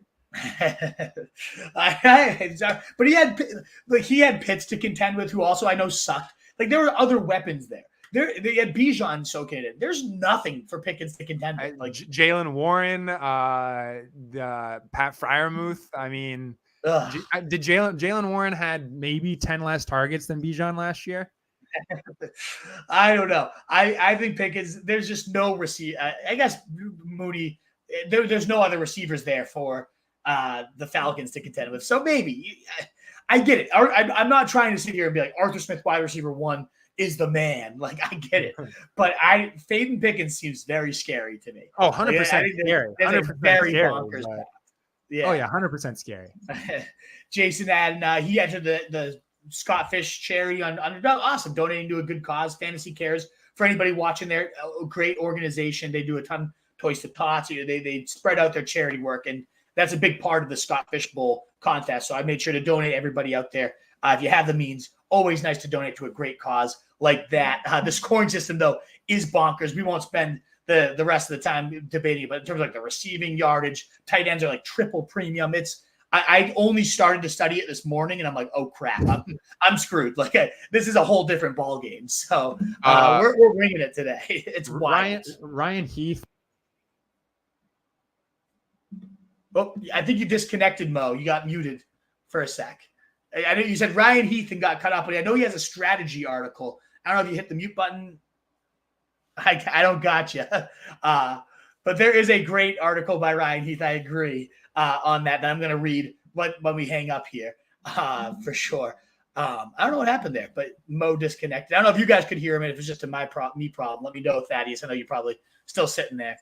But he had Pitts to contend with, who also I know sucked. Like there were other weapons there. They had Bijan soaking. There's nothing for Pickens to contend with. Like Jalen Warren, Pat Freiermuth. I mean, did Jalen Warren had maybe 10 less targets than Bijan last year? I don't know. I think Pickens. There's just no receiver. I guess Mooney. There's no other receivers there for the Falcons to contend with. So maybe I get it. I'm not trying to sit here and be like Arthur Smith, wide receiver 1, is the man. Like I get it, but Faden Pickens seems very scary to me. Oh, 100% scary. 100% very scary, bonkers. But... Yeah. Oh yeah, 100% scary. Jason Adden, he entered the Scott Fish charity on Underdog. Awesome, donating to a good cause. Fantasy Cares, for anybody watching there, a great organization. They do a ton of Toys to Tots. They spread out their charity work, and that's a big part of the Scott Fish Bowl contest. So I made sure to donate everybody out there. If you have the means, always nice to donate to a great cause like that. The scoring system, though, is bonkers. We won't spend the rest of the time debating, but in terms of like the receiving yardage, tight ends are like triple premium. I only started to study it this morning, and I'm like, oh crap, I'm screwed. Like this is a whole different ball game. So we're bringing it today. It's wild. Ryan Heath. Oh, I think you disconnected, Mo. You got muted for a sec. I know you said Ryan Heath and got cut off, but I know he has a strategy article. I don't know if you hit the mute button. I don't got you. But there is a great article by Ryan Heath. I agree on that I'm going to read when we hang up here for sure. I don't know what happened there, but Mo disconnected. I don't know if you guys could hear him. And if it's just a me problem, let me know, Thaddeus. I know you're probably still sitting there.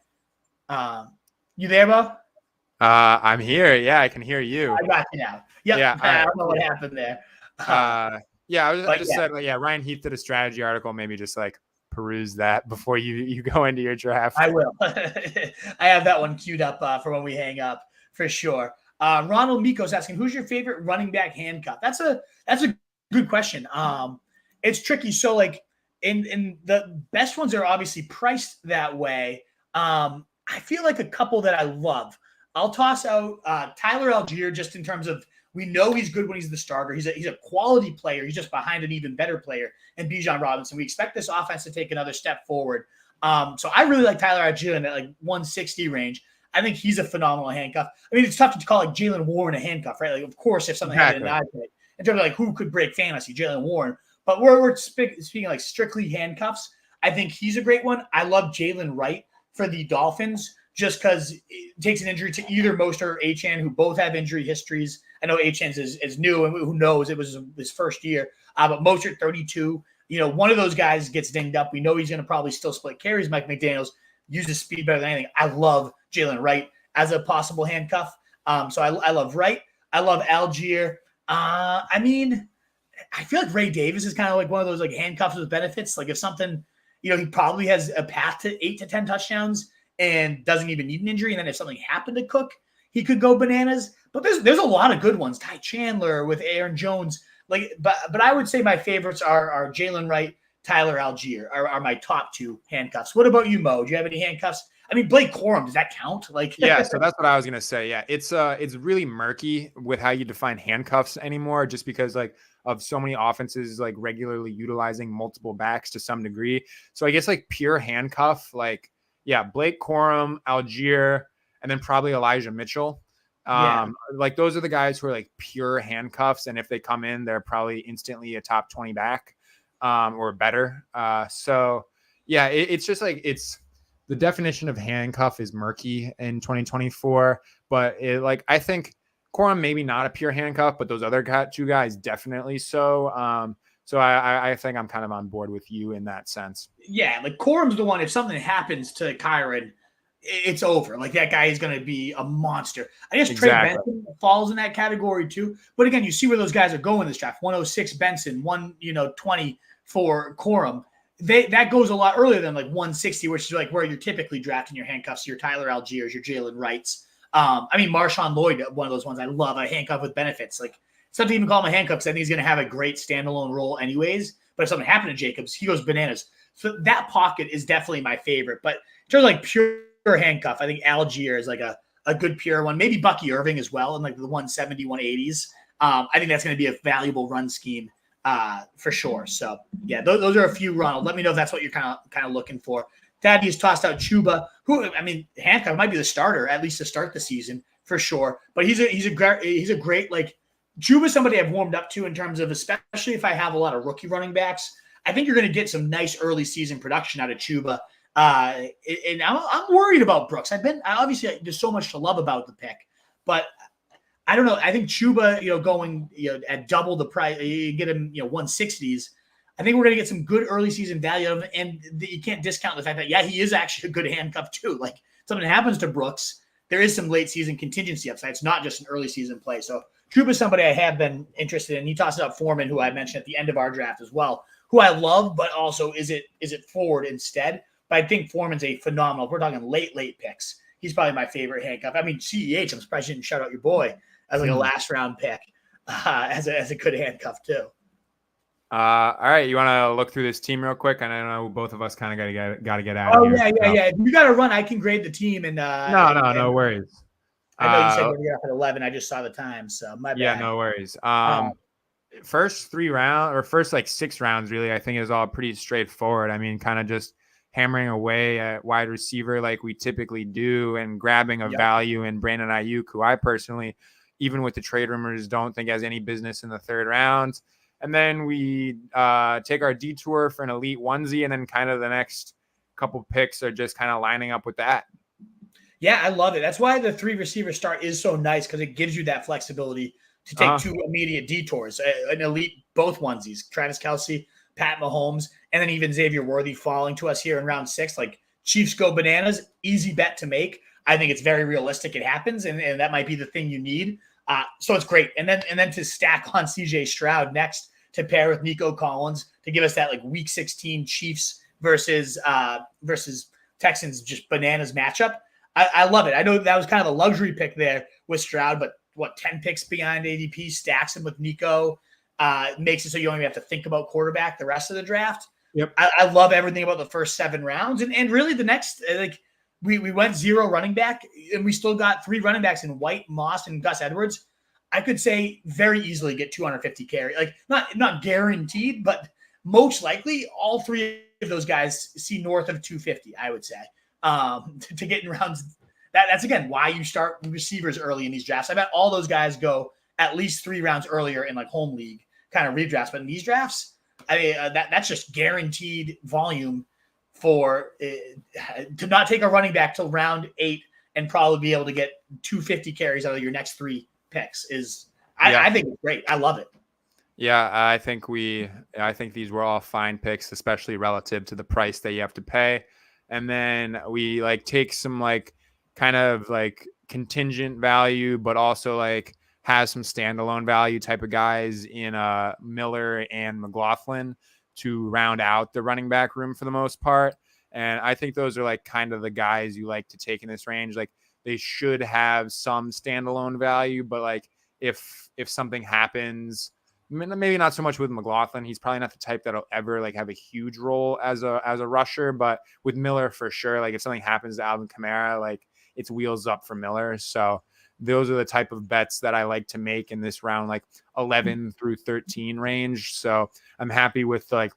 You there, Mo? I'm here. Yeah, I can hear you. I got you now. Yep. Yeah, I don't know what happened there. I said, Ryan Heath did a strategy article. Maybe just like peruse that before you go into your draft. I will. I have that one queued up for when we hang up for sure. Ronald Miko's asking, who's your favorite running back handcuff? That's a good question. It's tricky. So like in the best ones are obviously priced that way. I feel like a couple that I love. I'll toss out Tyler Algier just in terms of we know he's good when he's the starter. He's a quality player. He's just behind an even better player in Bijan Robinson. We expect this offense to take another step forward. So I really like Tyler Algier in that like 160 range. I think he's a phenomenal handcuff. I mean, it's tough to call like Jalen Warren a handcuff, right? Like, of course, if something happened in the iPad, in terms of like who could break fantasy, Jalen Warren. But we're speaking like strictly handcuffs. I think he's a great one. I love Jalen Wright for the Dolphins, just because it takes an injury to either Mostert or Achane, who both have injury histories. I know Achane's is new, and who knows, it was his first year. But Mostert, 32. One of those guys gets dinged up. We know he's going to probably still split carries. Mike McDaniels uses speed better than anything. I love Jalen Wright as a possible handcuff. So I love Wright. I love Algier. I mean, I feel like Ray Davis is kind of like one of those like handcuffs with benefits. Like if something, he probably has a path to 8 to 10 touchdowns and doesn't even need an injury. And then if something happened to Cook, he could go bananas. But there's a lot of good ones. Ty Chandler with Aaron Jones. But I would say my favorites are Jalen Wright, Tyler Algier are my top 2 handcuffs. What about you, Mo? Do you have any handcuffs? I mean, Blake Corum, does that count? Yeah, so that's what I was gonna say. Yeah, it's really murky with how you define handcuffs anymore, just because like of so many offenses like regularly utilizing multiple backs to some degree. So I guess like pure handcuff, like Blake Corum, Algier, and then probably Elijah Mitchell. Like those are the guys who are like pure handcuffs, and if they come in, they're probably instantly a top 20 back or better. It's just like the definition of handcuff is murky in 2024, but I think Corum maybe not a pure handcuff, but those other 2 guys definitely so. So I think I'm kind of on board with you in that sense. Yeah, like Corum's the one, if something happens to Kyron, it's over. Like that guy is going to be a monster. I guess Trey Benson falls in that category too. But again, you see where those guys are going this draft. 106 Benson, 120 for Corum, that goes a lot earlier than like 160, which is like where you're typically drafting your handcuffs, your Tyler Algiers, your Jalen Wrights. I mean, Marshawn Lloyd, one of those ones I love, a handcuff with benefits. Like, some people even call him a handcuff because I think he's going to have a great standalone role anyways. But if something happened to Jacobs, he goes bananas. So that pocket is definitely my favorite. But in terms of like pure handcuff, I think Algier is like a good pure one. Maybe Bucky Irving as well in like the 170, 180s. I think that's going to be a valuable run scheme for sure. So yeah, those are a few, Ronald. Let me know if that's what you're kind of looking for. Thaddeus tossed out Chuba, who, I mean, handcuff might be the starter at least to start the season for sure. But he's a great like Chuba, somebody I've warmed up to in terms of, especially if I have a lot of rookie running backs. I think you're going to get some nice early season production out of Chuba. And I'm worried about Brooks. Obviously there's so much to love about the pick, but I don't know. I think Chuba, going, at double the price, you get him, 160s. I think we're going to get some good early season value out of him. And you can't discount the fact that, yeah, he is actually a good handcuff too. Like, something happens to Brooks, there is some late season contingency upside. It's not just an early season play. So Chuba is somebody I have been interested in. He tossed out Foreman, who I mentioned at the end of our draft as well, who I love, but also is it forward instead? But I think Foreman's a phenomenal. We're talking late picks. He's probably my favorite handcuff. I mean, CEH, I'm surprised you didn't shout out your boy as like a last round pick as a good handcuff too. All right, you want to look through this team real quick? And I know both of us kind of got to get out. Oh yeah. If you got to run, I can grade the team. And no worries. I know you said we're going to get up at 11. I just saw the time, so my bad. Yeah, no worries. First 3 rounds or first like 6 rounds, really, I think is all pretty straightforward. I mean, kind of just hammering away at wide receiver like we typically do, and grabbing a value in Brandon Aiyuk, who I personally, even with the trade rumors, don't think has any business in the 3rd round. And then we take our detour for an elite onesie, and then kind of the next couple picks are just kind of lining up with that. Yeah, I love it. That's why the 3 receiver start is so nice, because it gives you that flexibility to take 2 immediate detours, an elite both onesies, Travis Kelce, Pat Mahomes, and then even Xavier Worthy falling to us here in round 6. Like, Chiefs go bananas, easy bet to make. I think it's very realistic it happens, and that might be the thing you need. So it's great. And then to stack on CJ Stroud next to pair with Nico Collins to give us that like week 16 Chiefs versus Texans just bananas matchup. I love it. I know that was kind of a luxury pick there with Stroud, but 10 picks behind ADP, stacks him with Nico, makes it so you don't even have to think about quarterback the rest of the draft. Yep. I love everything about the first 7 rounds. And really the next, like, we went 0 running back, and we still got 3 running backs in White, Moss, and Gus Edwards. I could say very easily get 250 carry. Like, not guaranteed, but most likely all 3 of those guys see north of 250, I would say. To get in rounds. That's again why you start receivers early in these drafts. I bet all those guys go at least 3 rounds earlier in like home league kind of redrafts. But in these drafts, I mean, that's just guaranteed volume for to not take a running back till round 8 and probably be able to get 250 carries out of your next 3 picks. I think it's great. I love it. Yeah, I think these were all fine picks, especially relative to the price that you have to pay. And then we like take some like kind of like contingent value, but also like has some standalone value type of guys in Miller and McLaughlin to round out the running back room for the most part. And I think those are like kind of the guys you like to take in this range. Like, they should have some standalone value, but like if something happens, maybe not so much with McLaughlin. He's probably not the type that'll ever like have a huge role as a rusher, but with Miller for sure, like if something happens to Alvin Kamara, like it's wheels up for Miller. So those are the type of bets that I like to make in this round, like 11 through 13 range. So I'm happy with like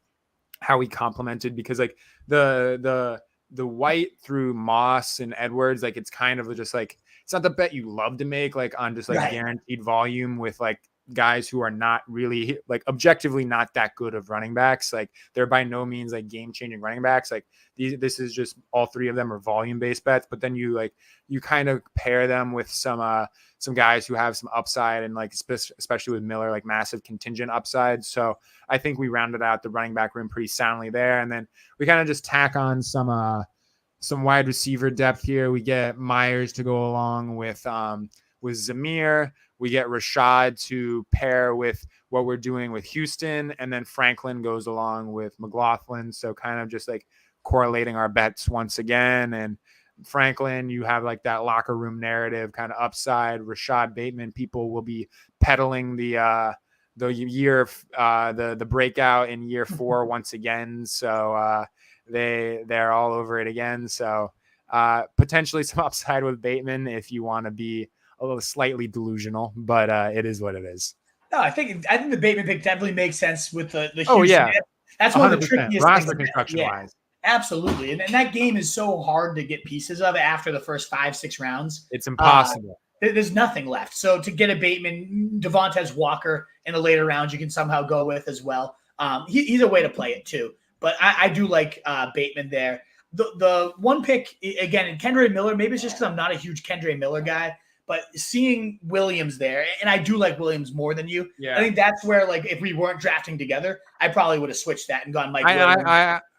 how he complemented, because like the White through Moss and Edwards, like it's kind of just like, it's not the bet you love to make like on just like guaranteed volume with like guys who are not really like objectively not that good of running backs. Like, they're by no means like game changing running backs. Like this is just all 3 of them are volume based bets, but then you kind of pair them with some guys who have some upside, and like especially with Miller, like massive contingent upside. So I think we rounded out the running back room pretty soundly there. And then we kind of just tack on some wide receiver depth here. We get Myers to go along with Zamir. we get Rashad to pair with what we're doing with Houston, and then Franklin goes along with McLaughlin. So kind of just like correlating our bets once again. And Franklin, you have like that locker room narrative kind of upside. Rashad Bateman, people will be peddling the breakout in year 4 once again. So they're all over it again. So potentially some upside with Bateman if you want to be a little slightly delusional, but it is what it is. No, I think the Bateman pick definitely makes sense with the Houston. Oh yeah, that's one of the trickiest roster things. construction wise. Absolutely. And that game is so hard to get pieces of after the first 5-6 rounds. It's impossible. There's nothing left. So to get a Bateman, Devontae Walker in the later rounds, you can somehow go with as well. He's a way to play it too. But I do like Bateman there. The one pick, again, in Kendre Miller, maybe it's just because I'm not a huge Kendre Miller guy, but seeing Williams there, and I do like Williams more than you. Yeah. I think that's where, like, if we weren't drafting together, I probably would have switched that and gone Mike Williams.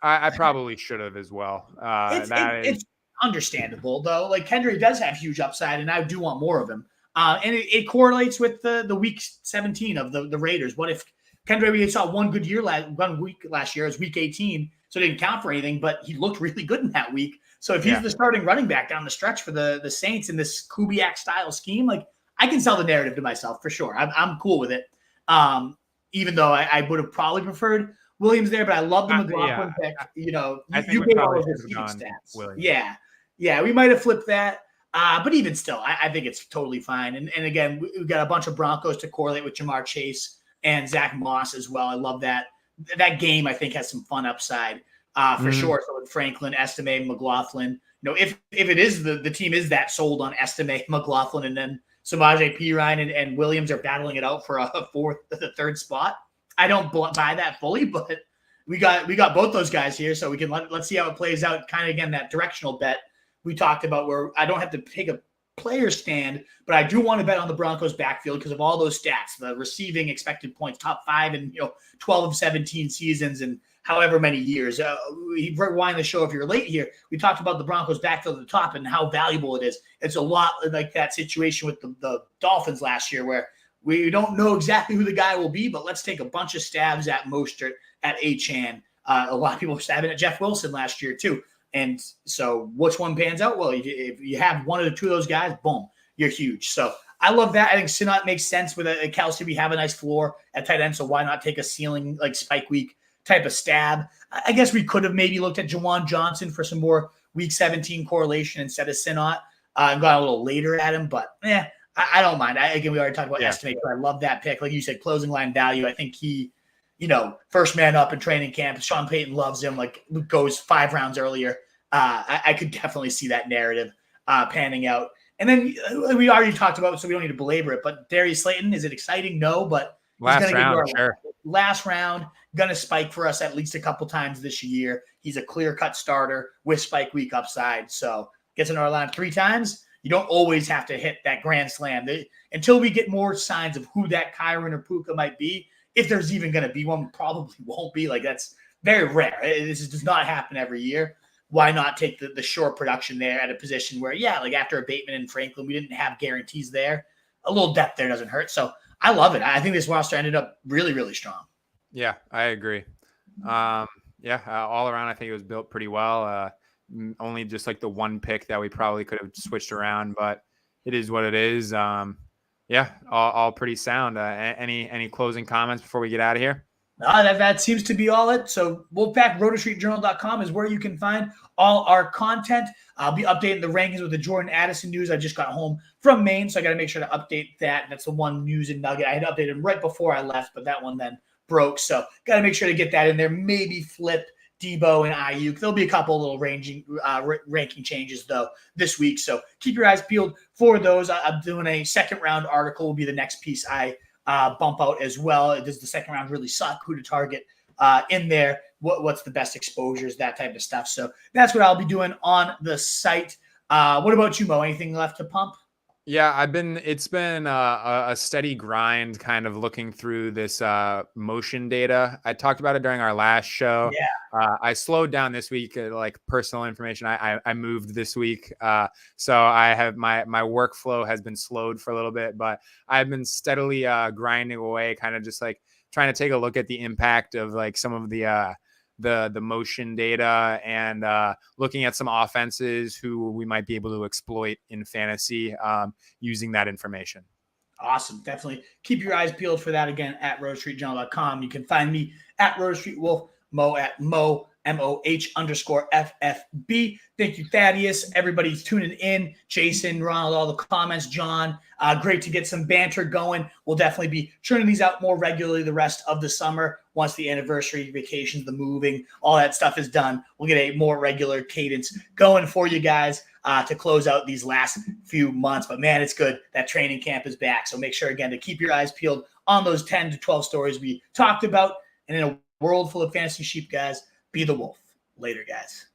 I probably should have as well. It's understandable, though. Like, Kendre does have huge upside, and I do want more of him. And it correlates with the week 17 of the Raiders. What if Kendre, we saw one good year, 1 week last year, is week 18, so it didn't count for anything, but he looked really good in that week. So if he's the starting running back down the stretch for the Saints in this Kubiak-style scheme, like, I can sell the narrative to myself for sure. I'm cool with it. Even though I would have probably preferred Williams there, but I love the McLaughlin pick. You know, you gave all of his stats. Williams. Yeah, we might have flipped that. But even still, I think it's totally fine. And again, we've got a bunch of Broncos to correlate with Jamar Chase and Zach Moss as well. I love that. That game, I think, has some fun upside for sure. So with Franklin, Estime, McLaughlin, you know, if it is the team is that sold on Estime, McLaughlin, and then Samaje Perine and Williams are battling it out for the third spot. I don't buy that fully, but we got both those guys here, so we can let's see how it plays out. Kind of again that directional bet we talked about, where I don't have to take a player stand, but I do want to bet on the Broncos backfield because of all those stats, the receiving expected points, top 5 in 12 of 17 seasons and however many years. Rewind the show if you're late here. We talked about the Broncos backfield at the top and how valuable it is. It's a lot like that situation with the Dolphins last year, where we don't know exactly who the guy will be, but let's take a bunch of stabs at Mostert, at Achane. A lot of people were stabbing at Jeff Wilson last year too. And so which one pans out? Well, if you have one of the two of those guys, boom, you're huge. So I love that. I think Sinat makes sense with a Kelsey. We have a nice floor at tight end, so why not take a ceiling like spike week type of stab? I guess we could have maybe looked at Jawan Johnson for some more week 17 correlation instead of Sinat and got a little later at him. But I don't mind. Again, we already talked about estimate. I love that pick. Like you said, closing line value. I think he, first man up in training camp. Sean Payton loves him. Like goes 5 rounds earlier. I could definitely see that narrative panning out. And then we already talked about it, so we don't need to belabor it. But Darius Slayton, is it exciting? No, but last round, sure. Last round, going to spike for us at least a couple times this year. He's a clear-cut starter with spike week upside. So gets in our line 3 times. You don't always have to hit that grand slam. Until we get more signs of who that Kyron or Puka might be, if there's even going to be one, probably won't be. Like, that's very rare. This does not happen every year. Why not take the short production there at a position where, like after Bateman and Franklin, we didn't have guarantees there. A little depth there doesn't hurt. So I love it. I think this roster ended up really, really strong. Yeah, I agree. All around, I think it was built pretty well. Only just like the one pick that we probably could have switched around, but it is what it is. All pretty sound. Any closing comments before we get out of here? That seems to be all it. So wolfpack.rotostreetjournal.com is where you can find all our content. I'll be updating the rankings with the Jordan Addison news. I just got home from Maine, so I got to make sure to update that. That's the one news and nugget. I had updated them right before I left, but that one then broke. So got to make sure to get that in there. Maybe flip Deebo and Aiyuk. There'll be a couple little ranking changes, though, this week. So keep your eyes peeled for those. I'm doing a second round article will be the next piece I bump out as well. Does the second round really suck? Who to target in there? What's the best exposures? That type of stuff. So that's what I'll be doing on the site. What about you, Mo? Anything left to pump? Yeah, it's been a steady grind kind of looking through this motion data. I talked about it during our last show. I slowed down this week, like personal information. I moved this week. So I have my workflow has been slowed for a little bit, but I've been steadily grinding away, kind of just like trying to take a look at the impact of like some of the motion data and looking at some offenses who we might be able to exploit in fantasy using that information. Awesome. Definitely keep your eyes peeled for that. Again, at rosestreetjournal.com. You can find me at Rose Street Wolf, Mo at Mo, MOH_FFB. Thank you, Thaddeus. Everybody's tuning in. Jason, Ronald, all the comments. John, great to get some banter going. We'll definitely be churning these out more regularly the rest of the summer. Once the anniversary, vacations, the moving, all that stuff is done, we'll get a more regular cadence going for you guys to close out these last few months. But, man, it's good that training camp is back. So make sure, again, to keep your eyes peeled on those 10 to 12 stories we talked about. And in a world full of fantasy sheep, guys, be the wolf. Later, guys.